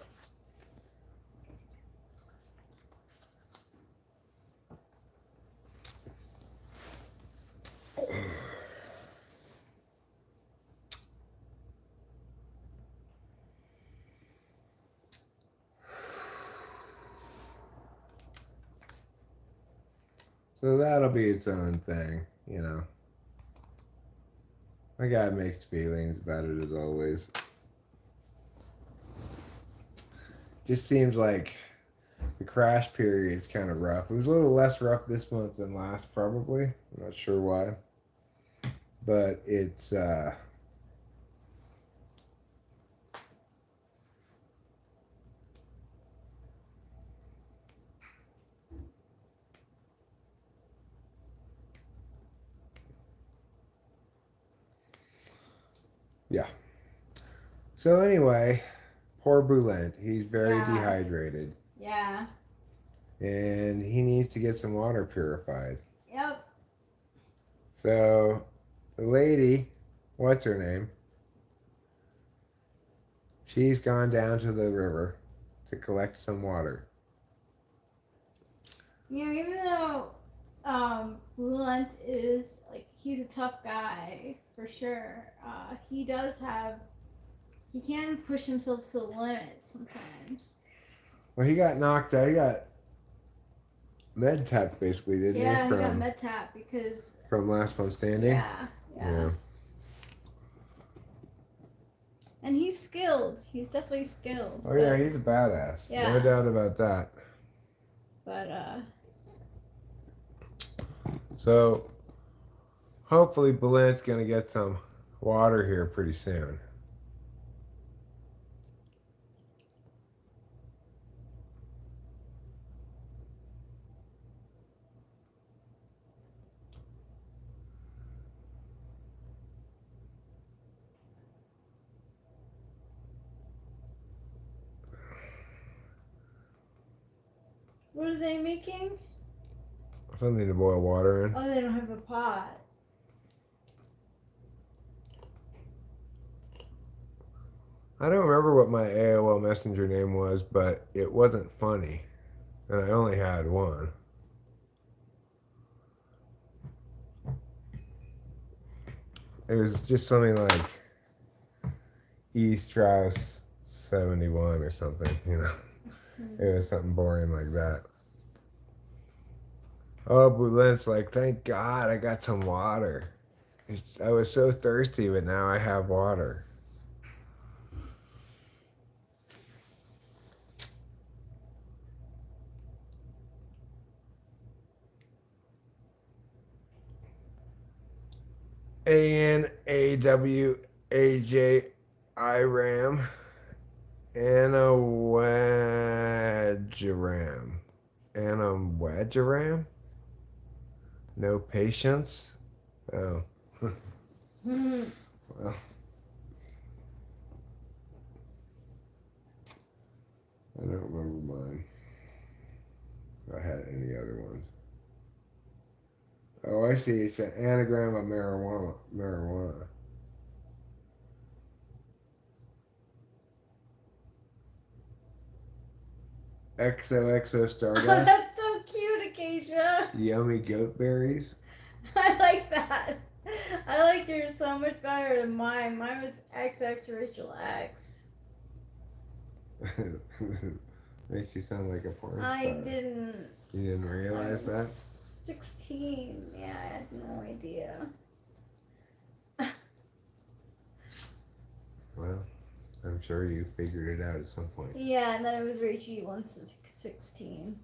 So that'll be its own thing, you know. I got mixed feelings about it as always. Just seems like the crash period is kind of rough. It was a little less rough this month than last, probably. I'm not sure why. But it's, yeah. So anyway, poor Boulant. He's very Yeah. dehydrated. Yeah. And he needs to get some water purified. Yep. So the lady, what's her name? She's gone down to the river to collect some water. You know, even though Blunt is like he's a tough guy for sure. He can push himself to the limit sometimes. Well, he got knocked out. He got med tap basically, didn't Yeah, he? he got med tap because From Last One Standing. yeah. And he's skilled. He's definitely skilled. Oh yeah, he's a badass. Yeah. No doubt about that. But So hopefully Bulant's gonna get some water here pretty soon. what are they making? Something to boil water in. Oh, they don't have a pot. I don't remember what my AOL Messenger name was, but it wasn't funny. And I only had one. It was just something like E. Strauss 71 or something, you know. It was something boring like that. Oh, Boulant's like, thank God I got some water. I was so thirsty, but now I have water. ANAWAJ Anawadjaram. Anawadjaram? No patience? Oh. Well. I don't remember mine. If I had any other ones. Oh, I see. It's an anagram of marijuana. XOXO Stardust. That's so cute, Acacia. Yummy goat berries. I like that. I like yours so much better than mine. Mine was XX Rachel X. Makes you sound like a porn star. I didn't. You didn't realize that? 16. Yeah, I had no idea. Well, I'm sure you figured it out at some point. Yeah, and then it was Rachie 116.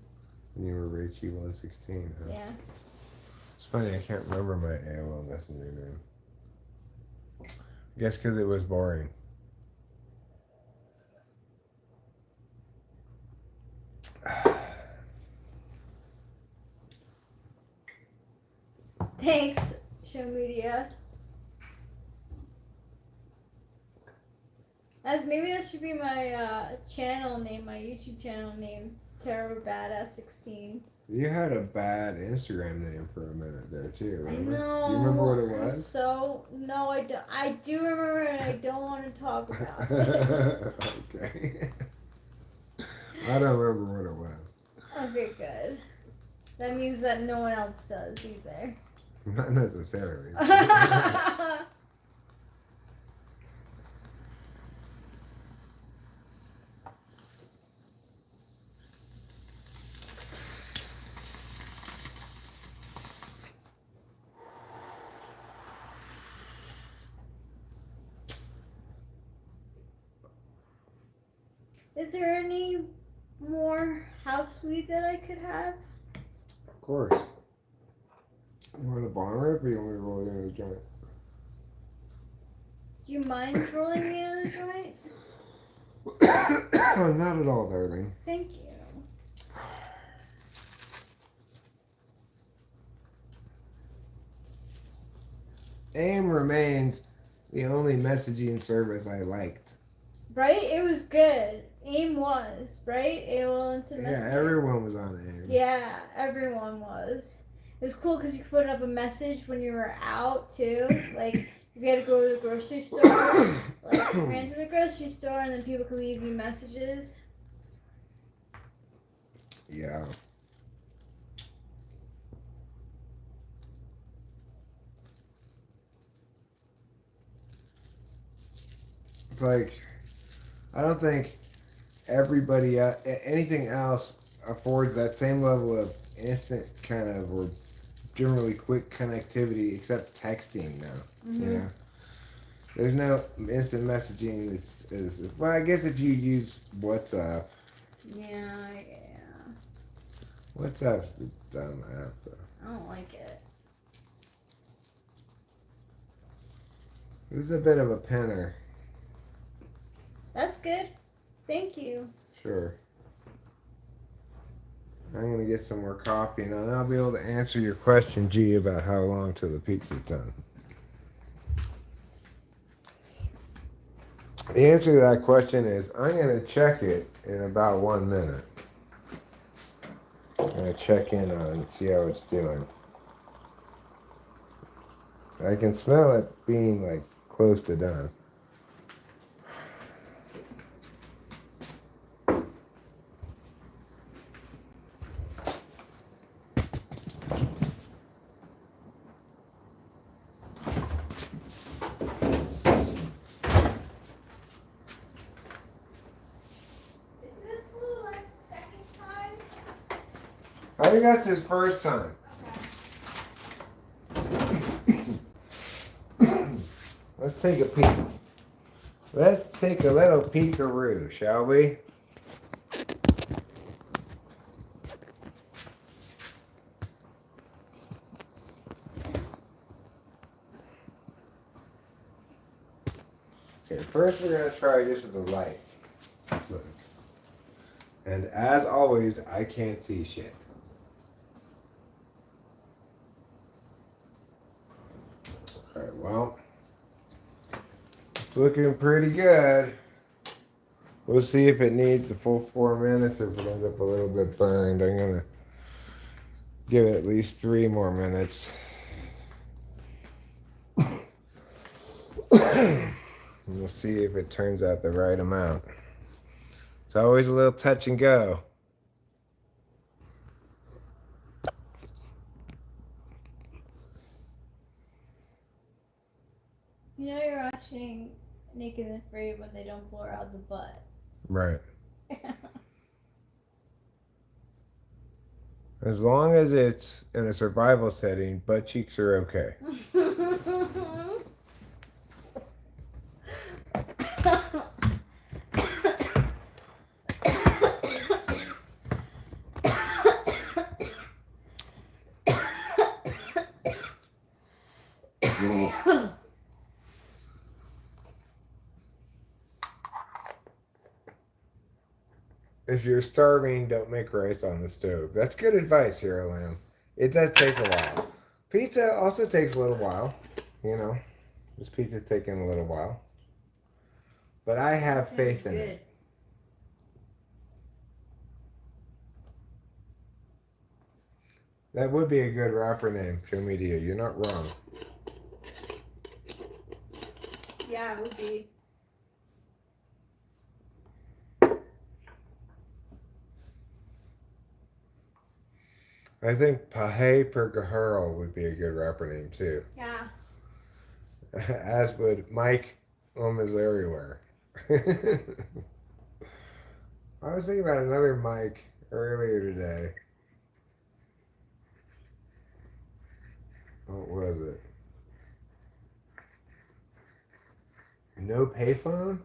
And you were Rachie 116, huh? Yeah. It's funny, I can't remember my AOL Messenger name. I guess because it was boring. Thanks, Show Media. Maybe that should be my channel name, my YouTube channel name, Terror Badass 16. You had a bad Instagram name for a minute there too, remember? I know. You remember what it was? No, I don't. I do remember it, and I don't want to talk about it. Okay. I don't remember what it was. Okay, good. That means that no one else does either. Not necessarily. Is there any more house weed that I could have? Of course. You want the bottom rip or you want me to roll it into the joint? Do you mind rolling me in the joint? Not at all, darling. Thank you. AIM remains the only messaging service I liked. Right? It was good. AIM was, right? AOL Instant Yeah, Messenger. everyone was on AIM. Yeah, everyone was. It was cool because you could put up a message when you were out too. Like if you had to go to the grocery store, like you ran to the grocery store and then people could leave you messages. Yeah. It's like, I don't think everybody, anything else affords that same level of instant kind of, or generally quick connectivity except texting now. Mm-hmm. You know? There's no instant messaging well, I guess if you use WhatsApp. Yeah. WhatsApp's the dumb app, though. I don't like it. This is a bit of a penner. That's good. Thank you. Sure. I'm going to get some more coffee, and then I'll be able to answer your question, G, about how long till the pizza's done. The answer to that question is I'm going to check it in about 1 minute. I'm going to check in on it and see how it's doing. I can smell it being like close to done. I think that's his first time. Let's take a peek. Let's take a little peekaroo, shall we? Okay, first we're going to try just with the light. Look. And as always, I can't see shit. Okay, well, it's looking pretty good. We'll see if it needs the full 4 minutes or if it ends up a little bit burned. I'm going to give it at least 3 more minutes. And we'll see if it turns out the right amount. It's always a little touch and go. You know you're watching Naked and Afraid when they don't blur out the butt. Right. As long as it's in a survival setting, butt cheeks are okay. If you're starving, don't make rice on the stove. That's good advice, Hero Lamb. It does take a while. Pizza also takes a little while. You know, this pizza's taking a little while. But I have faith in it. That would be a good rapper name, Show Me to You. You're not wrong. Yeah, it would be. I think Pahe Pergahurl would be a good rapper name too. Yeah. As would Mike is Everywhere. I was thinking about another Mike earlier today. What was it? No Payphone?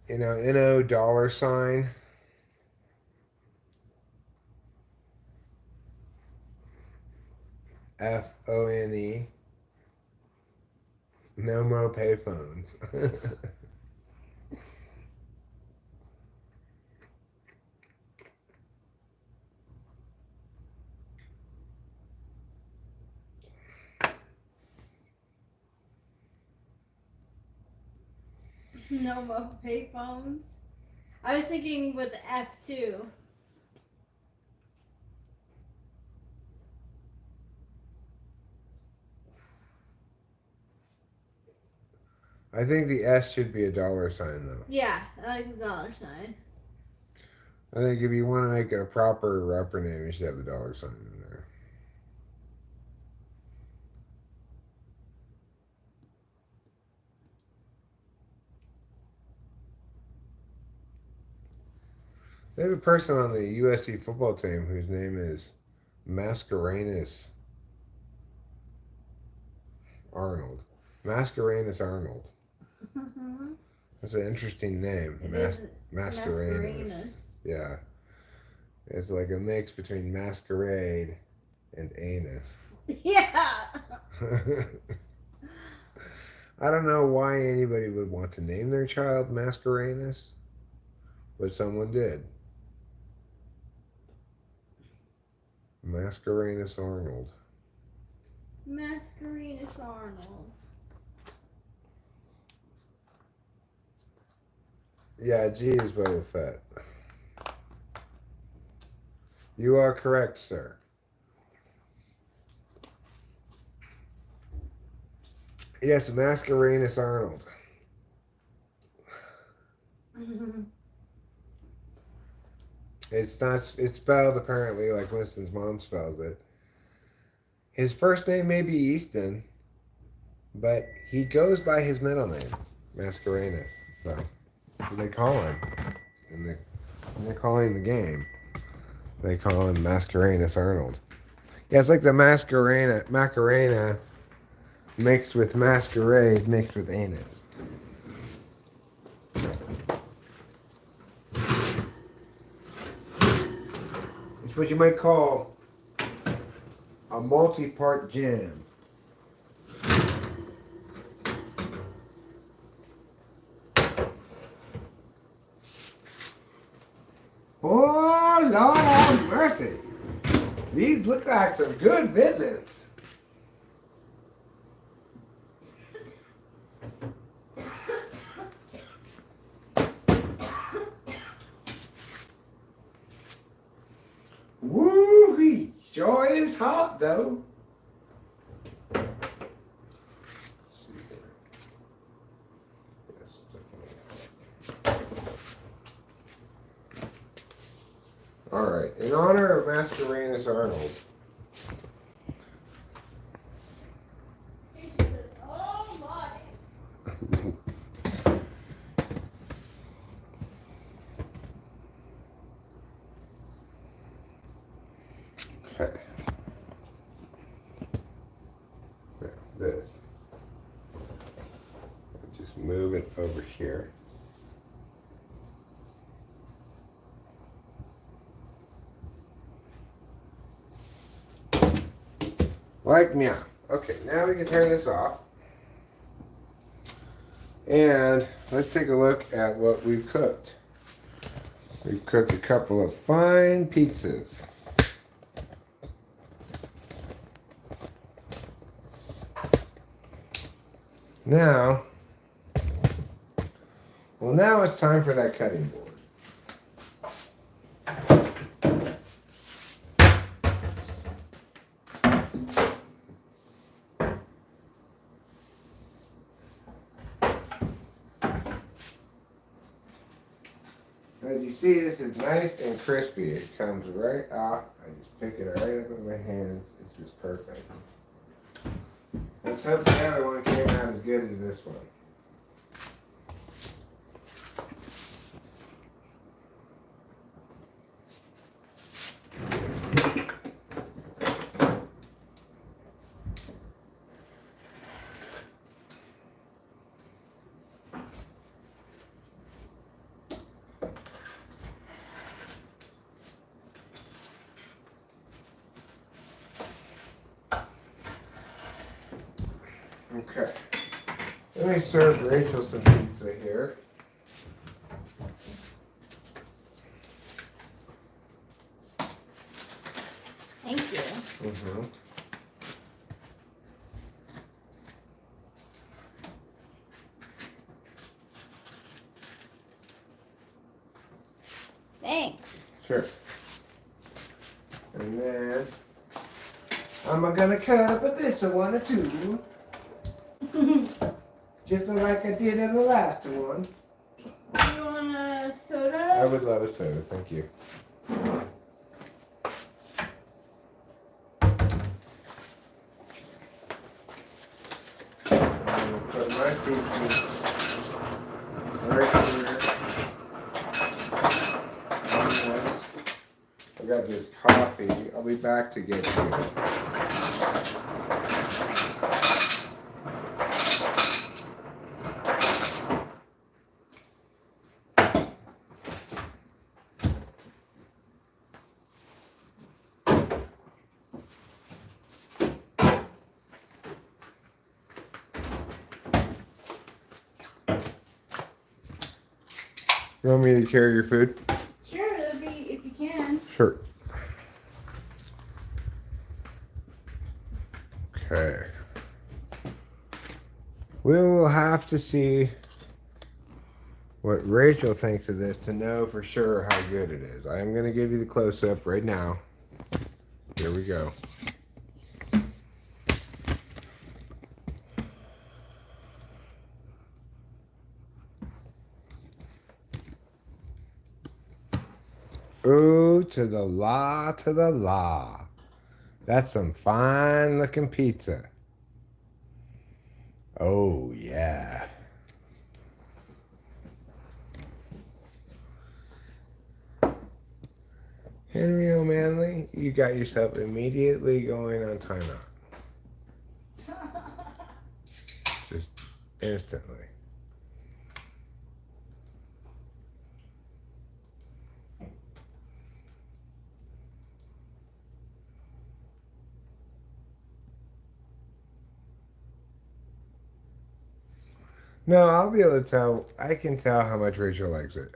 You know, NO dollar sign. FONE. No more payphones. No more payphones. I was thinking with F2. I think the S should be a dollar sign, though. Yeah, I like the dollar sign. I think if you want to make it a proper rapper name, you should have the dollar sign in there. There's a person on the USC football team whose name is Mascarenhas Arnold. Mascarenhas Arnold. That's an interesting name. Mascarenhas. Yeah. It's like a mix between masquerade and anus. Yeah. I don't know why anybody would want to name their child Mascarenhas, but someone did. Mascarenhas Arnold. Mascarenhas Arnold. Yeah, G is Boba Fett. You are correct, sir. Yes, Mascarenhas Arnold. It's not. It's spelled apparently like Winston's mom spells it. His first name may be Easton, but he goes by his middle name, Mascarenhas. So they call him, and when they're calling the game, they call him Mascarenhas Arnold. Yeah, it's like the Macarena mixed with masquerade mixed with anus. It's what you might call a multi-part jam. Oh, Lord have mercy. These look like some good villains. Woo-wee. Sure is hot, though. All right, in honor of Mascarenhas Arnold. She says, oh my. Okay. Now, this. Just move it over here. Like meow. Okay, now we can turn this off. And let's take a look at what we've cooked. We've cooked a couple of fine pizzas. Now, now it's time for that cutting board. As you see, this is nice and crispy. It comes right out. I just pick it right up in my hands. It's just perfect. Let's hope the other one came out as good as this one. Okay. Let me serve Rachel some pizza here. Thank you. Mm-hmm. Thanks. Sure. And then I'm gonna cut up a this one or two. Just like I did in the last one. You want a soda? I would love a soda, thank you. I'm gonna put my pieces right here. On this. I got this coffee. I'll be back to get you. You want me to carry your food? Sure, that'd be if you can. Sure. Okay. We will have to see what Rachel thinks of this to know for sure how good it is. I am going to give you the close-up right now. Here we go. Ooh, to the la, to the la. That's some fine looking pizza. Oh, yeah. Henry O'Manley, you got yourself immediately going on timeout. Just instantly. No, I'll be able to tell. I can tell how much Rachel likes it.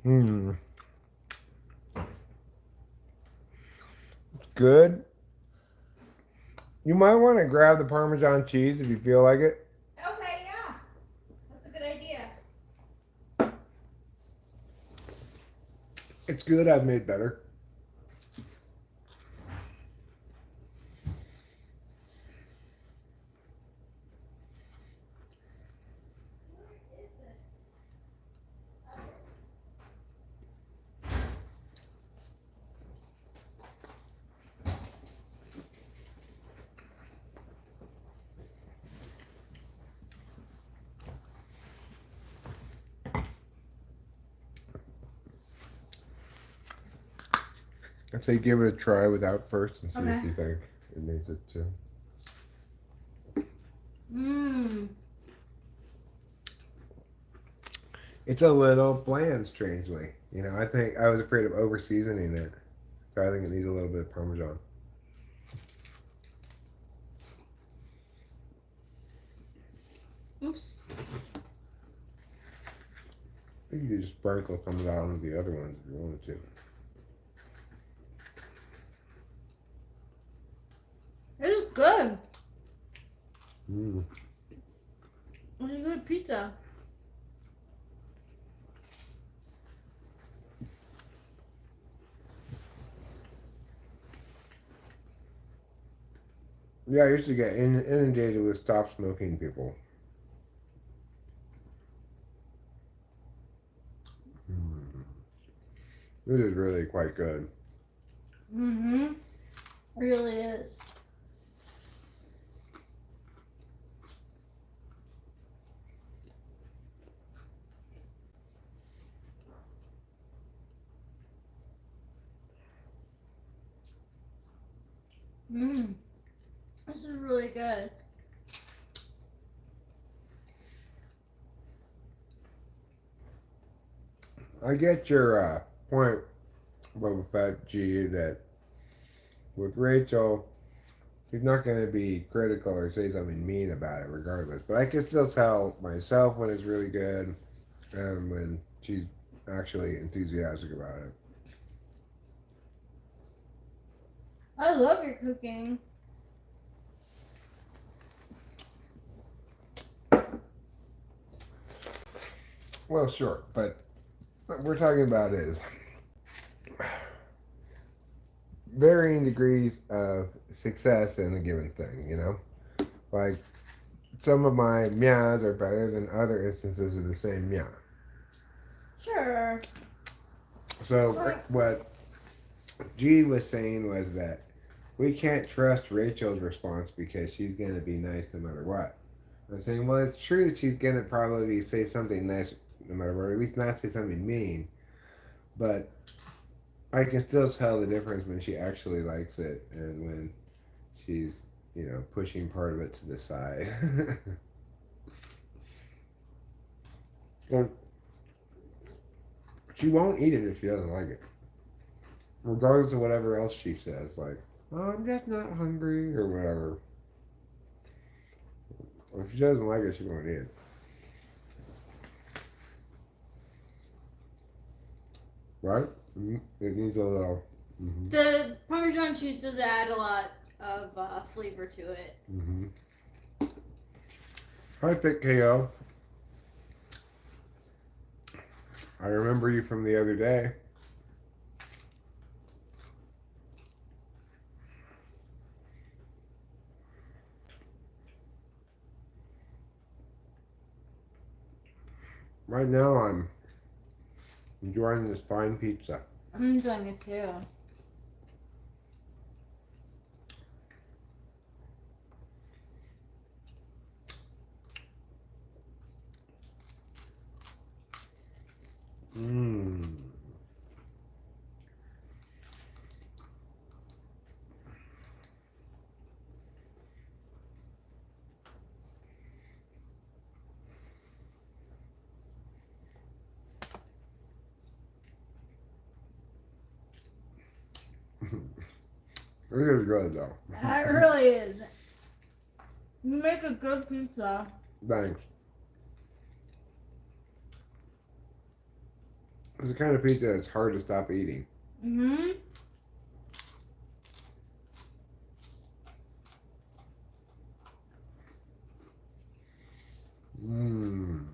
Hmm. Good. You might want to grab the Parmesan cheese if you feel like it. Okay, yeah. That's a good idea. It's good. I've made better. I'd say give it a try without first and see if you think it needs it too. Mmm. It's a little bland, strangely. You know, I think I was afraid of over seasoning it. So I think it needs a little bit of Parmesan. Oops. I think you could just sprinkle some of that on the other ones if you wanted to. This is good. Mm. It's a good pizza. Yeah, I used to get inundated with stop smoking people. Mm. This is really quite good. Mm-hmm. Really is. Mmm. This is really good. I get your point, Boba Fett G, that with Rachel, she's not going to be critical or say something mean about it, regardless. But I can still tell myself when it's really good and when she's actually enthusiastic about it. I love your cooking. Well, sure, but what we're talking about is varying degrees of success in a given thing, you know? Like, some of my meows are better than other instances of the same meow. Sure. So, what G was saying was that we can't trust Rachel's response because she's going to be nice no matter what. I'm saying, well, it's true that she's going to probably say something nice no matter what, or at least not say something mean, but I can still tell the difference when she actually likes it and when she's, pushing part of it to the side. And she won't eat it if she doesn't like it, regardless of whatever else she says, like, oh, I'm just not hungry, or whatever. If she doesn't like it, she won't eat it. Right? It needs a little. Mm-hmm. The Parmesan cheese does add a lot of flavor to it. Mm-hmm. Hi, Fit KO. I remember you from the other day. Right now, I'm enjoying this fine pizza. I'm enjoying it too. Mmm. It is good though. It really is. You make a good pizza. Thanks. It's the kind of pizza that's hard to stop eating. Mm-hmm. Mmm.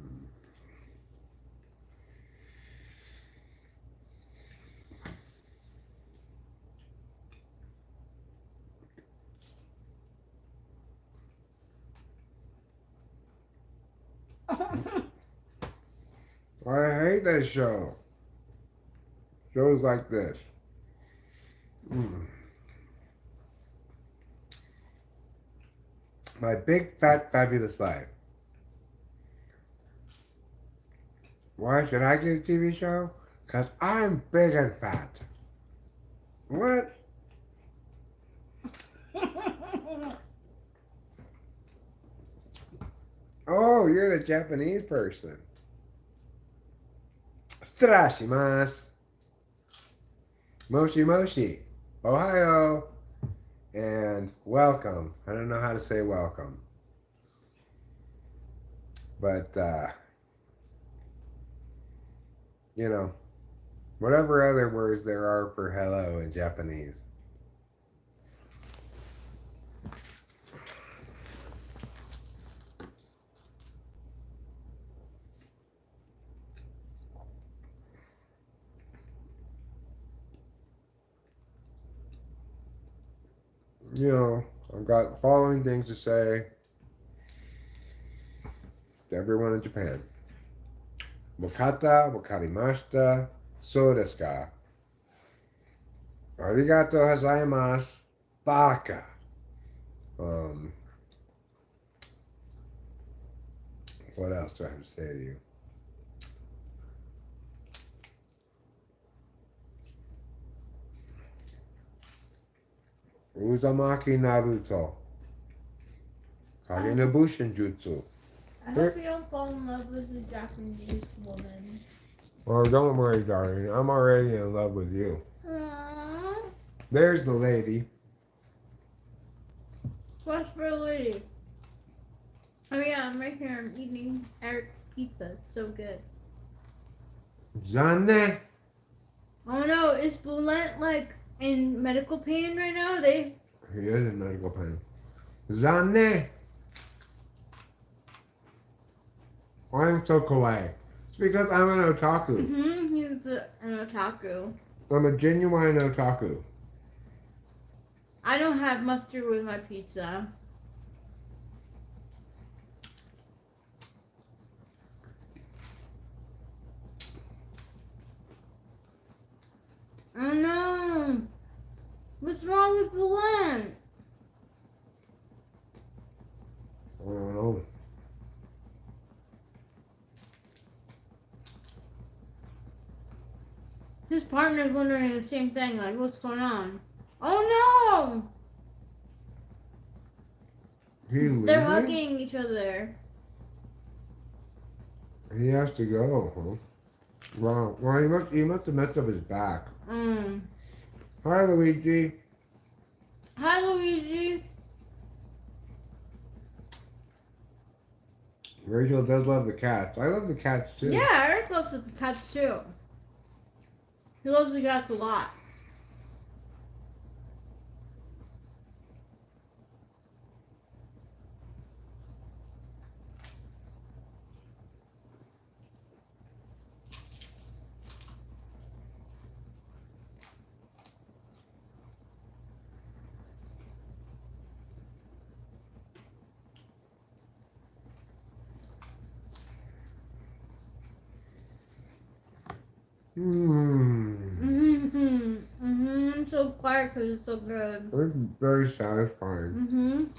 I hate that show. Shows like this. My big fat fabulous life. Why should I get a TV show? Because I'm big and fat. What? Oh, you're the Japanese person. Strashimasu. Moshi Moshi. Ohio. And welcome. I don't know how to say welcome. But, whatever other words there are for hello in Japanese. I've got the following things to say to everyone in Japan. Wakata, wakarimashita, so desu ka? Arigato gozaimasu, baka. What else do I have to say to you? Uzumaki Naruto. Kage no Bushin Jutsu. I hope you don't fall in love with a Japanese woman. Well, don't worry, darling. I'm already in love with you. Aww. There's the lady. What's for a lady? Oh yeah, I'm right here. I'm eating Eric's pizza. It's so good. Zanne. Oh no, is Bulent like in medical pain right now? He is in medical pain. Zanne. I'm so kawaii. It's because I'm an otaku. He's an otaku. I'm a genuine otaku. I don't have mustard with my pizza. Oh no! What's wrong with Bulent? I don't know. His partner's wondering the same thing, like, what's going on? Oh no! They're hugging each other. He has to go, huh? Wow. Well, he must have messed up his back. Hi, Luigi. Hi, Luigi. Rachel does love the cats. I love the cats too. Yeah, Eric loves the cats too. He loves the cats a lot. I'm so quiet because it's so good. It's very satisfying.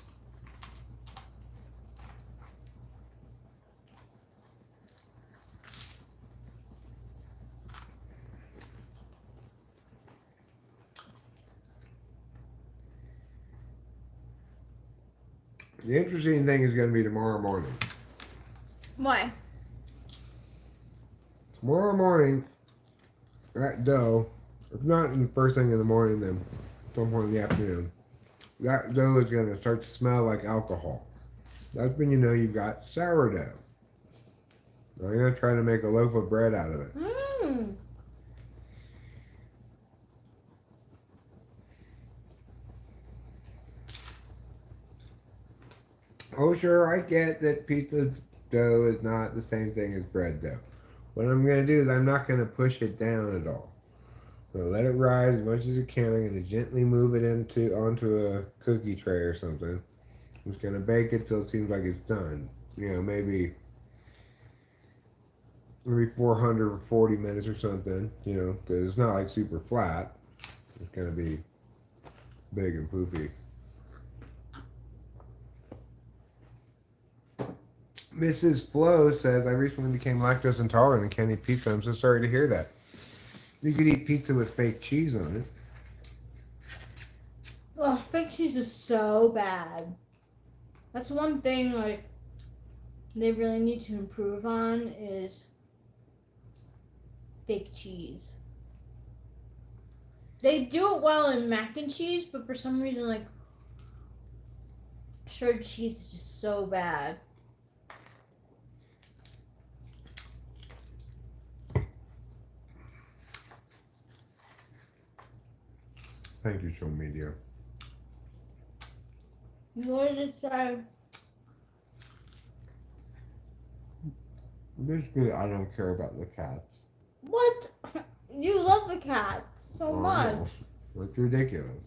The interesting thing is going to be tomorrow morning. Why? Tomorrow morning, that dough, if not in the first thing in the morning, then some point in the afternoon, that dough is going to start to smell like alcohol. That's when you know you've got sourdough. Now you're going to try to make a loaf of bread out of it. Oh, sure, I get that pizza dough is not the same thing as bread dough. What I'm going to do is I'm not going to push it down at all. I'm going to let it rise as much as it can. I'm going to gently move it onto a cookie tray or something. I'm just going to bake it till it seems like it's done. You know, maybe 440 minutes or something, you know, because it's not like super flat. It's going to be big and poofy. Mrs. Flo says, I recently became lactose intolerant and can't eat pizza. I'm so sorry to hear that. You could eat pizza with fake cheese on it. Oh, fake cheese is so bad. That's one thing, like, they really need to improve on is fake cheese. They do it well in mac and cheese, but for some reason, like, shredded cheese is just so bad. Thank you, Show Media. What did it say? Basically, I don't care about the cats. What? You love the cats so much. No. It's ridiculous.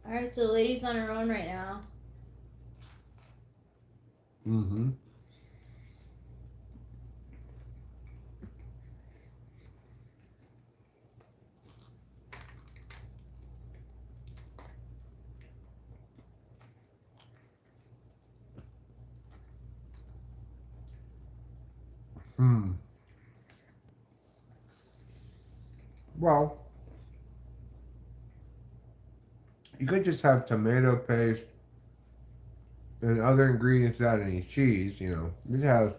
Alright, so the lady's on her own right now. Hmm. Well, you could just have tomato paste and other ingredients without any cheese, you know. It has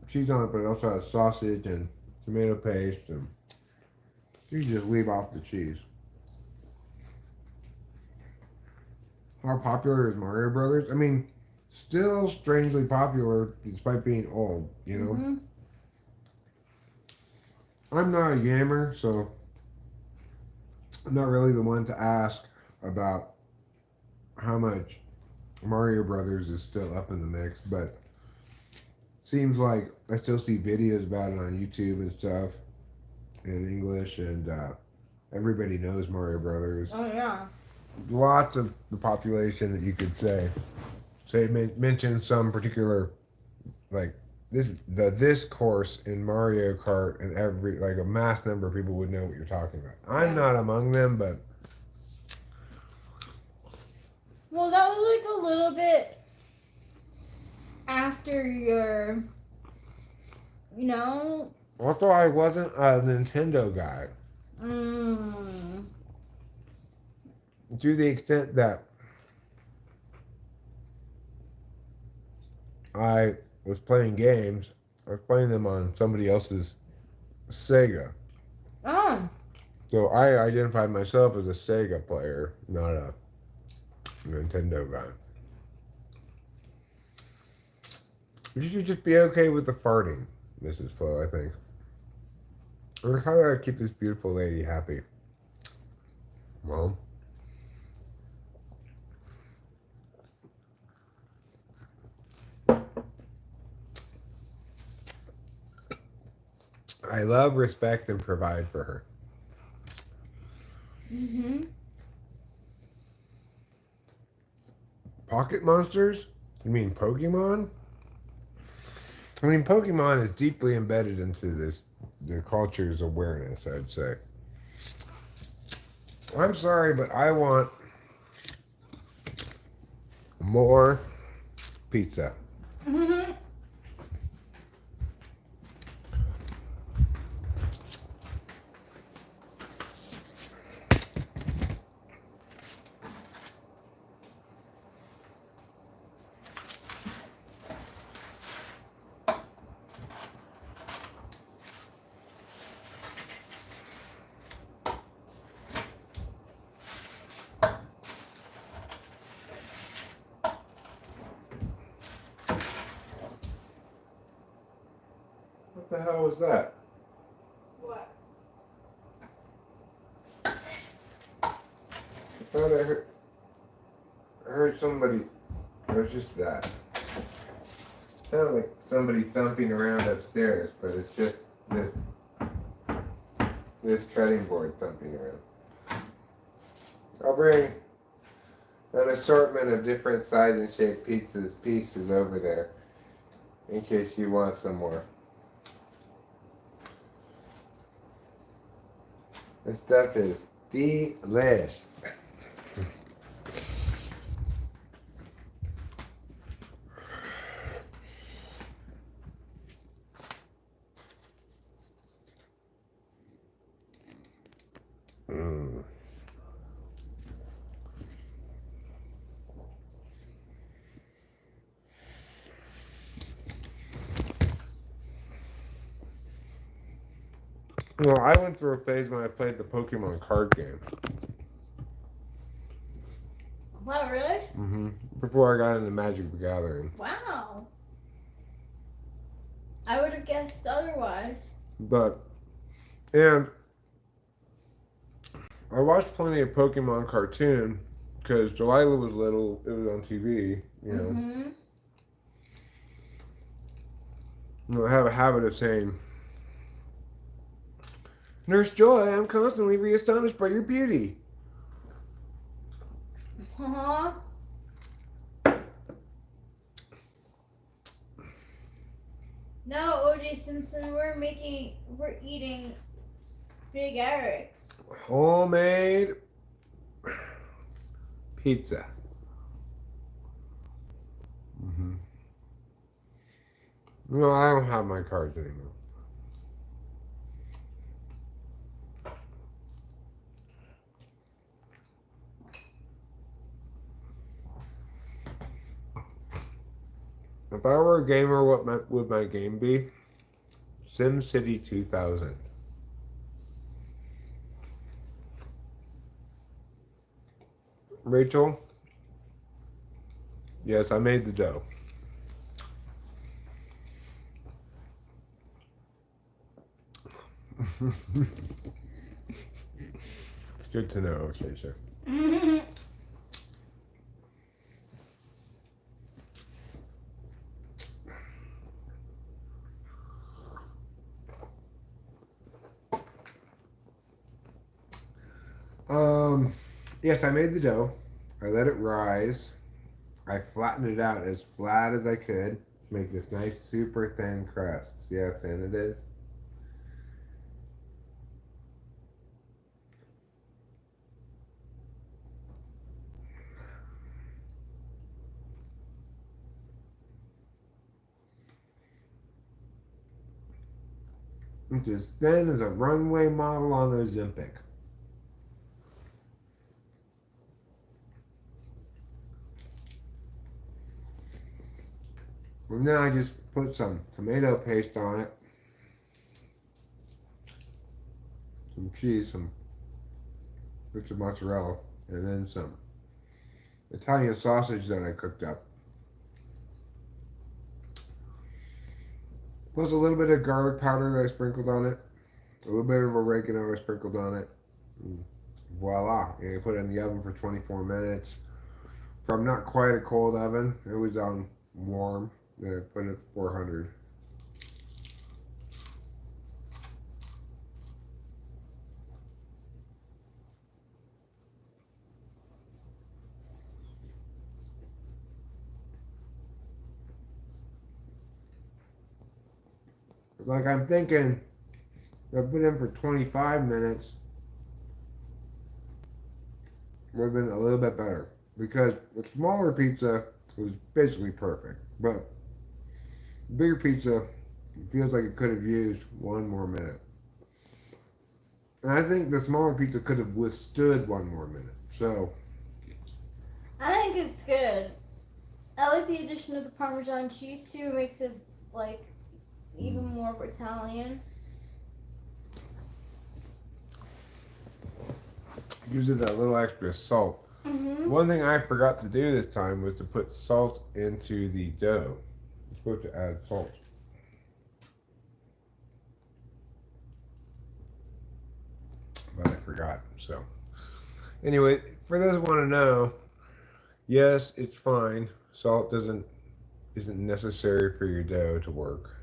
cheese on it, but it also has sausage and tomato paste, and you just leave off the cheese. How popular is Mario Brothers? I mean, still strangely popular despite being old, you know? Mm-hmm. I'm not a gamer, so I'm not really the one to ask about how much Mario Brothers is still up in the mix, but seems like I still see videos about it on YouTube and stuff in English, and everybody knows Mario Brothers. Oh yeah. Lots of the population that you could mention some particular like this course in Mario Kart, and every like a mass number of people would know what you're talking about. I'm not among them, but Well, that was like a little bit after your, you know. also I wasn't a Nintendo guy Mm. to the extent that I was playing games. I was playing them on somebody else's Sega. Oh. So I identified myself as a Sega player, not a Nintendo guy. You should just be okay with the farting, Mrs. Flo, I think. Or how do I keep this beautiful lady happy? Well, I love, respect, and provide for her. Mm-hmm. Pocket monsters? You mean Pokemon? I mean, Pokemon is deeply embedded into the culture's awareness, I'd say. I'm sorry, but I want more pizza. Mm-hmm. What the hell was that? What? I thought I heard somebody. It was just that. Sounded like somebody thumping around upstairs, but it's just this cutting board thumping around. I'll bring an assortment of different size and shape pieces over there in case you want some more. This stuff is delish. Mm. Well, I went through a phase when I played the Pokemon card game. Wow, really? Mm-hmm. Before I got into Magic the Gathering. Wow. I would have guessed otherwise. And I watched plenty of Pokemon cartoon because Delilah was little. It was on TV, you know. Mm-hmm. You know, I have a habit of saying, Nurse Joy, I'm constantly re-astonished by your beauty. Uh-huh. No, OJ Simpson, we're eating Big Eric's. Homemade pizza. Mm-hmm. No, I don't have my cards anymore. If I were a gamer, what would my game be? SimCity 2000. Rachel? Yes, I made the dough. It's good to know, Keisha. Yes, I made the dough. I let it rise. I flattened it out as flat as I could to make this nice, super thin crust. See how thin it is? It's as thin as a runway model on Ozempic. And then I just put some tomato paste on it, some cheese, some bits of mozzarella, and then some Italian sausage that I cooked up. Plus a little bit of garlic powder that I sprinkled on it, a little bit of oregano I sprinkled on it. And voila! And I put it in the oven for 24 minutes. From not quite a cold oven, it was on warm. Then I put it at 400. Like I'm thinking, if I put it in for 25 minutes, would have been a little bit better. Because the smaller pizza was basically perfect. But the bigger pizza feels like it could have used one more minute. And I think the smaller pizza could have withstood one more minute. So I think it's good. I like the addition of the Parmesan cheese too. It makes it like even more Italian. gives it that little extra salt. Mm-hmm. One thing I forgot to do this time was to put salt into the dough. You're supposed to add salt. But I forgot. So anyway, for those who want to know, yes, it's fine. Salt isn't necessary for your dough to work.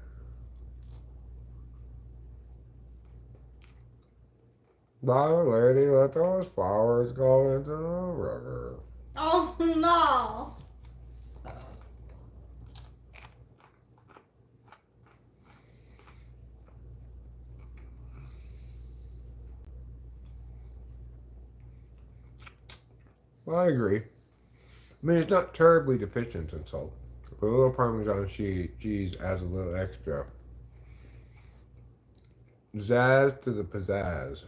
Lady, let those flowers go into the river. Oh no! Well, I agree. I mean, it's not terribly deficient in salt. But a little Parmesan cheese adds a little extra zazz to the pizzazz.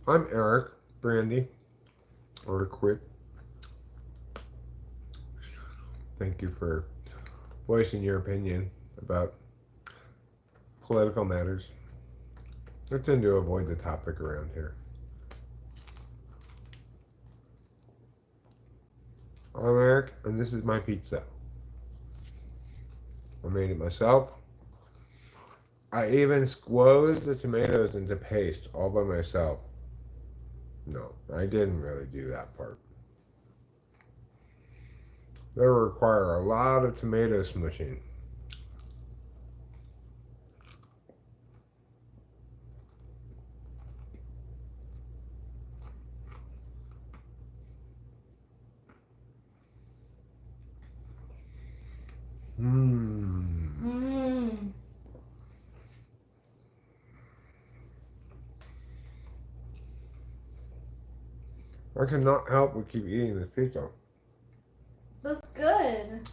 I'm Eric Brandy, or to quit. Thank you for voicing your opinion about political matters. I tend to avoid the topic around here. I'm Eric, and this is my pizza. I made it myself. I even squoze the tomatoes into paste all by myself. No, I didn't really do that part. That would require a lot of tomato smushing. I cannot help but keep eating this pizza. That's good.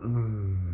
Mm.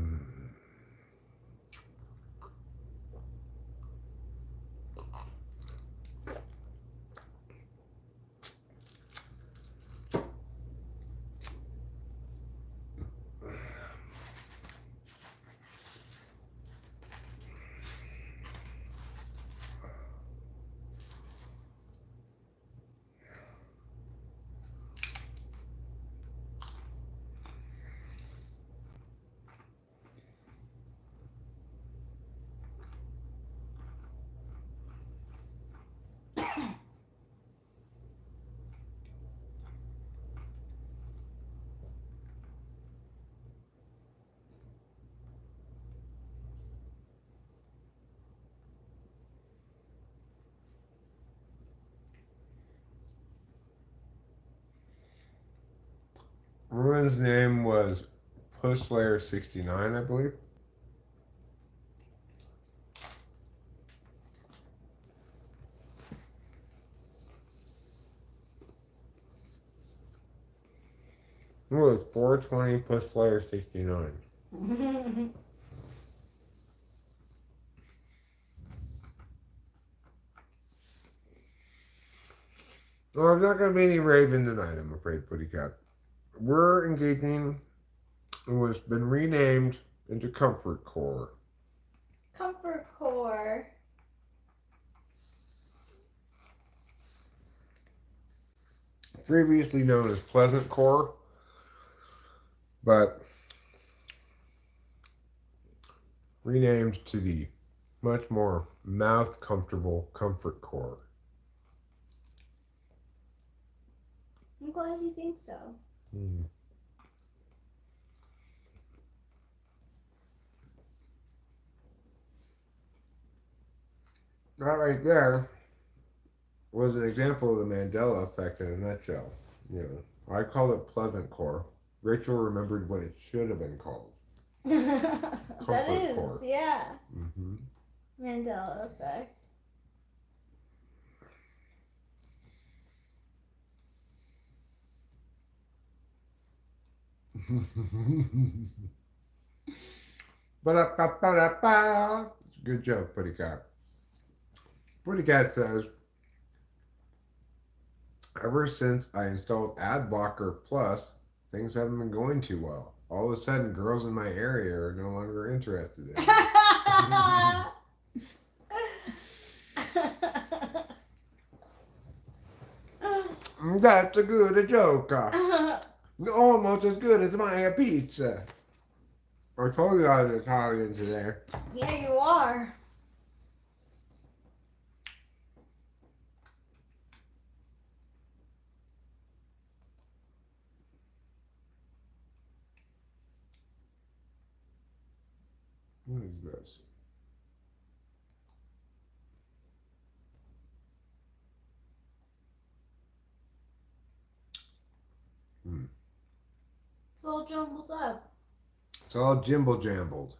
Ruin's name was Pusslayer 69, I believe. It was 420 Pusslayer 69. Well, there's not going to be any Raven tonight, I'm afraid, Putty Cat. We're engaging in what's been renamed into Comfort Core. Comfort core. Previously known as Pleasant Core, but renamed to the much more mouth comfortable Comfort Core. I'm glad you think so. Hmm. That right there was an example of the Mandela effect in a nutshell. You know, I call it Pleasant Core. Rachel remembered what it should have been called. That is, core. yeah. Mm-hmm. Mandela effect. Ba-da-ba-ba-da-ba. It's a good joke, Putty Cat. Putty Cat says, ever since I installed Ad Blocker Plus, things haven't been going too well. All of a sudden, girls in my area are no longer interested in it. That's a good joke. Almost as good as my pizza. I told you I was Italian today. Yeah, you are. What is this? It's all jumbled up. It's all jimble jambled.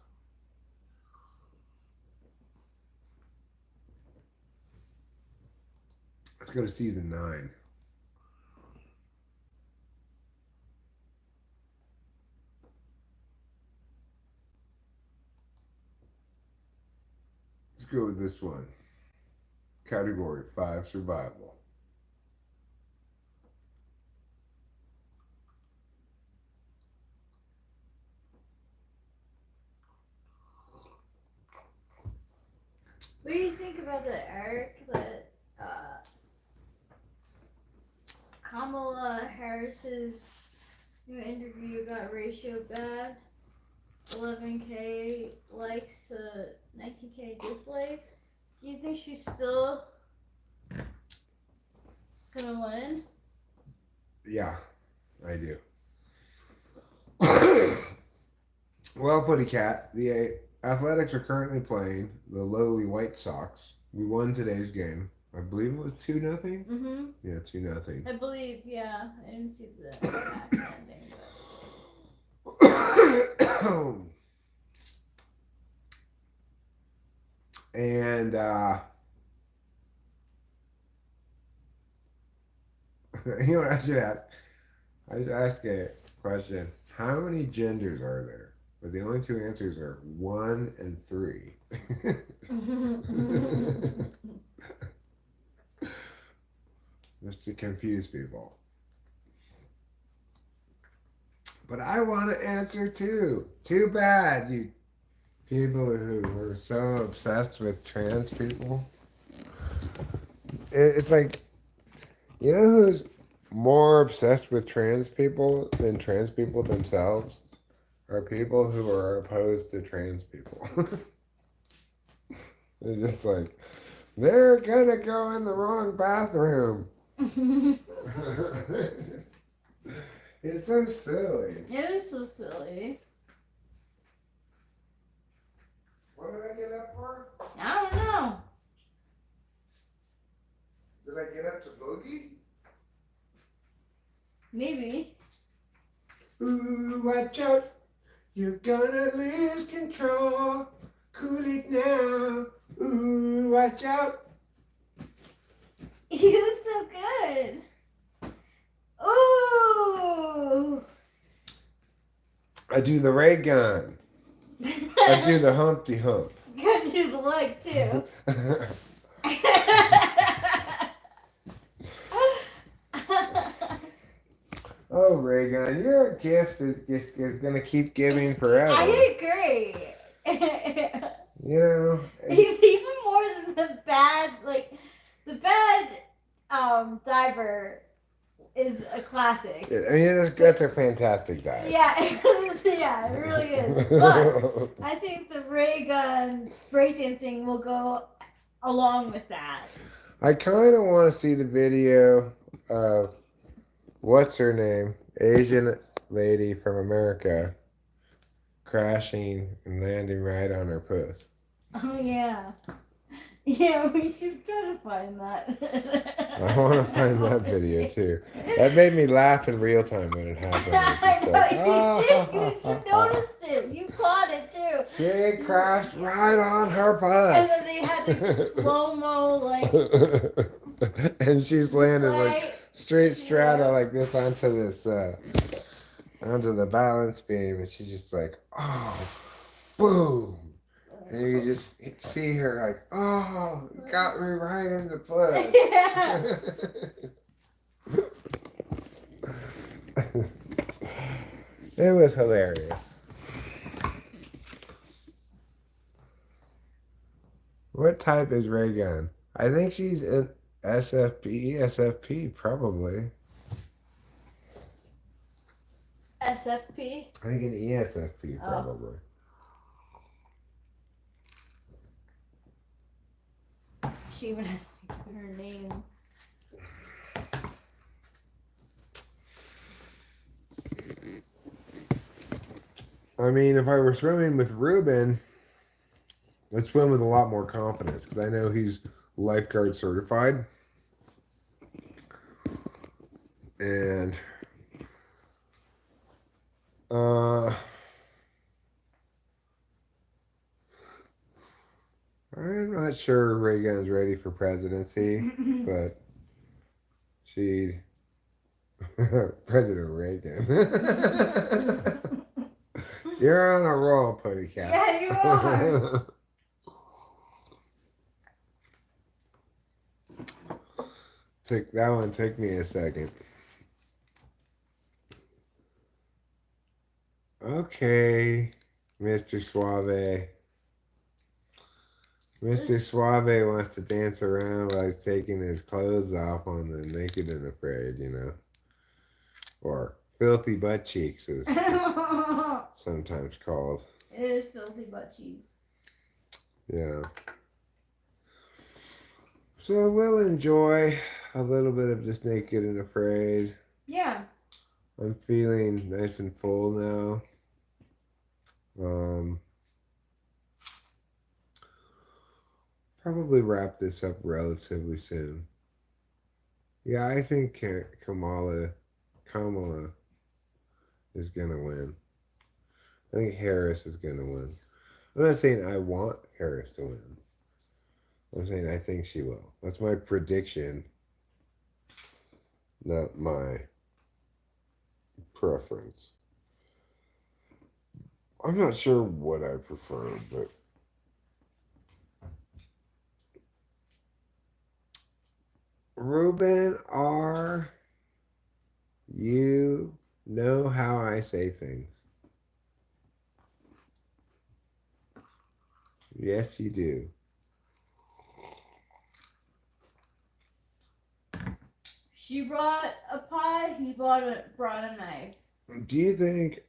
Let's go to season 9. Let's go with this one. Category 5 survival. What do you think about that, Eric? That Kamala Harris's new interview got ratio bad. 11K likes to 19K dislikes. Do you think she's still gonna win? Yeah, I do. Well, Putty Cat, the Athletics are currently playing the lowly White Sox. We won today's game. I believe it was 2-0. Mm-hmm. Yeah, 2-0. I believe, yeah. I didn't see the exact ending, but... And you know what I should ask? I should ask a question. How many genders are there? But the only two answers are 1 and 3. Just to confuse people. But I want to answer too. Too bad, you people who were so obsessed with trans people. It's like, you know who's more obsessed with trans people than trans people themselves? Are people who are opposed to trans people. It's just like, they're gonna go in the wrong bathroom. It's so silly. It is so silly. What did I get up for? I don't know. Did I get up to boogie? Maybe. Ooh, watch out. You're gonna lose control. Cool it now. Ooh, watch out. You look so good. Ooh. I do the ray gun. I do the Humpty Hump. Gotta do the leg too. Oh, ray gun, you're a gift that just is gonna keep giving forever. I agree. You know, Even more than the bad diver is a classic. I mean, that's a fantastic dive. Yeah, yeah, it really is. But I think the ray gun breakdancing will go along with that. I kind of want to see the video of what's her name, Asian lady from America, crashing and landing right on her puss. Oh yeah. Yeah, we should try to find that. I want to find that video too. That made me laugh in real time when it happened. I know Like, you did. You noticed it. You caught it too. She crashed right on her And puss. then they had the slow mo like. And she's landing like Right. straight strata like this onto the balance beam, and she's just like, oh, boom. And you just see her like, oh, got me right in the puss. Yeah. It was hilarious. What type is Ray Gun? I think she's in SFP probably. SFP. I think an ESFP probably. She even has like, her name. I mean, if I were swimming with Ruben, I'd swim with a lot more confidence because I know he's lifeguard certified. And I'm not sure Reagan's ready for presidency, but President Reagan. You're on a roll, Putty Cat. Yeah, you are. That one took me a second. Okay, Mr. Suave. Mr. Suave wants to dance around while he's taking his clothes off on the Naked and Afraid, you know. Or filthy butt cheeks is sometimes called. It is filthy butt cheeks. Yeah. So we'll enjoy a little bit of this Naked and Afraid. Yeah. I'm feeling nice and full now. Probably wrap this up relatively soon. Yeah, I think Kamala is gonna win. I think Harris is gonna win. I'm not saying I want Harris to win, I'm saying I think she will. That's my prediction, not my preference. I'm not sure what I prefer, but Ruben R., you know how I say things. Yes, you do. She brought a pie. He brought a knife. Do you think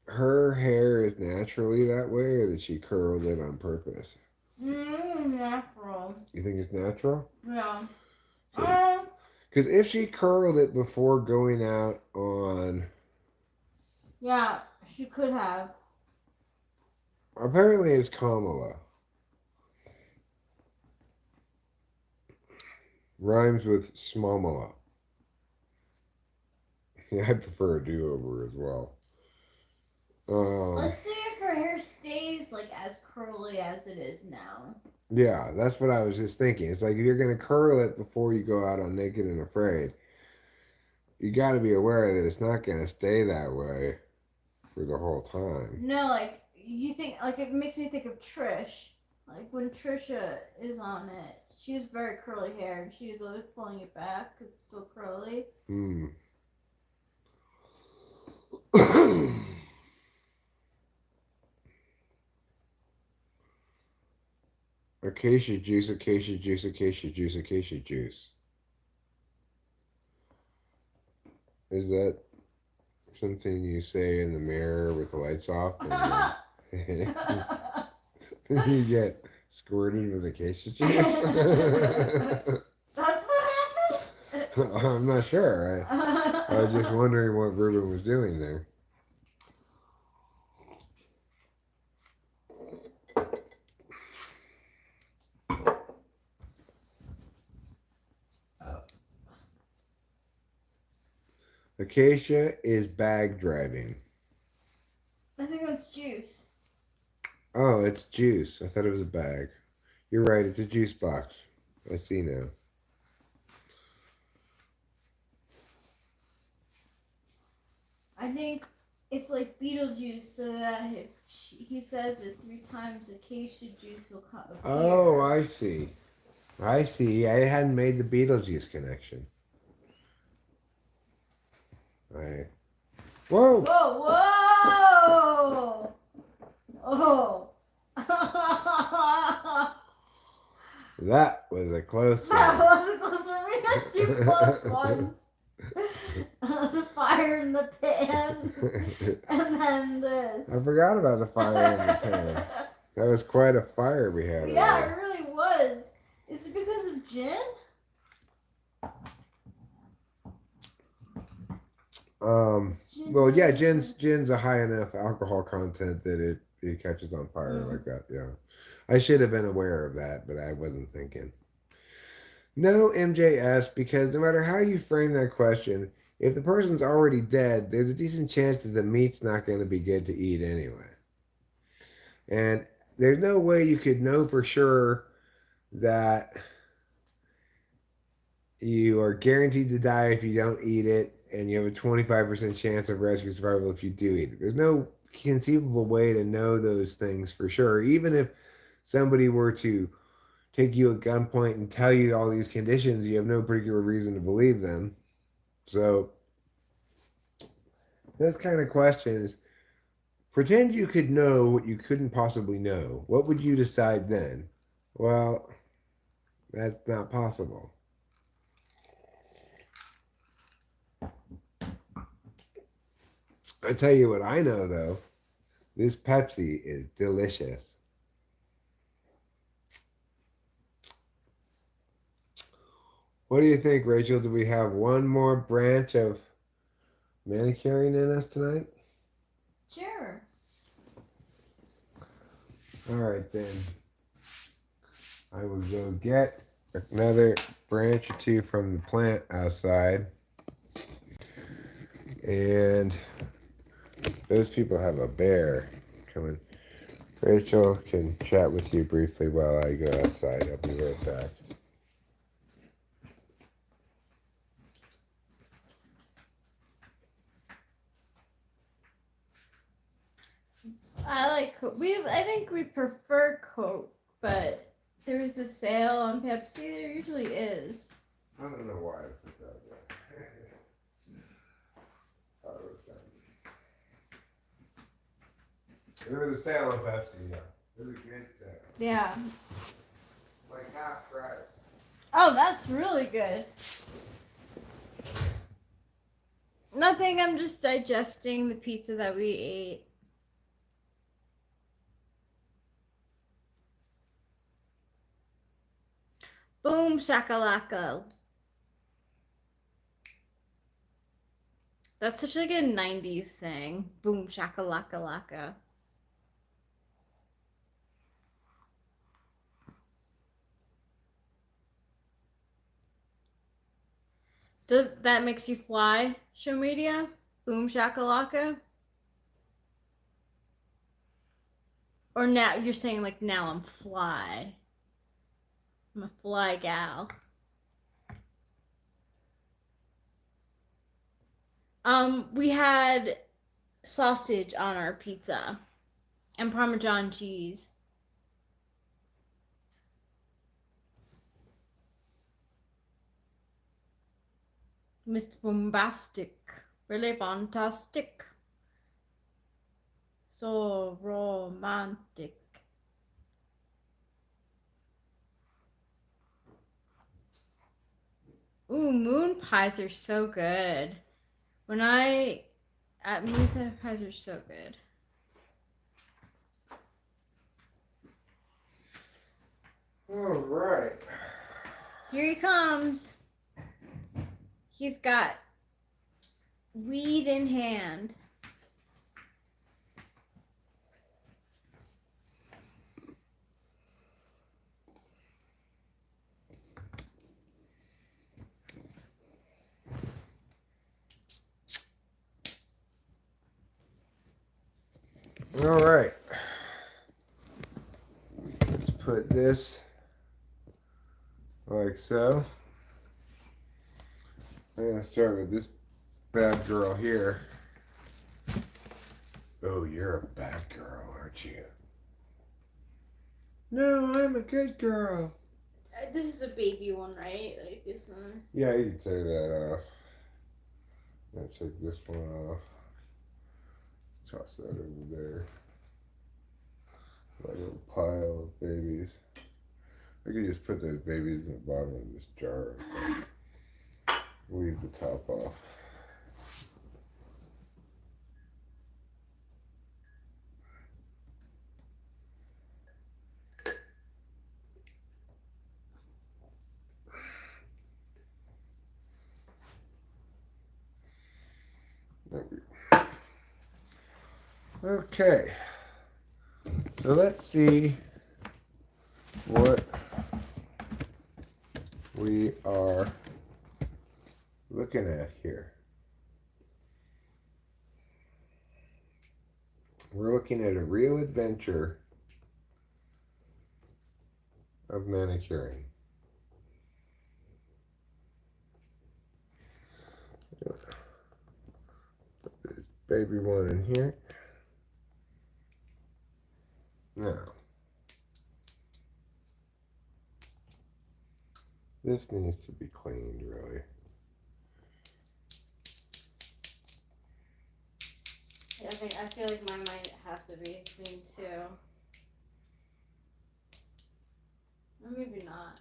her hair is naturally that way, or that she curled it on purpose? Natural. You think it's natural? Yeah. Because if she curled it before going out on, Yeah, she could have. apparently it's Kamala. Rhymes with smamala. Yeah, I prefer a do-over as well. Let's see if her hair stays like as curly as it is now. Yeah, that's what I was just thinking. It's like if you're gonna curl it before you go out on Naked and Afraid, you got to be aware that it's not gonna stay that way for the whole time. No, like you think, like it makes me think of Trish. Like when Trisha is on it, she has very curly hair, and she is always pulling it back because it's so curly. Hmm. Acacia juice, acacia juice, acacia juice, acacia juice. Is that something you say in the mirror with the lights off? And then you get squirted with acacia juice? That's what happened. I'm not sure. I was just wondering what Ruben was doing there. Acacia is bag driving. I think that's juice. Oh, it's juice. I thought it was a bag. You're right, it's a juice box. I see now. I think it's like Beetlejuice, so that if he says it 3 times, acacia juice will come. Oh, I see. I see. I hadn't made the Beetlejuice connection. I. Whoa! Whoa! Whoa! Oh! That was a close That one. was a close one. We had 2 close ones. The fire in the pan, and then this. I forgot about the fire in the pan. That was quite a fire we had. Yeah, Over it really was. Is it because of gin? Well, yeah, gin's a high enough alcohol content that it catches on fire like that. Yeah, I should have been aware of that, but I wasn't thinking. No MJS, because no matter how you frame that question, if the person's already dead, there's a decent chance that the meat's not going to be good to eat anyway. And there's no way you could know for sure that you are guaranteed to die if you don't eat it, and you have a 25% chance of rescue survival if you do eat it. There's no conceivable way to know those things for sure. Even if somebody were to take you at gunpoint and tell you all these conditions, you have no particular reason to believe them. So, those kind of questions, pretend you could know what you couldn't possibly know. What would you decide then? Well, that's not possible. I tell you what I know, though. This Pepsi is delicious. What do you think, Rachel? Do we have one more branch of manicuring in us tonight? Sure. All right, then. I will go get another branch or 2 from the plant outside. And those people have a bear coming Rachel can chat with you briefly while I go outside. I'll be right back. I think we prefer Coke, but there's a sale on Pepsi. There usually is. I don't know why I put that there. Oh, it was done. There was a sale on Pepsi, yeah. It was a good sale. Yeah. Like half price. Oh, that's really good. Nothing, I'm just digesting the pizza that we ate. Boom shakalaka. That's such like a 90s thing. Boom shakalaka laka. Does that makes you fly, show media? Boom shakalaka? Or now you're saying like now I'm fly. I'm a fly gal. We had sausage on our pizza and Parmesan cheese. Mr. Bombastic. Really fantastic. So romantic. Ooh, moon pies are so good. Moon pies are so good. All right. Here he comes. He's got weed in hand. All right. Let's put this like so. I'm going to start with this bad girl here. Oh, you're a bad girl, aren't you? No, I'm a good girl. This is a baby one, right? Like this one. Yeah, you can take that off. Let's take this one off. Toss that over there. Like a little pile of babies. I could just put those babies in the bottom of this jar. Leave the top off. Okay, so let's see what we are looking at here. We're looking at a real adventure of manicuring. Put this baby one in here. Now, this needs to be cleaned, really. Yeah, I feel like my mind has to be clean too. Or maybe not.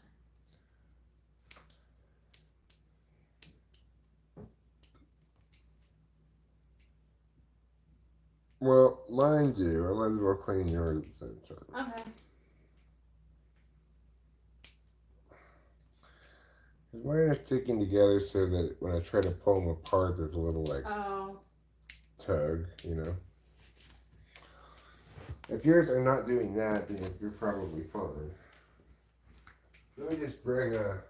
Well, mind you, I might as well clean yours at the same time. Okay. Because mine are sticking together so that when I try to pull them apart, there's a little like tug, you know. If yours are not doing that, then you're probably fine. Let me just bring the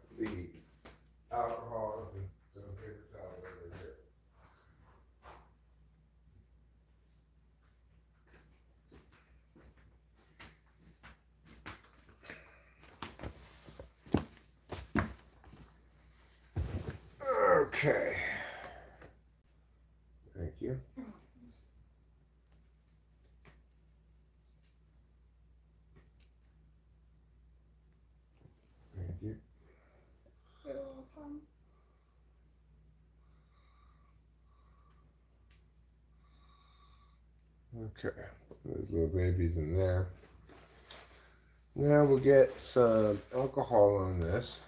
alcohol and some paper towel over here. Okay. Thank you. Thank you. You're welcome. Okay. Put those little babies in there. Now we'll get some alcohol on this.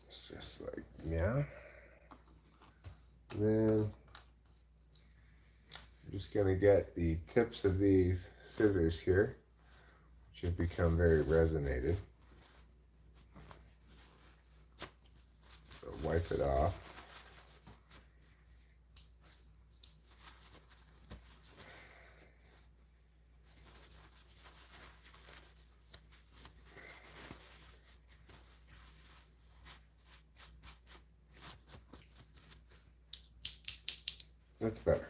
It's just like, yeah. Then I'm just going to get the tips of these scissors here, which have become very resonated. So wipe it off. That's better.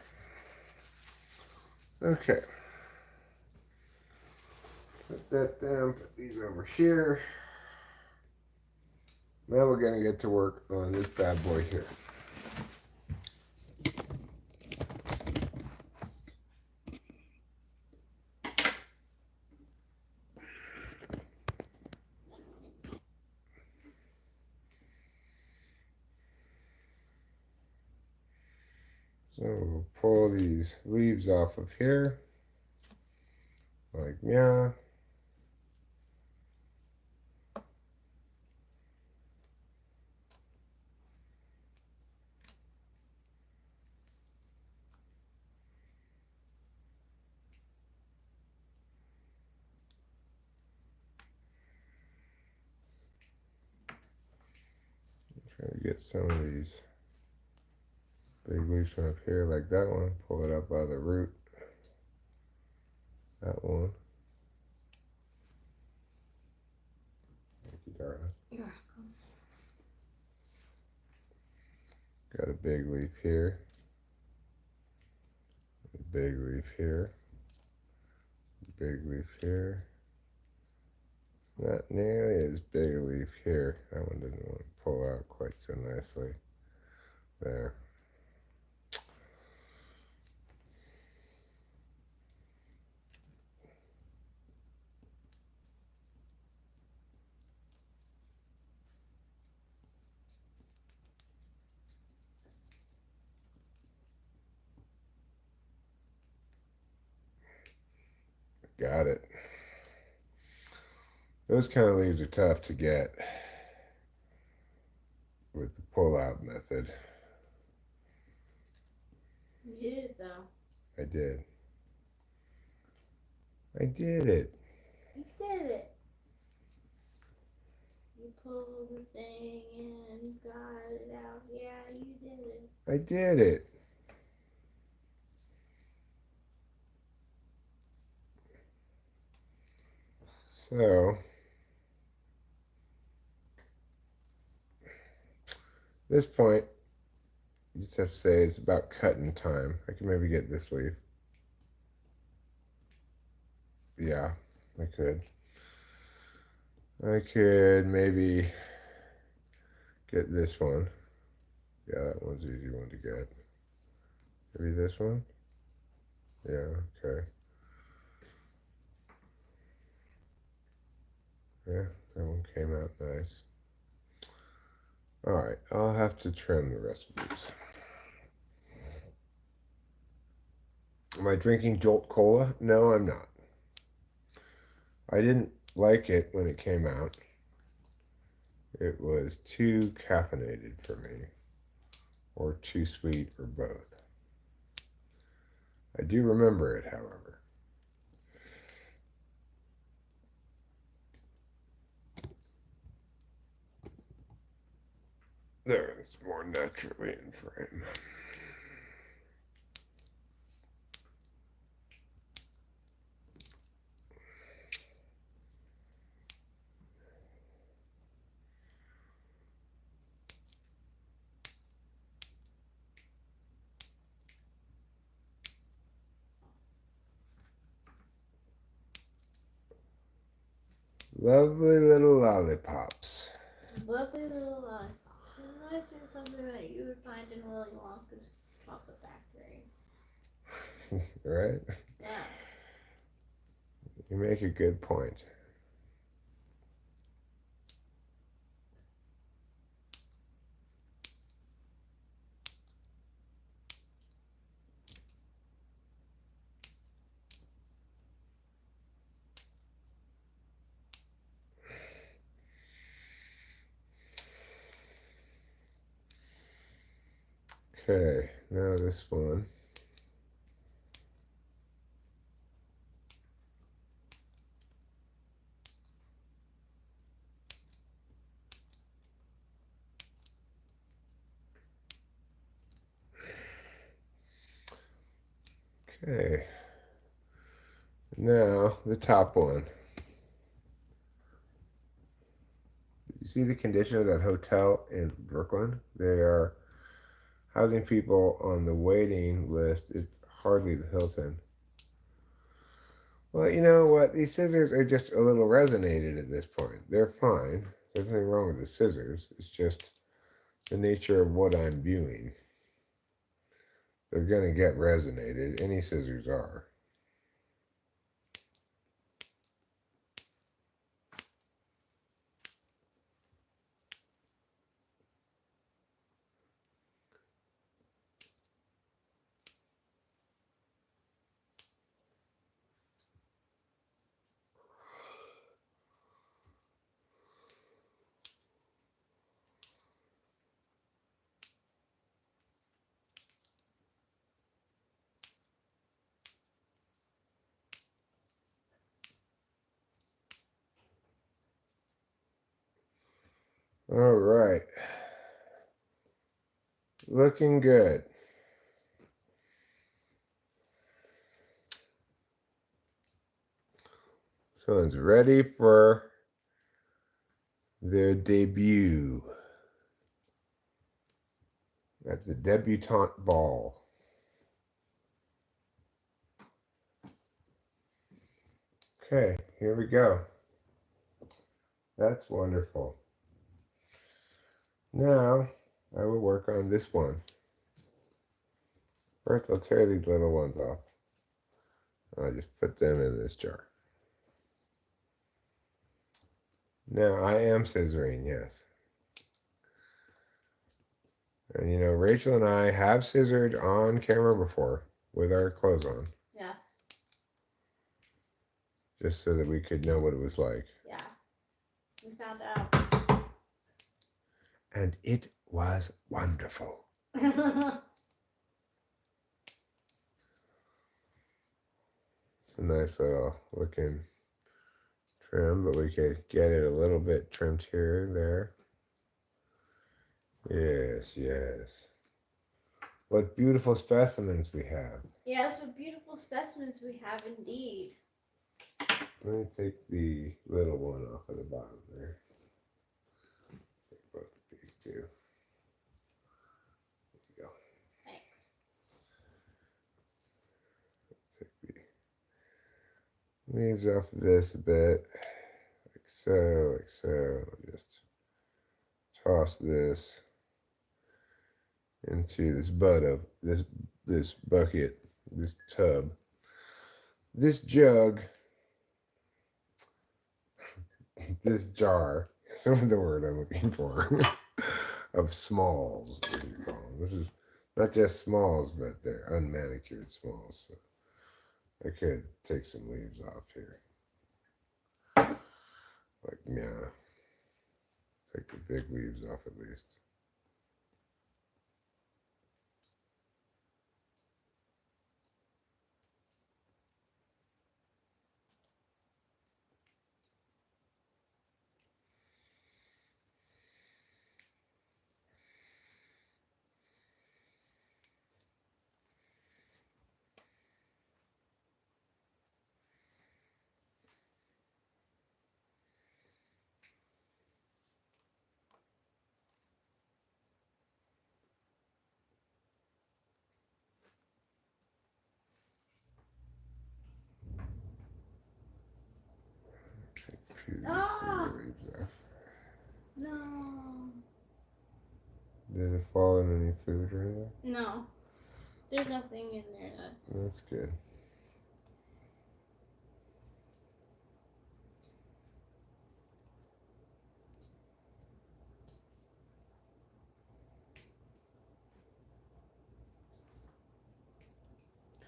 Okay. Put that down, put these over here. Now we're going to get to work on this bad boy here. So we'll pull these leaves off of here, like yeah. Try to get some of these big leaves from up here, like that one. Pull it up by the root. That one. Thank you, darling. You're welcome. Got a big leaf here. A big leaf here. Big leaf here. Not nearly as big a leaf here. That one didn't want to pull out quite so nicely. There. Got it. Those kind of leaves are tough to get with the pull-out method. You did it though. I did. I did it. You did it. You pulled the thing and got it out. Yeah, you did it. I did it. So, at this point, you just have to say it's about cutting time. I can maybe get this leaf. Yeah, I could. I could maybe get this one. Yeah, that one's an easy one to get. Maybe this one? Yeah, okay. Yeah, that one came out nice. Alright, I'll have to trim the rest of these. Am I drinking Jolt Cola? No, I'm not. I didn't like it when it came out. It was too caffeinated for me, or too sweet, or both. I do remember it, however. There, it's more naturally in frame. Lovely little lollipops. Lovely little lollipops. It reminds me of something that you would find in Willy Wonka's chocolate factory. Right? Yeah. You make a good point. Okay, now this one. Okay. Now the top one. You see the condition of that hotel in Brooklyn? They are housing people on the waiting list. It's hardly the Hilton. Well, you know what? These scissors are just a little resonated at this point. They're fine. There's nothing wrong with the scissors. It's just the nature of what I'm viewing. They're going to get resonated. Any scissors are. All right. Looking good. So it's ready for their debut at the debutante ball. Okay, here we go. That's wonderful. Now, I will work on this one. First, I'll tear these little ones off. I'll just put them in this jar. Now, I am scissoring, yes. And you know, Rachel and I have scissored on camera before with our clothes on. Yes. Just so that we could know what it was like. Yeah. We found out. And it was wonderful. It's a nice little looking trim, but we could get it a little bit trimmed here and there. Yes, yes. What beautiful specimens we have. Yes, what beautiful specimens we have indeed. Let me take the little one off of the bottom there. Take both of these two. There you go. Thanks. Take the leaves off of this a bit. Like so, like so. I'll just toss this into this this bucket, this tub, this jug, this jar. Some of the word I'm looking for of smalls. As you call them. This is not just smalls, but they're unmanicured smalls. So I could take some leaves off here, like yeah, take the big leaves off at least. Ah! Really tough. No. Did it fall in any food or anything? No. There's nothing in there that. That's good.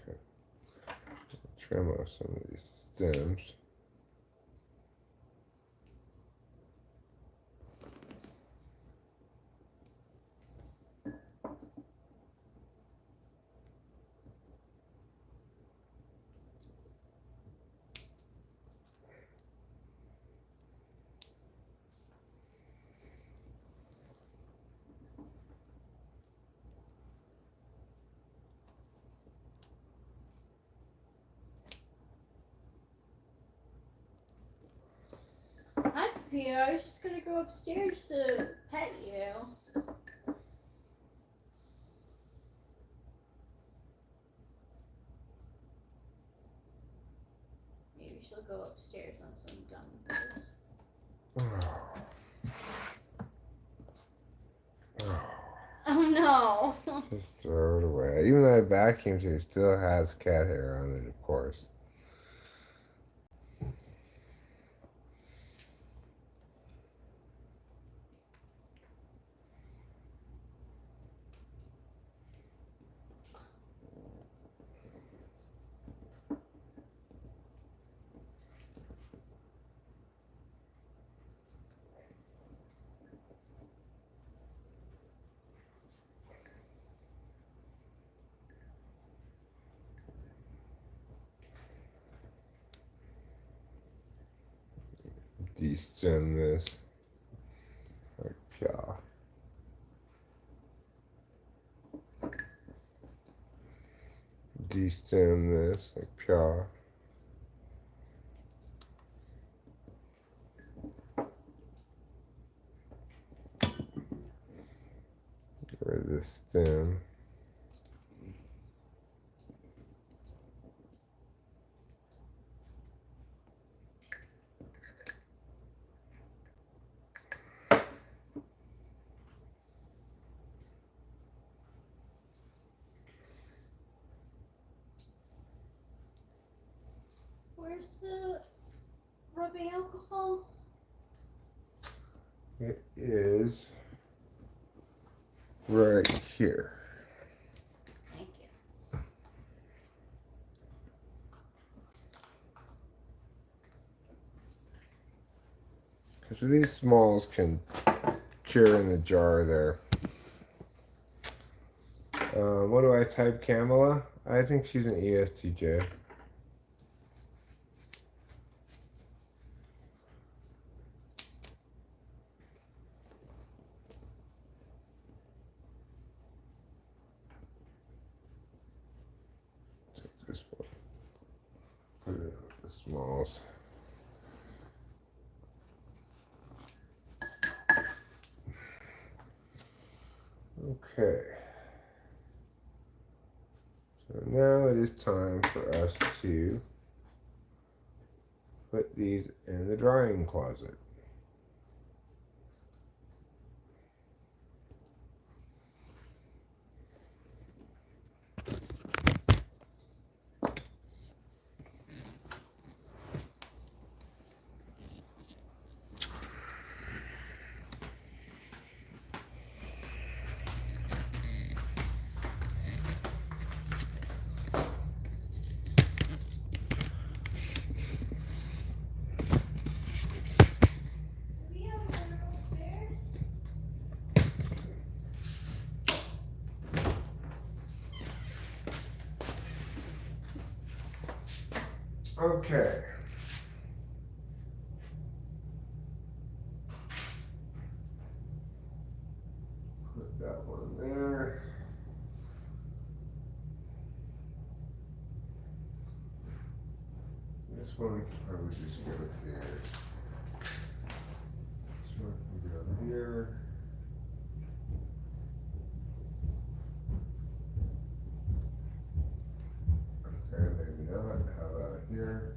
Okay. Trim off some of these stems. Hi, Peter. I was just gonna go upstairs to pet you. Maybe she'll go upstairs once I'm done with this. Oh no. Just throw it away. Even though I vacuumed it, it still has cat hair on it, of course. Destem this. Like pia. Destem this like pia. Get rid of this stem. Where's the rubbing alcohol? It is right here. Thank you. Because these smalls can cure in the jar there. What do I type, Camilla? I think she's an ESTJ. Take this one. Put it with the smalls. Okay. So now it is time for us to put these in the drying closet. Okay. Put that one there. This one we can probably just go here. This one can go here. Okay, maybe not. How about here?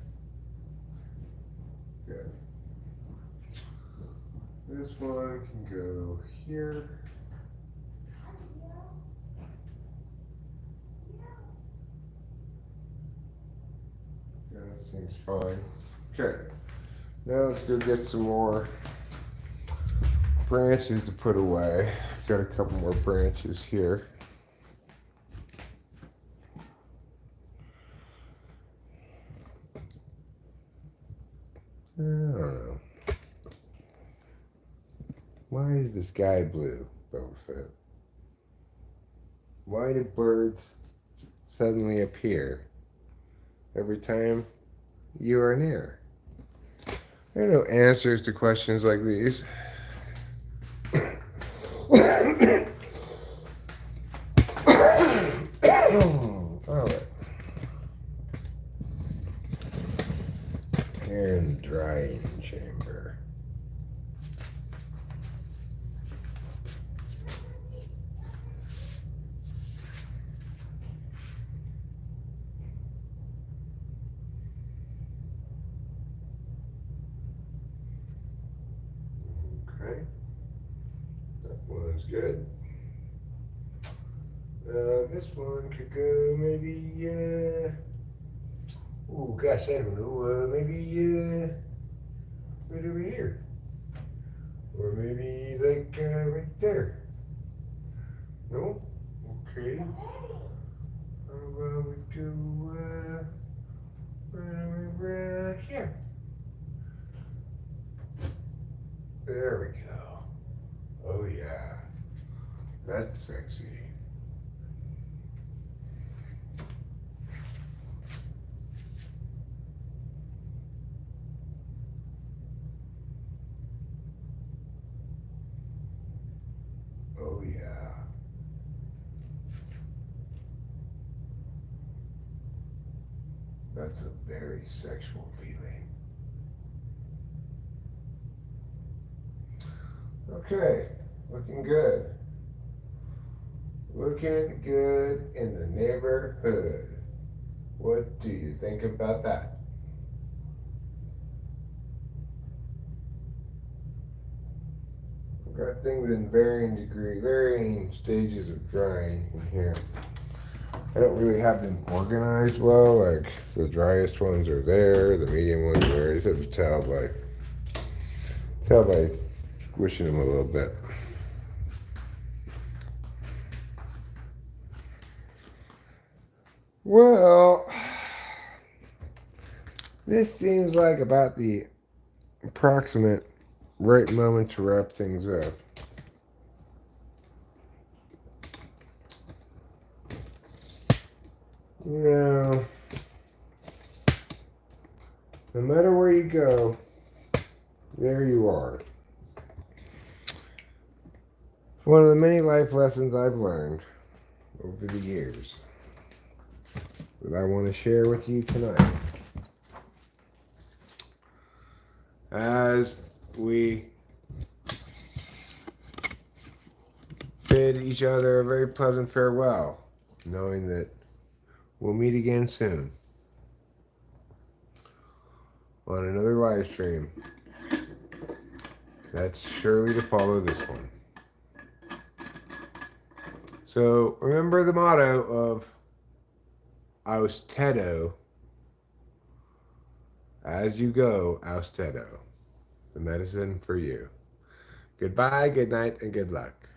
Good. one can go here. Yeah, that seems fine. Okay. Now let's go get some more branches to put away. Got a couple more branches here. I don't know. Why is the sky blue, Boba Fett? Why do birds suddenly appear every time you are near? There are no answers to questions like these. All right. Here in the drying chamber. Okay. That one's good. This one could go maybe, oh gosh, I don't know, maybe right over here. Or maybe like right there. No? Okay. How about we go right over here? There we go. Oh yeah. That's sexy. Oh yeah. That's a very sexual feeling. Okay, looking good. Looking good in the neighborhood. What do you think about that? I've got things in varying stages of drying in here. I don't really have them organized well, like the driest ones are there, the medium ones are there. You just have to tell by squishing them a little bit. Well, this seems like about the approximate right moment to wrap things up. You know, no matter where you go, there you are. It's one of the many life lessons I've learned over the years that I want to share with you tonight. As we bid each other a very pleasant farewell, knowing that we'll meet again soon on another live stream. That's surely to follow this one. So remember the motto of austedo. As you go, austedo. The medicine for you. Goodbye, good night, and good luck.